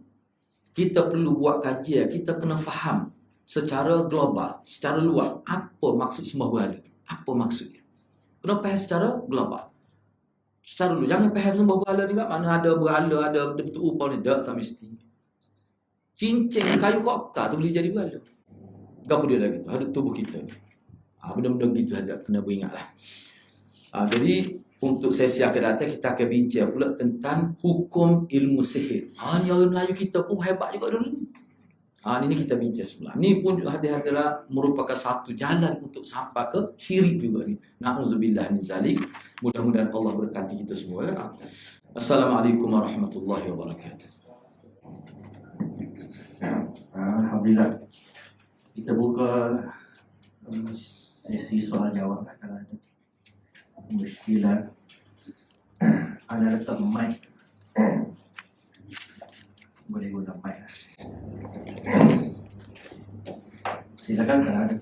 kita perlu buat kajian. Kita kena faham secara global, secara luas. Apa maksud semua berhala? Apa maksudnya? Kena faham secara global. Secara luas. Jangan faham semua berhala ni kat mana ada berhala, ada betul upah ni. Tak mesti. Cincin kayu kokka tu boleh jadi berhala. Gapa dia lagi tu? Ada tubuh kita ni. Benda-benda gitu saja kena beringatlah. Jadi untuk sesi akan datang kita akan bincang pula tentang hukum ilmu sihir. Ni orang Melayu kita pun hebat juga dulu ni. Ini kita bincang sebelah. Ni pun hati-hatilah merupakan satu jalan untuk sampai ke syirik juga ni. Na'udzubillah min zalik. Mudah-mudahan Allah berkati kita semua. Assalamualaikum warahmatullahi wabarakatuh. Alhamdulillah. Kita buka sesi soal jawab kalau ada muskilan. Ada letak mic, boleh guna mic. Silakan kalau ada.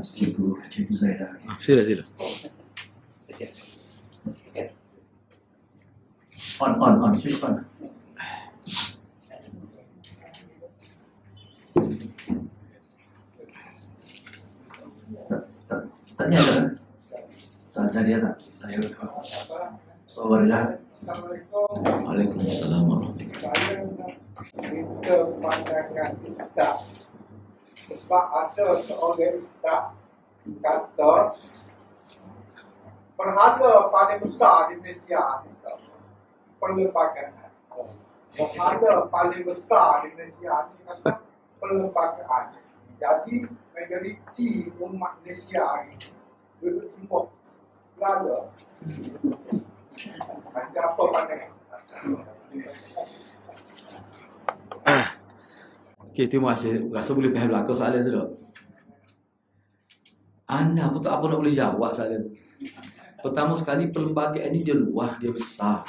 Cikgu Zaidah. Sila. On, switch on. Tanya tak? Tanya dia tak? Tanya. Soalnya. Waalaikumsalam warahmatullahi Kita pandangan kita. Sebab ada seorang ustaz kata berhala paling besar di Malaysia ni perlembagaan. Berhala paling besar di Malaysia ni kata perlembagaan. Jadi majoriti umat Malaysia ni duduk semua berhala. Macam apa pandangan? Okey, terima kasih. Rasa boleh faham belakang soalan tu tak? Anda pun tak apa nak boleh jawab soalan tu. Pertama sekali, perlembagaan ni dia luas, dia besar.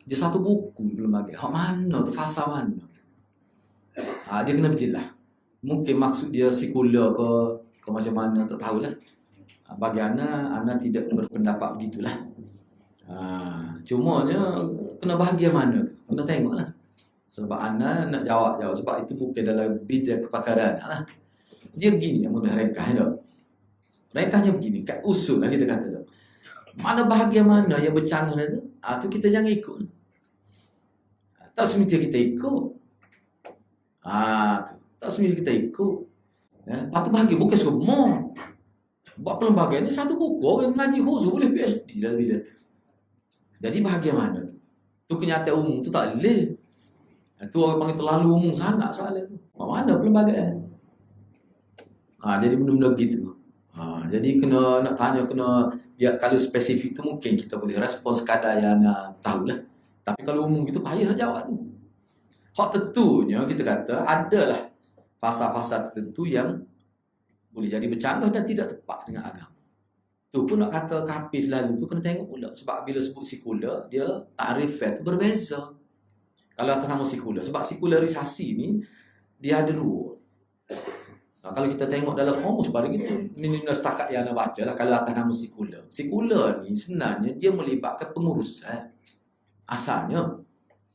Dia satu buku perlembagaan. Hak mana tu, fasa mana? Dia kena berjelas. Mungkin maksud dia sekular ke macam mana, tak tahulah. Bagi Ana tidak berpendapat begitulah. Cumanya kena bahagian mana tu, kena tengoklah. Sebab Ana nak jawab sebab itu bukan dalam bidang kepakaran lah. Dia begini yang mudah ringkas tu. Ringkasnya begini, kat usul lah kita kata tu. Mana bahagian mana yang bercanggah tu, tu kita jangan ikut. Tak semestinya kita ikut. Tak semestinya kita ikut. Patut bahagia bukan semua. Buat perlembagaan ni satu buku, orang mengaji khusus boleh PhD dalam bidang tu. Jadi bahagian mana tu? Tu kenyataan umum tu tak boleh. Itu orang panggil terlalu umum sangat soalan tu. Mana perlembagaan? Jadi benda-benda gitu. Jadi kena nak tanya kena ya kalau spesifik tu mungkin kita boleh respon sekadar yang nak tahulah. Tapi kalau umum gitu payah nak jawab tu. Hak tentunya kita kata adalah fasa-fasa tertentu yang boleh jadi bercanggah dan tidak tepat dengan agama. Tu pun nak kata kafir selalu tu kena tengok pula. Sebab bila sebut sekular, dia takrifnya tu berbeza. Kalau atas nama sekular. Sebab sekularisasi ni, dia ada dua. Kalau kita tengok dalam kamus pada kita, minimal setakat yang anda baca lah kalau atas nama sekular. Sekular ni sebenarnya dia melibatkan pengurusan. Asalnya,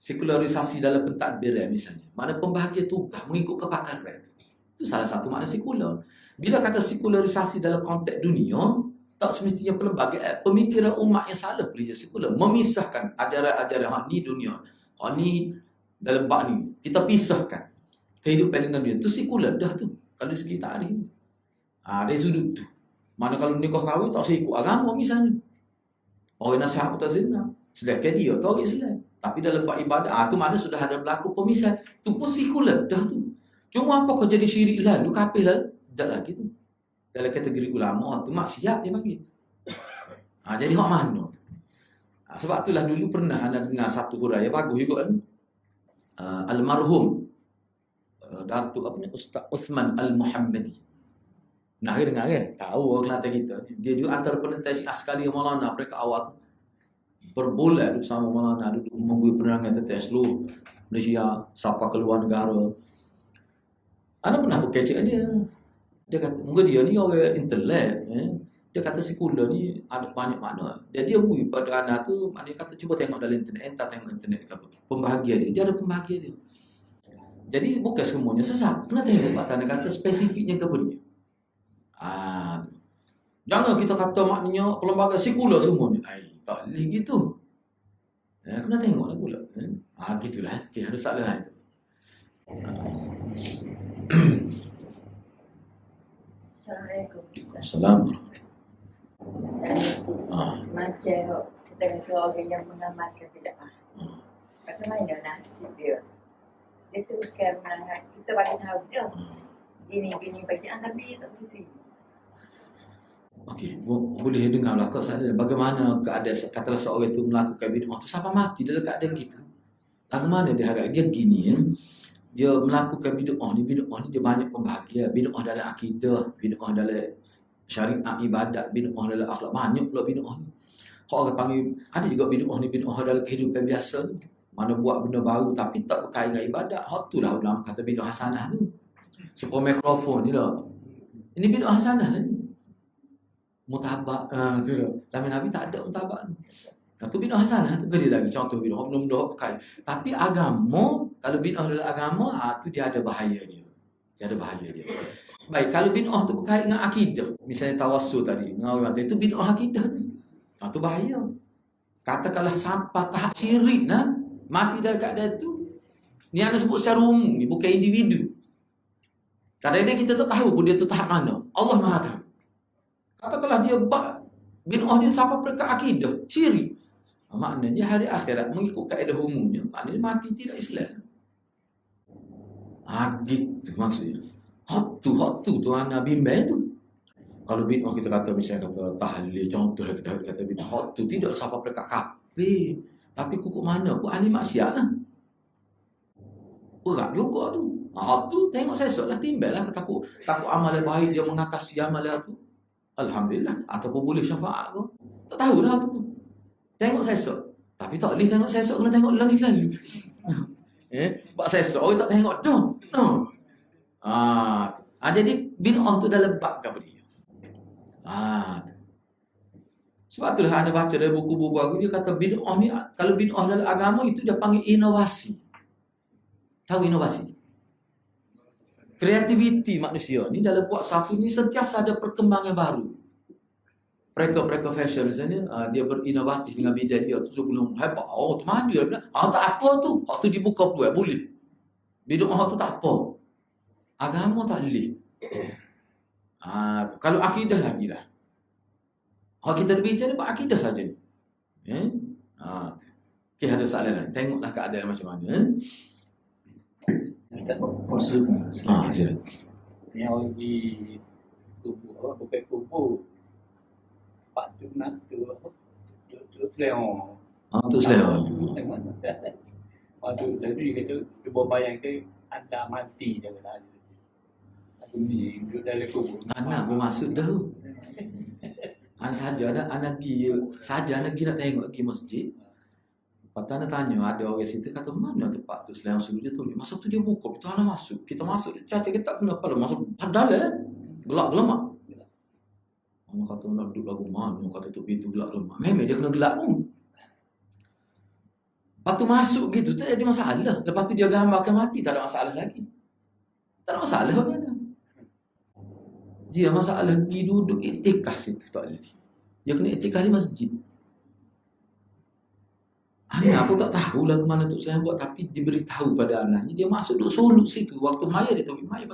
sekularisasi dalam pentadbiran misalnya. Mana pembahagian tugas mengikut kepakaran. Itu salah satu makna sekular. Bila kata sekularisasi dalam konteks dunia, tak semestinya perlembagaan. Pemikiran umat yang salah boleh jadi sekular. Memisahkan ajaran-ajaran hak ni dunia. Hak ni dalam bab ni. Kita pisahkan kehidupan dengan dunia. Itu sekular dah tu. Kalau dari segi tarikh ni. Dari sudut tu. Mana kalau nikah kahwin tak usah ikut agama misalnya. Orang nasihat pun tak zina. Sedangkan dia tu orang Islam. Tapi dalam bab ibadah, tu mana sudah ada berlaku pemisah. Tu pun sekular dah tu. Cuma apa kau jadi syirik lalu, kafir lalu? Tak lagi tu. Dalam kategori ulama tu maksiat dia panggil. Jadi hak mana? Sebab itulah dulu pernah anda dengar satu huraian bagus juga kan. Almarhum Datuk Ustaz Uthman Al-Muhammadi. Nah, dengar kan? Tahu orang Kelantan kita. Dia juga antara penentu Syiah sekali Maulana mereka awal tu. Berbulan bersama Maulana duduk memberi penerangan tentang seluruh Malaysia, siapa keluar negara. Anda pernah berkecek dia. Dia kata, mungkin dia ni orang intelek. Dia kata sekular ni ada banyak makna. Jadi dia beri pada anak tu, dia kata cuba tengok dalam internet. Entah tengok internet ke apa. Pembahagia dia ada pembahagia dia. Jadi bukan semuanya sesat. Kena tengok sebab anda kata spesifiknya ke apa dia. Jangan kita kata maknanya perlembagaan sekular semuanya. Tak boleh gitu. Kena tengoklah pula. Gitulah. Okay, ada soalan lain tu. Assalamualaikum. Assalamualaikum. Macam kita kata orang yang mengamalkan bid'ah. Bagaimana nasib dia? Dia teruskan menangani. Kita bagi tahu dia. Gini bacaan tapi dia tak boleh terima. Okey, boleh dengarlah kau saya bagaimana keadaan katalah seorang itu melakukan bid'ah tu sampai mati dalam keadaan gitu. Bagaimana dia harap dia gini ya. Dia melakukan bid'ah ni dia banyak pembahagian. Bid'ah dalam akidah, bid'ah dalam syariat ibadat, bid'ah dalam akhlak, banyak pula bid'ah ni. Kau orang panggil ada juga bid'ah ni bid'ah dalam kehidupan biasa ni. Mana buat benda baru tapi tak berkait dengan ibadat. Hak itulah ulama kata bid'ah hasanah ni. Sebuah mikrofon ni dah. Ini bid'ah hasanah ni. Mutabak tu dah. Zaman Nabi tak ada mutabak ni. Itu bid'ah hasanah tu beri lagi contoh bid'ah benda-benda berkait. Tapi agama, kalau bid'ah dalam agama, tu dia ada bahaya dia. Dia ada bahaya dia. Baik, kalau bid'ah tu berkait dengan akidah, misalnya tawassul tadi, itu bid'ah akidah ni. Tu bahaya. Katakanlah sampai tahap syirik mati dalam keadaan tu. Ni anda sebut secara umum ni, bukan individu. Kadang-kadang kita tak tahu pun dia tu tahap mana. Allah Maha tahu. Katakanlah dia bid'ah dia sampai peringkat akidah, syirik. Maknanya hari akhirat mengikut kaedah umumnya, maknanya mati tidak Islam. Gitu maksudnya. Hak tu anak bimbang tu. Kalau bid'ah kita kata misalnya kata tahlil, contohlah kita kata bid'ah, hak tu tidak sampai peringkat kafir. Tapi kuku mana pun ahli maksiat lah. Berat juga tu. Hak tu tengok sesok lah timbal lah. Takut amalan baik dia mengatasi amalan tu. Alhamdulillah. Ataupun boleh syafaat ke. Tak tahulah tu. Tengok sesok. Tapi tak boleh tengok sesok. Kena tengok lalu. Buat sesok orang tak tengok dah. Jadi bid'ah tu dah lebak ke dia. Sebab itulah anda baca dari buku-buku aku, dia kata bid'ah ni, kalau bid'ah dalam agama itu dia panggil inovasi. Tahu inovasi? Kreativiti manusia ni dalam buat satu ni sentiasa ada perkembangan baru. Mereka fashion misalnya, dia berinovatif dengan bidang dia tu sebelum hebat. Tu maju dia. Tak apa tu. Hak tu dibuka peluang boleh. Bid'ah tu tak apa. Agama tak boleh. Kalau akidah lagi lah. Hak kita berbicara buat akidah saja ni. Okey, ada soalan lain. Tengoklah keadaan macam mana. kita Maksud Sila. yang di tubuh apa bukan kubur. Pak tu nak tu Leon. Untuk selera. Waktu tadi kata cuba bayangkan anda mati jangan ada. Aku ni duduk dalam kubur. Anak bermaksud dah tu. Anak saja anak pergi nak tengok pergi masjid. Lepas tu anak tanya ada orang situ kata mana tempat tu selera suruh dia tunjuk. Masa tu dia buka kita anak masuk. Kita masuk caca kita kenapa lah masuk padahal gelak gelamak. Anak kata nak duduk lagu mana, kata tu pintu gelak gelamak. Memang dia kena gelak pun. Lepas tu masuk gitu tak ada masalah. Lepas tu dia gambarkan mati tak ada masalah lagi. Tak ada masalah kan? Dia masalah pergi duduk iktikaf situ tak boleh. Dia kena iktikaf di masjid. Anak aku tak tahu lah ke mana tu saya buat tapi diberitahu pada anaknya dia masuk duduk suluk situ waktu maya dia tahu maya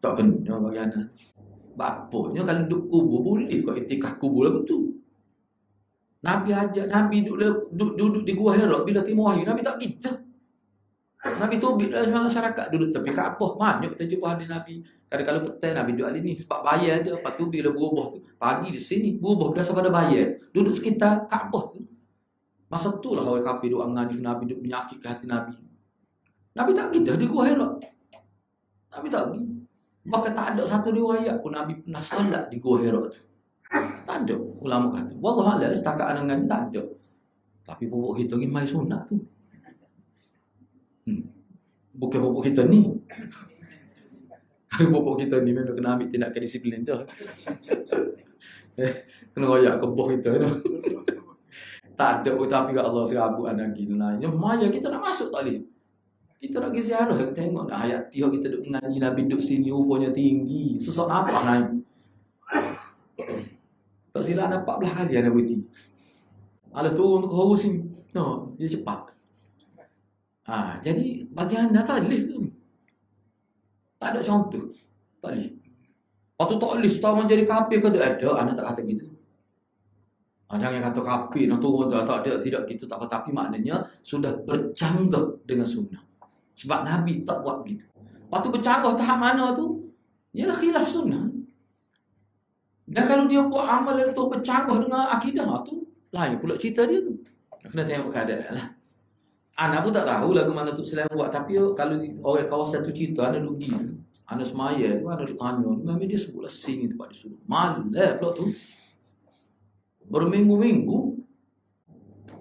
tak kena bagi anak. Bapaknya kalau duduk kubur boleh kau iktikaf kubur lah betul. Nabi ajak Nabi duduk di Gua Hira bila timur wahyu Nabi tak gitu. Nabi tubik lah masyarakat duduk tepi Kaabah banyak kita jumpa hadis Nabi. Kadang-kadang petang Nabi duduk ali ni sebab bayar dia. Lepas tu bila berubah tu pagi di sini berubah berdasar pada bayar. Duduk sekitar Kaabah tu. Masa tu lah orang kafir duduk ngadi Nabi duduk menyakit ke hati Nabi. Nabi tak gitu di Gua Hira. Nabi tak gitu. Bahkan tak ada satu riwayat pun Nabi pernah solat di Gua Hira tu. Tak ada. Ulama kata wallahualam setakat anak ngaji tak ada. Tapi pokok kita ni mai sunat tu. Bukan pokok kita ni. Kalau pokok kita ni memang kena ambil tindakan disiplin dah. Kena royak keboh kita tu. Tak ada pun tapi kat Allah serabut anak kita lain. Maya kita nak masuk tak boleh. Kita nak pergi ziarah kita tengok dah ayat tiap kita duduk ngaji Nabi duduk sini rupanya tinggi. Sesak apa naik. Tak silap ada 14 kali ada berhenti. Alah turun ke horus ni. No, dia cepat. Jadi bagi anda tak boleh tu. Tak ada contoh. Tak boleh. Waktu tak boleh setahun jadi kafir ke ada. Anda tak kata gitu. Jangan kata kafir nak turun tak ada. Tidak gitu tak apa. Tapi maknanya sudah bercanggah dengan sunnah. Sebab Nabi tak buat gitu. Waktu bercanggah tahap mana tu? Ialah khilaf sunnah. Dan kalau dia buat amal yang tu bercanggah dengan akidah tu lain pula cerita dia tu. Kena tengok keadaan lah. Anak pun tak tahu lah ke mana tu selain buat. Tapi kalau orang kawasan tu cerita, anak rugi tu. Anak semaya tu, anak duk tanya. Memang dia sebutlah sini tempat dia suruh. Malah pula tu. Berminggu-minggu.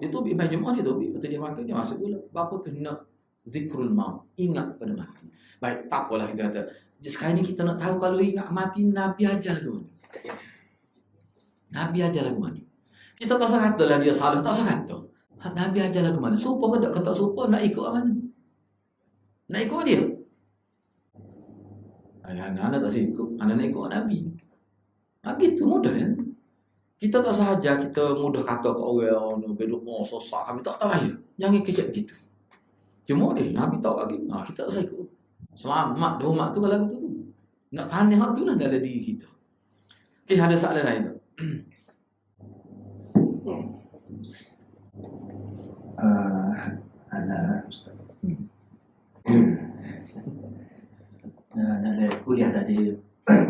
Dia tubik main Jumaat, dia tubik. Lepas dia makan, dia masuk pula. Bapa tu nak zikrul maut. Ingat pada mati. Baik, tak apalah kita kata. Sekarang ni kita nak tahu kalau ingat mati, Nabi ajar ke mana? Nabi ajar lagu mana? Kita tak usah kata lah dia salah, tak usah kata. Nabi ajar lagu mana? Supa ke tak? Kata supa, nak ikut mana? Nak ikut dia? Anak tak ikut. Anak nak ikut Nabi. Gitu mudah kan? Kita tak usah ajar, kita mudah kata ke orang, belum susah, kami tak tahu ya. Jangan kecek gitu. Cuma Nabi tahu lagi. Kita tak usah ikut. Selamat hormat tu kalau tu. Nak tanya tu lah dalam diri kita. Ada soalan lain tak? Ada Ustaz. Dalam kuliah tadi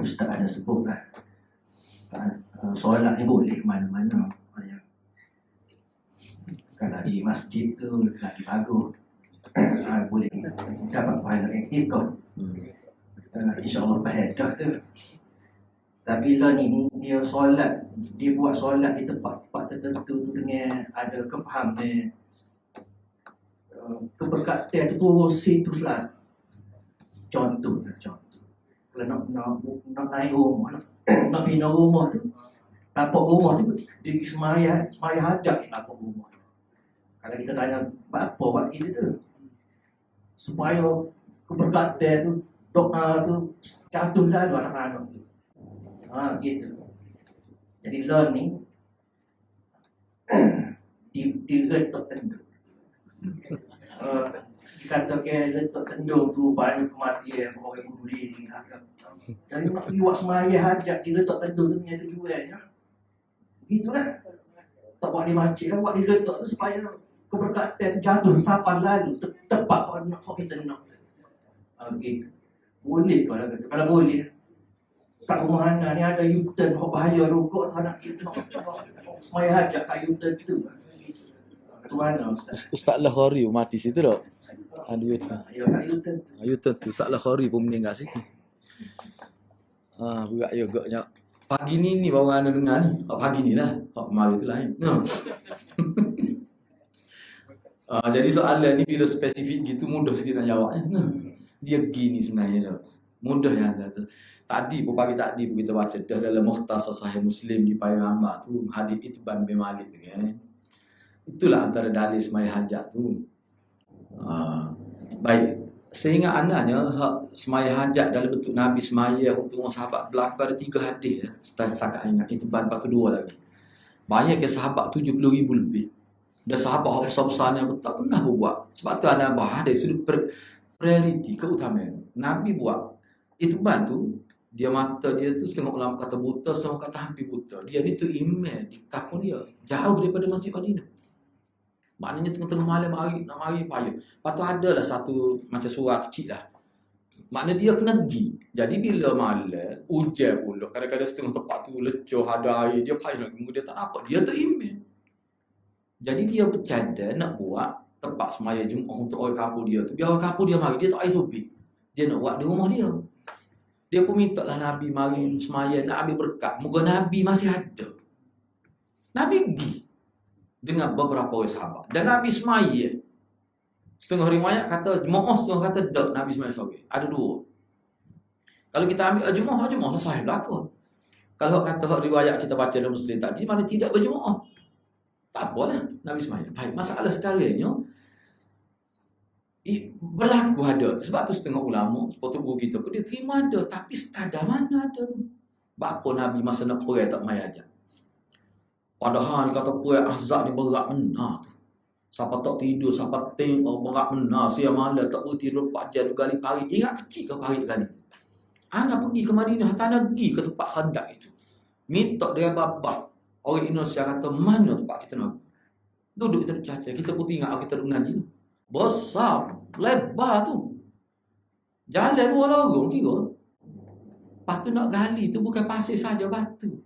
Ustaz ada sebut lah solat ni boleh mana-mana. Kalau di masjid tu lagi bagus. Boleh dapat pahala yang ikut. InsyaAllah pahala tu. Tapi lah ni dia solat, dia buat solat di tempat-tempat tertentu tu dengan ada kefahaman keberkatan tu turun situ lah. Contoh. Kalau nak naik rumah, nak bina rumah tu, tapak rumah tu dia semaya hajat di tapak rumah. Kalau kita tanya apa buat kita tu, supaya keberkatan tu, doa tu jatuh lalu anak-anak tu. Gitu. Jadi learning diretok tendung. Dikatakan letak tendung tu banyak kematian orang bunuh diri. Dan nak pergi buat semaya hajat diretok tendung tu punya tujuan ya. Begitulah. Tak buat di masjid lah, buat di letak tu supaya keberkatan jatuh sapan lalu tepat kalau kita nak. Okey. Boleh kalau kata. Kalau boleh. Kat rumah anak ni ada U-turn. Kau bahaya rokok tak nak kita. Semaya hajat kat U-turn tu. Tu mana Ustaz? Ustaz Lahori mati situ tak? Ada U-turn. Ya kat U-turn tu. U-turn tu Ustaz Lahori pun meninggal situ. Berat juga. Pagi ni baru anda dengar ni. Pagi ni lah. Kemarin tu lah. Jadi soalan ni bila spesifik gitu mudah sikit nak jawab. Dia gini sebenarnya. Mudah yang tu. Tadi pagi tadi kita baca dah dalam Mukhtasar Sahih Muslim di Payung Hamba tu hadis Itban bin Malik tu kan. Itulah antara dalil semaya hajat tu. Baik. Sehingga anaknya semaya hajat dalam bentuk Nabi semaya untuk orang sahabat berlaku ada 3 hadis ya. Setakat ingat Itban kedua lagi. Banyak ke sahabat 70,000 lebih. Dan sahabat besar-besar yang tak pernah buat. Sebab tu anak bahas dari sudut prioriti keutamaan. Nabi buat. Itban tu dia mata dia tu setengah ulama kata buta, setengah kata hampir buta. Dia ni tu email di kampung dia jauh daripada Masjid Madinah. Maknanya tengah-tengah malam nak mari payah. Lepas tu adalah satu macam surat kecil lah. Maknanya dia kena pergi. Jadi bila malam hujan pula, kadang-kadang setengah tempat tu lecur ada air, dia payah nak kemudian dia tak dapat. Dia tu email. Jadi dia bercanda nak buat tempat semaya Jumaat untuk orang kampung dia tu. Biar orang kampung dia mari, dia tak air topik. Dia nak buat di rumah dia. Dia pun minta lah Nabi mari semaya, nak ambil berkat. Moga Nabi masih ada. Nabi pergi dengan beberapa orang sahabat. Dan Nabi semaya. Setengah riwayat kata Jumaat, setengah kata tak Nabi semaya sore. Ada 2. Kalau kita ambil Jumaat sahih belakang. Kalau kata riwayat kita baca dalam Muslim tadi, mana tidak berjumaat. Tak apalah Nabi semaya. Baik, masalah sekarangnya berlaku ada. Sebab tu setengah ulama, sepatu guru kita pun dia terima ada. Tapi sekadar mana ada. Bapa Nabi masa nak perang tak mai ajar. Padahal dia kata perang Ahzab ni berat benar tu. Siapa tak tidur, siapa tengok berat benar. Siapa malam tak tidur 4 jam 2 kali pagi. Ingat kecil ke pagi kali tu. Anak pergi ke Madinah, tak nak pergi ke tempat Khandaq itu. Minta dia bapak. Orang Indonesia kata, mana tempat kita nak? Duduk kita caca, kita pun ingat kita duduk ngaji. Besar, lebar tu. Jalan 2 lorong kira. Lepas tu nak gali tu bukan pasir saja, batu.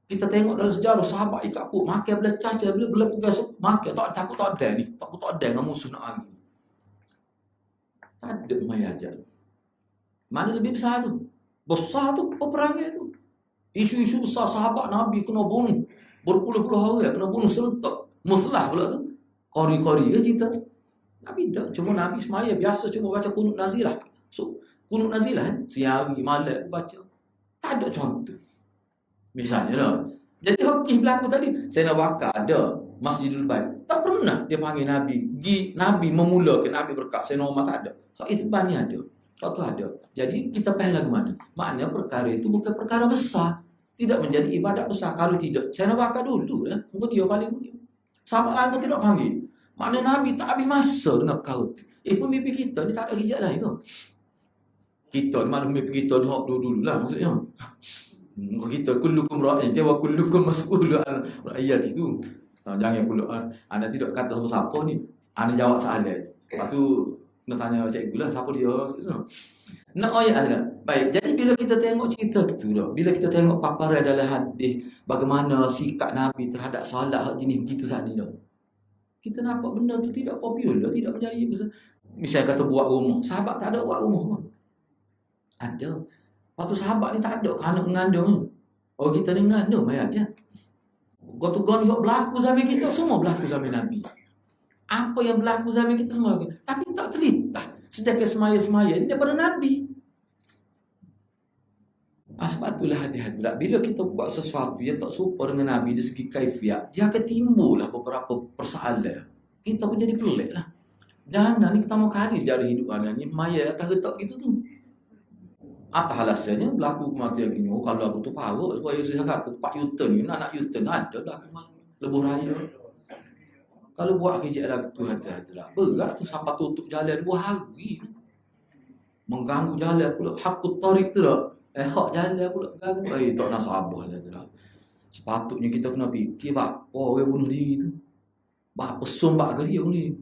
Kita tengok dalam sejarah sahabat ikat pun makan bila caca, bila pegas makan tak takut tak ada ni. Takut tak ada dengan musuh nak lagi. Tak ada mai ajar. Mana lebih besar tu? Besar tu peperangan tu. Isu-isu besar sahabat Nabi kena bunuh. Berpuluh-puluh hari kena bunuh serentak. Muslah pula tu. Kori-kori ke cerita. Nabi tak. Cuma Nabi semaya biasa cuma baca kunut nazilah. So, kunut nazilah siang hari malam baca. Tak ada contoh. Misalnya dah. Jadi hoki berlaku tadi. Saya nak bakar ada Masjidul Bait. Tak pernah dia panggil Nabi. Nabi memulakan Nabi berkat. Saya nama tak ada. So, itu banyak ada. Suatu ada. Jadi kita payah lagu mana? Maknanya perkara itu bukan perkara besar. Tidak menjadi ibadat besar. Kalau tidak, saya nak bakar dulu lah. Mungkin dia paling mulia. Sahabat lain pun tidak panggil. Maknanya Nabi tak habis masa dengan perkara itu. Pemimpin kita ni tak ada hijab lain ke? Kita ni mana pemimpin kita ni hak dulu lah maksudnya. Kita kullukum ra'in wa kullukum mas'ulun an ra'iyat itu. Jangan pula anda tidak kata siapa ni. Anda jawab soalan. Lepas tu nak tanya cikgu lah siapa dia. Nak ayat ada. Baik, jadi bila kita tengok cerita tu dah, bila kita tengok paparan dalam hadis bagaimana sikap Nabi terhadap solat jenis begitu saat ni dah. Kita nampak benda tu tidak popular, tidak menjadi besar. Misalnya kata buat rumah, sahabat tak ada buat rumah pun. Ada. Lepas tu sahabat ni tak ada anak mengandung. Orang kita ni mengandung ayat je. Gotu-gon yang berlaku zaman kita semua berlaku zaman Nabi. Apa yang berlaku zaman kita semua. Tapi tak terlihat. Sedangkan semaya-semaya ini daripada Nabi. Sebab itulah hati-hati. Bila kita buat sesuatu yang tak serupa dengan Nabi dari segi kaifiat, dia akan timbullah beberapa persoalan. Kita pun jadi pelik lah. Dan ni pertama kali sejarah hidup ni maya atas retak gitu tu. Atas alasannya berlaku kematian gini. Kalau aku tu parut, sebab saya kata tempat U-turn ni, nak U-turn ada dah lebuh raya. Kalau buat kerja lah tu hati-hati lah. Berat tu sampai tutup jalan 2 hari. Mengganggu jalan pula. Hakut tarik tu lah. Hak jalan pula ganggu. Tak nak sabar tu lah. Sepatutnya kita kena fikir apa orang bunuh diri tu. Apa sum bak ke dia ni.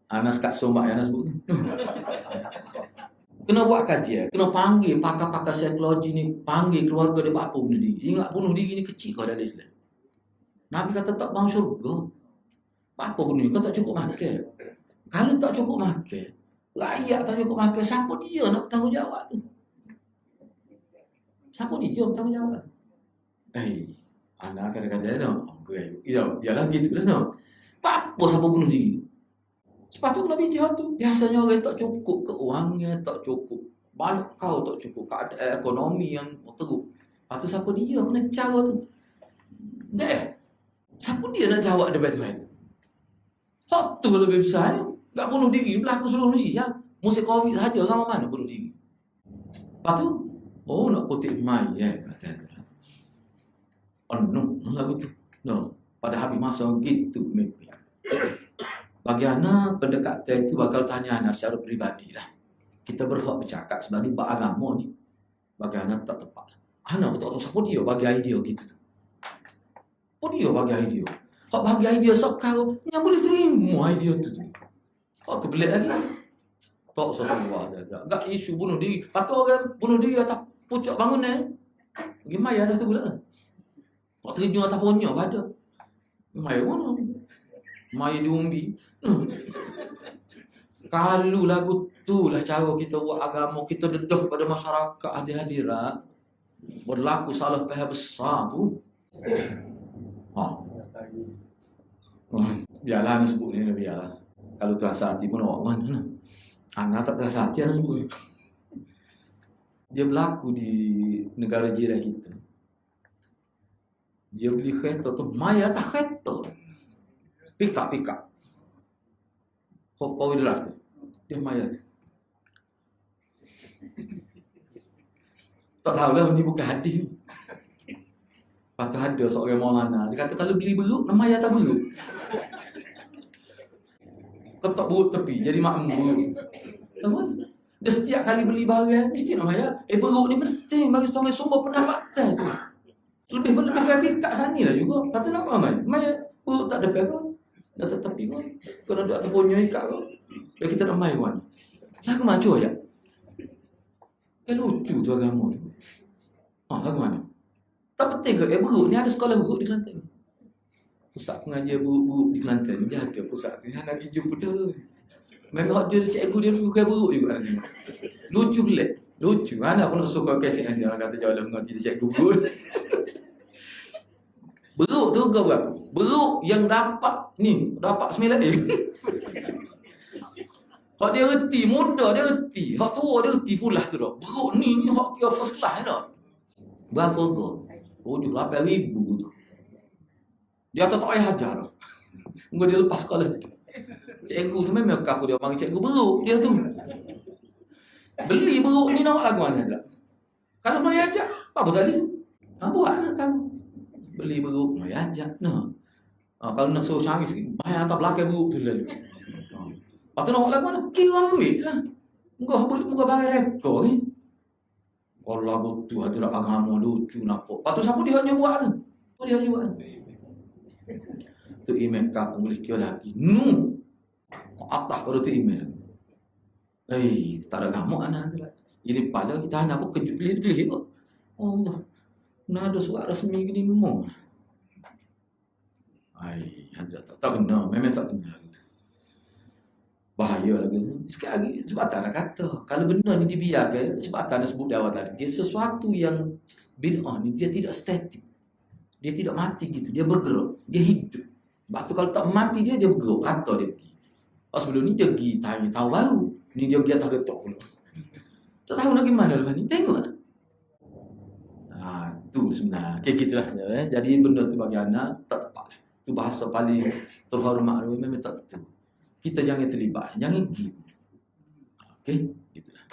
Anas kat sombak Anas sebut. Kena buat kajian, kena panggil pakar-pakar psikologi ni, panggil keluarga dia buat apa bunuh diri. Ingat bunuh diri ni kecil kau dalam Islam. Nabi kata tak bang syurga. Apa bunuh diri? Kau tak cukup makan. Kalau tak cukup makan, rakyat tak cukup makan, siapa dia nak bertanggungjawab tu? Siapa dia bertanggungjawab? Anak kadang-kadang ialah gitu lah. Apa siapa bunuh diri? Sepatutnya Nabi jawab tu. Biasanya orang tak cukup keuangan, tak cukup banyak kau, tak cukup keadaan ekonomi yang teruk. Lepas tu siapa dia kena cara tu? Siapa dia nak jawab debat-debat tu? Hak tu lebih besar. Tak bunuh diri berlaku seluruh Malaysia. Musim Covid sahaja ramai mana bunuh diri. Lepas tu, nak kutip mai kata. No, lagu tu. No, pada habis masa gitu mimpi. Bagaimana pendekatan itu bakal tanya anak secara peribadi lah. Kita berhak bercakap sebenarnya beragama ni. Bagaimana tak tepat. Anak betul-betul siapa dia bagi idea gitu tu. Apa dia bagi idea? Hak bagi idea sekarang yang boleh terima idea tu. Hak tu belik lagi. Tak sesuai dah. Gak isu bunuh diri. Patut orang bunuh diri atas pucuk bangunan. Pergi mai atas tu pula. Hak terjun atas ponyok pada. Mai mana? Mai diumbi. Kalau lagu tu lah cara kita buat agama, kita dedah pada masyarakat hadir-hadirat, berlaku salah faham besar tu. Biarlah ni sebut ni, biarlah. Kalau terasa hati pun awak mana. Anak tak terasa hati, anak sebut. Dia berlaku di negara jiran kita. Dia beli kereta tu, maya tak kereta. Pika. Kau drive tu. Dia maya tu. Tak tahulah ni bukan hadis. Lepas tu ada seorang Maulana. Dia kata kalau beli beruk, nama maya tak beruk. Ketok buruk tepi, jadi makmum buruk. Dia setiap kali beli barang, mesti nak maya. Beruk ni penting bagi setengah sumber pendapatan tu. Lebih pika sana lah juga. Kata nak maya buruk tak ada pekak. Dah tepi kau. Kau nak duduk atas ponyo ikat kau. Dan kita nak main kawan. Lagu macu aja. Kan lucu tu agama tu. Lagu mana? Tak penting ke? Beruk ni ada sekolah beruk di Kelantan. Pusat pengajian beruk di Kelantan. Dia ada pusat ni. Nak pergi jumpa dia. Memang dia cikgu dia bukan beruk juga. Lucu pelik. Lucu. Mana pun nak suka kecik dengan dia. Orang kata jauh dah mengerti dia cikgu beruk. Beruk tu kau berapa? Beruk yang dapat 9 A. Hak dia reti, muda dia reti. Hak tua dia reti pula tu dah. Beruk ni hak kira first class dah. Berapa kau? 8,000 tu. Dia tak payah ajar. Engkau dia lepas sekolah tu. Cikgu tu memang kaku dia panggil cikgu beruk dia tu. Beli beruk ni nak lagu mana tak? Kalau mau ajak, apa tadi? Buat nak tahu. Beli beruk, mau ajak. Kalau nak suruh cari sikit, bayar atas belakang beruk tu lalu. Lepas tu nak buat lagu mana? Kira ambil lah. Muka barang rekod ni. Kalau lagu tu ada nak agama lucu nampak. Lepas tu siapa dia hanya buat tu? Apa dia hanya buat? Tu email kau boleh kira lagi. Atas baru tu email. Tak ada gamuk anak tu lah. Jadi pada kita anak pun kejut-kejut kot. Allah. Nak ada surat resmi gini memang. Tak kena. Memang tak kena. Bahaya lagi. Sekali lagi, sebab tak nak kata. Kalau benda ni dibiarkan, sebab tak nak sebut di awal tadi. Dia sesuatu yang bid'ah ni, dia tidak statik. Dia tidak mati gitu. Dia bergerak. Dia hidup. Sebab tu kalau tak mati dia bergerak. Kata dia pergi. Sebelum ni dia pergi tahu baru. Ni dia pergi atas getok pula. Tak tahu nak gimana lepas ni. Tengok lah. Tu sebenarnya. Kayak gitulah. Jadi benda tu bagi anak tak tepat. Tu bahasa paling terhormat. Memang tak tepat. Kita jangan terlibat. Jangan pergi. Okey? Gitulah.